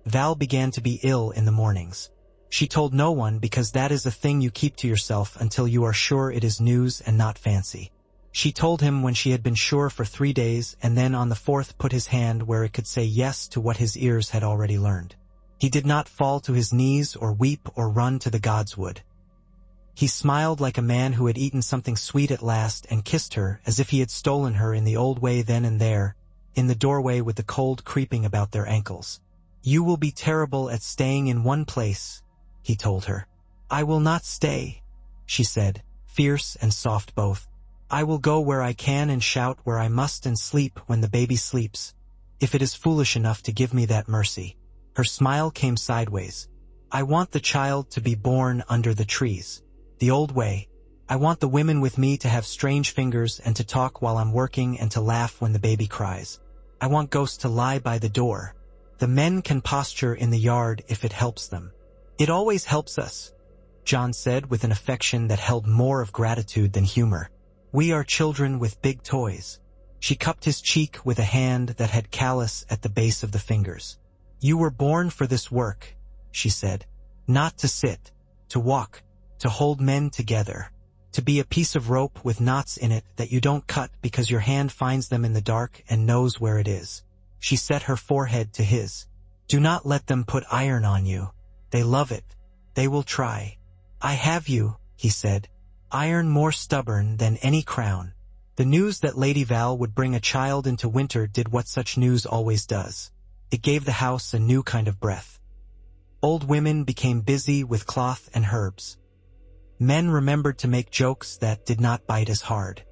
Val began to be ill in the mornings. She told no one because that is a thing you keep to yourself until you are sure it is news and not fancy. She told him when she had been sure for 3 days, and then on the 4th put his hand where it could say yes to what his ears had already learned. He did not fall to his knees or weep or run to the gods wood. He smiled like a man who had eaten something sweet at last and kissed her as if he had stolen her in the old way then and there, in the doorway with the cold creeping about their ankles. You will be terrible at staying in one place, he told her. I will not stay, she said, fierce and soft both. I will go where I can and shout where I must and sleep when the baby sleeps, if it is foolish enough to give me that mercy. Her smile came sideways. I want the child to be born under the trees. The old way. I want the women with me to have strange fingers and to talk while I'm working and to laugh when the baby cries. I want Ghost to lie by the door. The men can posture in the yard if it helps them. It always helps us, Jon said with an affection that held more of gratitude than humor. We are children with big toys. She cupped his cheek with a hand that had callus at the base of the fingers. You were born for this work, she said. Not to sit, to walk, to hold men together, to be a piece of rope with knots in it that you don't cut because your hand finds them in the dark and knows where it is. She set her forehead to his. Do not let them put iron on you. They love it. They will try. I have you, he said. Iron more stubborn than any crown. The news that Lady Val would bring a child into winter did what such news always does. It gave the house a new kind of breath. Old women became busy with cloth and herbs. Men remembered to make jokes that did not bite as hard.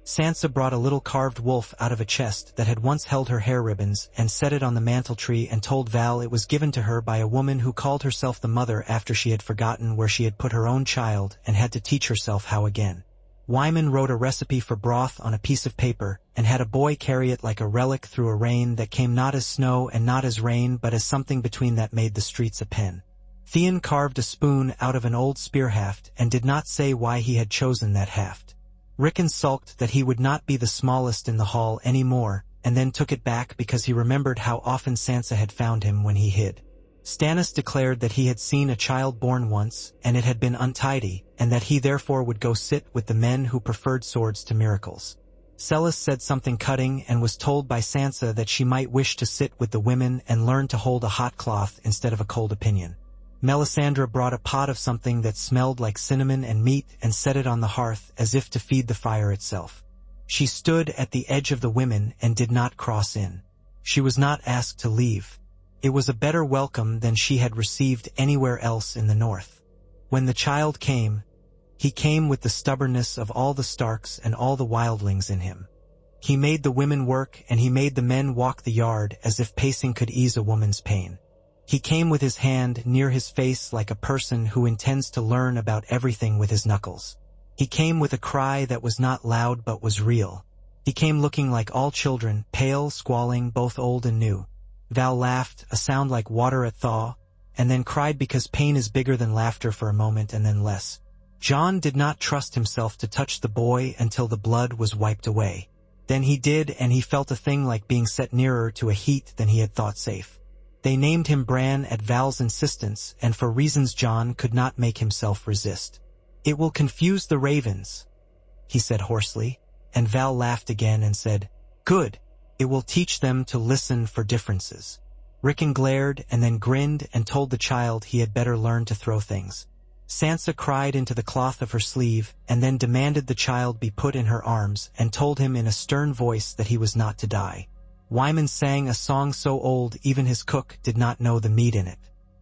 Sansa brought a little carved wolf out of a chest that had once held her hair ribbons and set it on the manteltree and told Val it was given to her by a woman who called herself the mother after she had forgotten where she had put her own child and had to teach herself how again. Wyman wrote a recipe for broth on a piece of paper and had a boy carry it like a relic through a rain that came not as snow and not as rain but as something between that made the streets a pen. Theon carved a spoon out of an old spear haft and did not say why he had chosen that haft. Rickon sulked that he would not be the smallest in the hall any more, and then took it back because he remembered how often Sansa had found him when he hid. Stannis declared that he had seen a child born once, and it had been untidy, and that he therefore would go sit with the men who preferred swords to miracles. Celis said something cutting and was told by Sansa that she might wish to sit with the women and learn to hold a hot cloth instead of a cold opinion. Melisandre brought a pot of something that smelled like cinnamon and meat and set it on the hearth as if to feed the fire itself. She stood at the edge of the women and did not cross in. She was not asked to leave. It was a better welcome than she had received anywhere else in the north. When the child came, he came with the stubbornness of all the Starks and all the wildlings in him. He made the women work and he made the men walk the yard as if pacing could ease a woman's pain. He came with his hand near his face like a person who intends to learn about everything with his knuckles. He came with a cry that was not loud but was real. He came looking like all children, pale, squalling, both old and new. Val laughed, a sound like water at thaw, and then cried because pain is bigger than laughter for a moment and then less. Jon did not trust himself to touch the boy until the blood was wiped away. Then he did, and he felt a thing like being set nearer to a heat than he had thought safe. They named him Bran at Val's insistence, and for reasons Jon could not make himself resist. "It will confuse the ravens," he said hoarsely, and Val laughed again and said, "Good. It will teach them to listen for differences." Rickon glared and then grinned and told the child he had better learn to throw things. Sansa cried into the cloth of her sleeve and then demanded the child be put in her arms and told him in a stern voice that he was not to die. Wyman sang a song so old even his cook did not know the meat in it.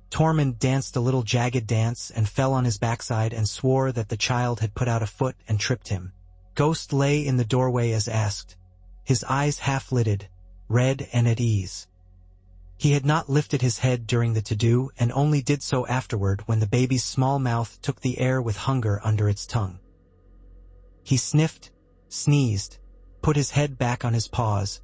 Tormund danced a little jagged dance and fell on his backside and swore that the child had put out a foot and tripped him. Ghost lay in the doorway as asked, his eyes half-lidded, red and at ease. He had not lifted his head during the to-do and only did so afterward when the baby's small mouth took the air with hunger under its tongue. He sniffed, sneezed, put his head back on his paws,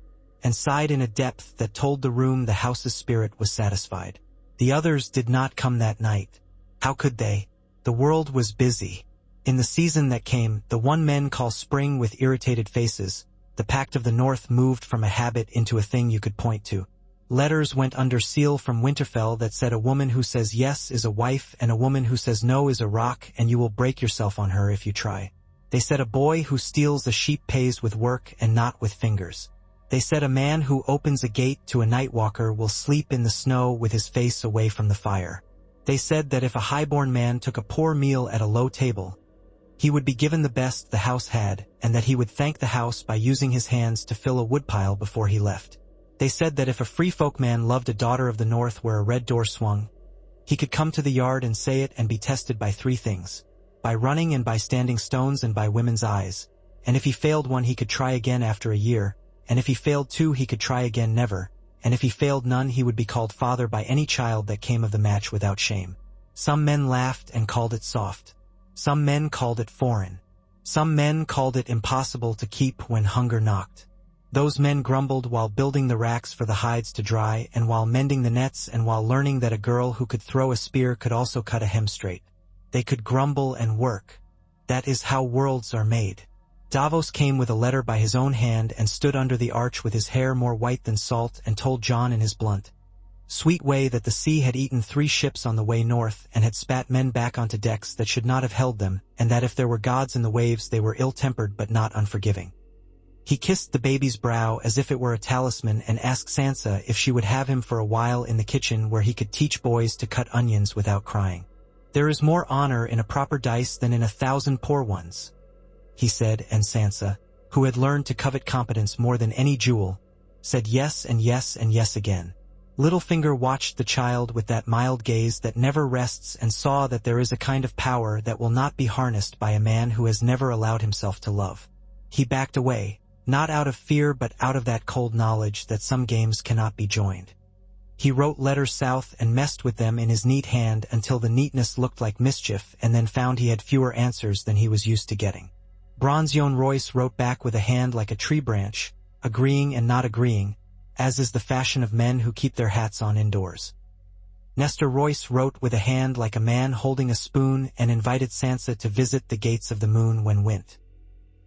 and sighed in a depth that told the room the house's spirit was satisfied. The others did not come that night. How could they? The world was busy. In the season that came, the one men call spring with irritated faces, the Pact of the North moved from a habit into a thing you could point to. Letters went under seal from Winterfell that said a woman who says yes is a wife and a woman who says no is a rock and you will break yourself on her if you try. They said a boy who steals a sheep pays with work and not with fingers. They said a man who opens a gate to a nightwalker will sleep in the snow with his face away from the fire. They said that if a highborn man took a poor meal at a low table, he would be given the best the house had, and that he would thank the house by using his hands to fill a woodpile before he left. They said that if a free folk man loved a daughter of the north where a red door swung, he could come to the yard and say it and be tested by three things: by running and by standing stones and by women's eyes. And if he failed one he could try again after a year, and if he failed two he could try again never, and if he failed none he would be called father by any child that came of the match without shame. Some men laughed and called it soft. Some men called it foreign. Some men called it impossible to keep when hunger knocked. Those men grumbled while building the racks for the hides to dry and while mending the nets and while learning that a girl who could throw a spear could also cut a hem straight. They could grumble and work. That is how worlds are made. Davos came with a letter by his own hand and stood under the arch with his hair more white than salt and told Jon in his blunt, sweet way that the sea had eaten 3 ships on the way north and had spat men back onto decks that should not have held them, and that if there were gods in the waves they were ill-tempered but not unforgiving. He kissed the baby's brow as if it were a talisman and asked Sansa if she would have him for a while in the kitchen where he could teach boys to cut onions without crying. "There is more honor in a proper dice than in 1,000 poor ones," he said, and Sansa, who had learned to covet competence more than any jewel, said yes and yes and yes again. Littlefinger watched the child with that mild gaze that never rests and saw that there is a kind of power that will not be harnessed by a man who has never allowed himself to love. He backed away, not out of fear but out of that cold knowledge that some games cannot be joined. He wrote letters south and messed with them in his neat hand until the neatness looked like mischief, and then found he had fewer answers than he was used to getting. Jon Royce wrote back with a hand like a tree branch, agreeing and not agreeing, as is the fashion of men who keep their hats on indoors. Nestor Royce wrote with a hand like a man holding a spoon and invited Sansa to visit the gates of the moon when wint.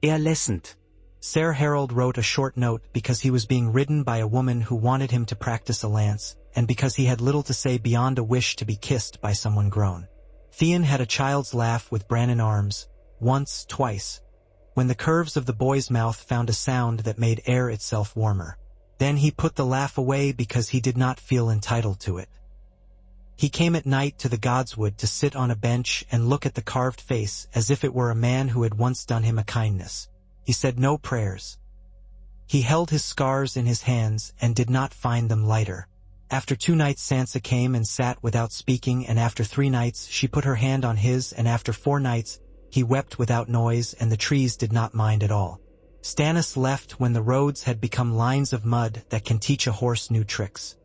Listened. Ser Harold wrote a short note because he was being ridden by a woman who wanted him to practice a lance, and because he had little to say beyond a wish to be kissed by someone grown. Theon had a child's laugh with Bran in arms, once, twice, when the curves of the boy's mouth found a sound that made air itself warmer. Then he put the laugh away because he did not feel entitled to it. He came at night to the godswood to sit on a bench and look at the carved face as if it were a man who had once done him a kindness. He said no prayers. He held his scars in his hands and did not find them lighter. After 2 nights Sansa came and sat without speaking, and after 3 nights she put her hand on his, and after 4 nights he wept without noise, and the trees did not mind at all. Stannis left when the roads had become lines of mud that can teach a horse new tricks.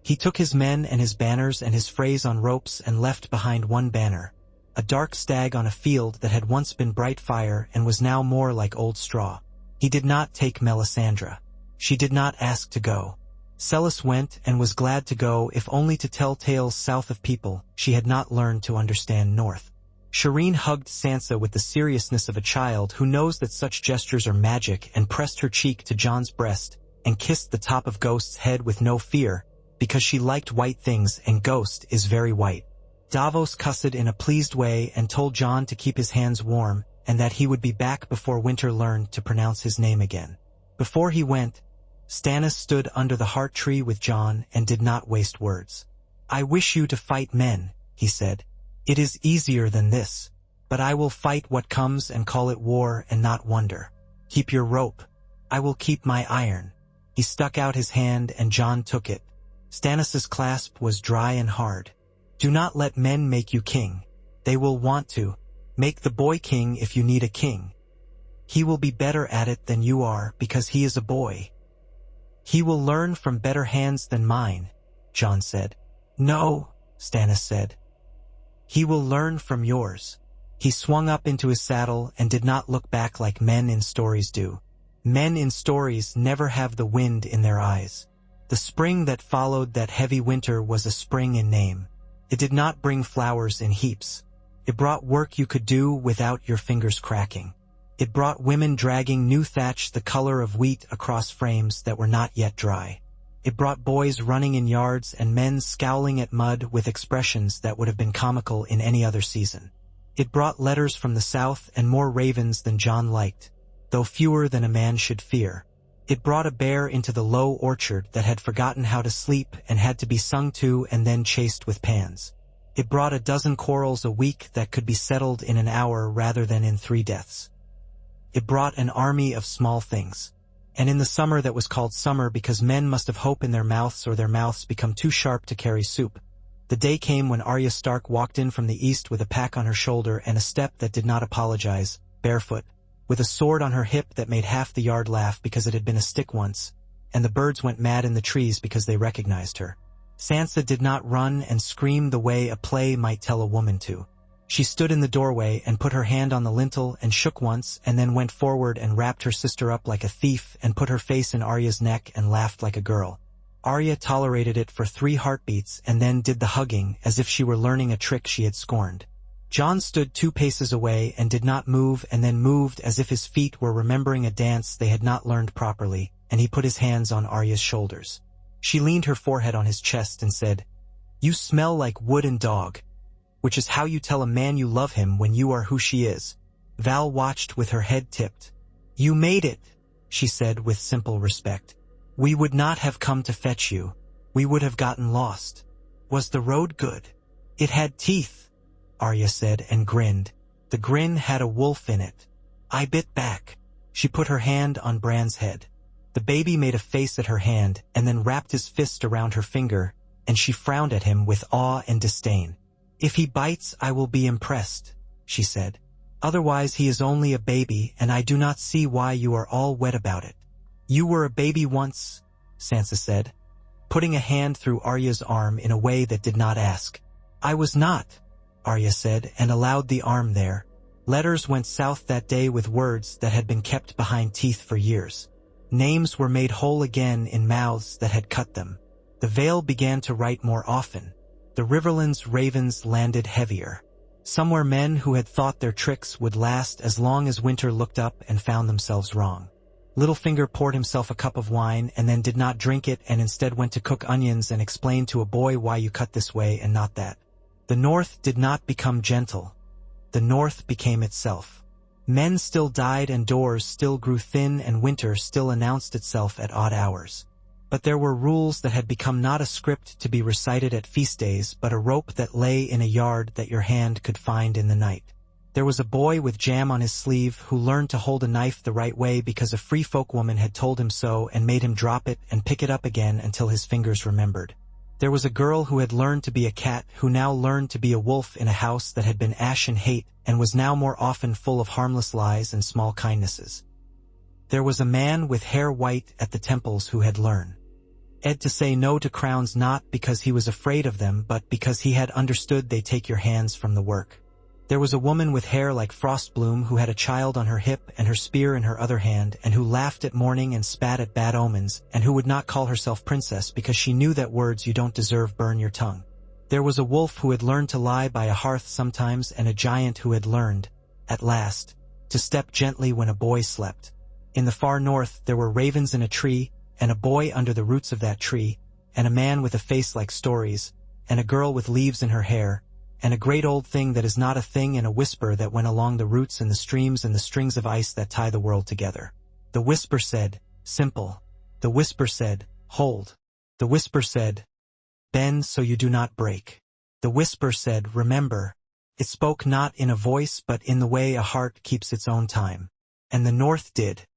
He took his men and his banners and his phrase on ropes and left behind one banner, a dark stag on a field that had once been bright fire and was now more like old straw. He did not take Melisandre. She did not ask to go. Celis went and was glad to go, if only to tell tales south of people she had not learned to understand north. Shireen hugged Sansa with the seriousness of a child who knows that such gestures are magic, and pressed her cheek to Jon's breast and kissed the top of Ghost's head with no fear, because she liked white things and Ghost is very white. Davos cussed in a pleased way and told Jon to keep his hands warm and that he would be back before winter learned to pronounce his name again. Before he went, Stannis stood under the heart tree with Jon and did not waste words. "I wish you to fight men," he said. "It is easier than this, but I will fight what comes and call it war and not wonder. Keep your rope. I will keep my iron." He stuck out his hand and Jon took it. Stannis's clasp was dry and hard. "Do not let men make you king. They will want to. Make the boy king if you need a king. He will be better at it than you are because he is a boy. He will learn from better hands than mine," Jon said. "No," Stannis said. "He will learn from yours." He swung up into his saddle and did not look back like men in stories do. Men in stories never have the wind in their eyes. The spring that followed that heavy winter was a spring in name. It did not bring flowers in heaps. It brought work you could do without your fingers cracking. It brought women dragging new thatch the color of wheat across frames that were not yet dry. It brought boys running in yards and men scowling at mud with expressions that would have been comical in any other season. It brought letters from the south and more ravens than Jon liked, though fewer than a man should fear. It brought a bear into the low orchard that had forgotten how to sleep and had to be sung to and then chased with pans. It brought a dozen quarrels a week that could be settled in an hour rather than in 3 deaths. It brought an army of small things. And in the summer that was called summer because men must have hope in their mouths or their mouths become too sharp to carry soup, the day came when Arya Stark walked in from the east with a pack on her shoulder and a step that did not apologize, barefoot, with a sword on her hip that made half the yard laugh because it had been a stick once, and the birds went mad in the trees because they recognized her. Sansa did not run and scream the way a play might tell a woman to. She stood in the doorway and put her hand on the lintel and shook once and then went forward and wrapped her sister up like a thief and put her face in Arya's neck and laughed like a girl. Arya tolerated it for 3 heartbeats and then did the hugging as if she were learning a trick she had scorned. Jon stood 2 paces away and did not move and then moved as if his feet were remembering a dance they had not learned properly, and he put his hands on Arya's shoulders. She leaned her forehead on his chest and said, "You smell like wood and dog," which is how you tell a man you love him when you are who she is. Val watched with her head tipped. "You made it," she said with simple respect. "We would not have come to fetch you. We would have gotten lost. Was the road good?" "It had teeth," Arya said and grinned. The grin had a wolf in it. "I bit back." She put her hand on Bran's head. The baby made a face at her hand and then wrapped his fist around her finger, and she frowned at him with awe and disdain. "If he bites, I will be impressed," she said. Otherwise he is only a baby, and I do not see why you are all wet about it." "You were a baby once," Sansa said, putting a hand through Arya's arm in a way that did not ask. "I was not," Arya said, and allowed the arm there. Letters went south that day with words that had been kept behind teeth for years. Names were made whole again in mouths that had cut them. The Vale began to write more often. The Riverlands ravens landed heavier. Some were men who had thought their tricks would last as long as winter looked up and found themselves wrong. Littlefinger poured himself a cup of wine and then did not drink it and instead went to cook onions and explain to a boy why you cut this way and not that. The North did not become gentle. The North became itself. Men still died and doors still grew thin and winter still announced itself at odd hours. But there were rules that had become not a script to be recited at feast days, but a rope that lay in a yard that your hand could find in the night. There was a boy with jam on his sleeve who learned to hold a knife the right way because a free folk woman had told him so and made him drop it and pick it up again until his fingers remembered. There was a girl who had learned to be a cat who now learned to be a wolf in a house that had been ash and hate and was now more often full of harmless lies and small kindnesses. There was a man with hair white at the temples who had learned to say no to crowns, not because he was afraid of them but because he had understood they take your hands from the work. There was a woman with hair like frostbloom who had a child on her hip and her spear in her other hand and who laughed at morning and spat at bad omens and who would not call herself princess because she knew that words you don't deserve burn your tongue. There was a wolf who had learned to lie by a hearth sometimes and a giant who had learned, at last, to step gently when a boy slept. In the far north there were ravens in a tree and a boy under the roots of that tree and a man with a face like stories and a girl with leaves in her hair and a great old thing that is not a thing and a whisper that went along the roots and the streams and the strings of ice that tie the world together. The whisper said, "Simple." The whisper said, "Hold." The whisper said, "Bend so you do not break." The whisper said, "Remember." It spoke not in a voice but in the way a heart keeps its own time. And the North did.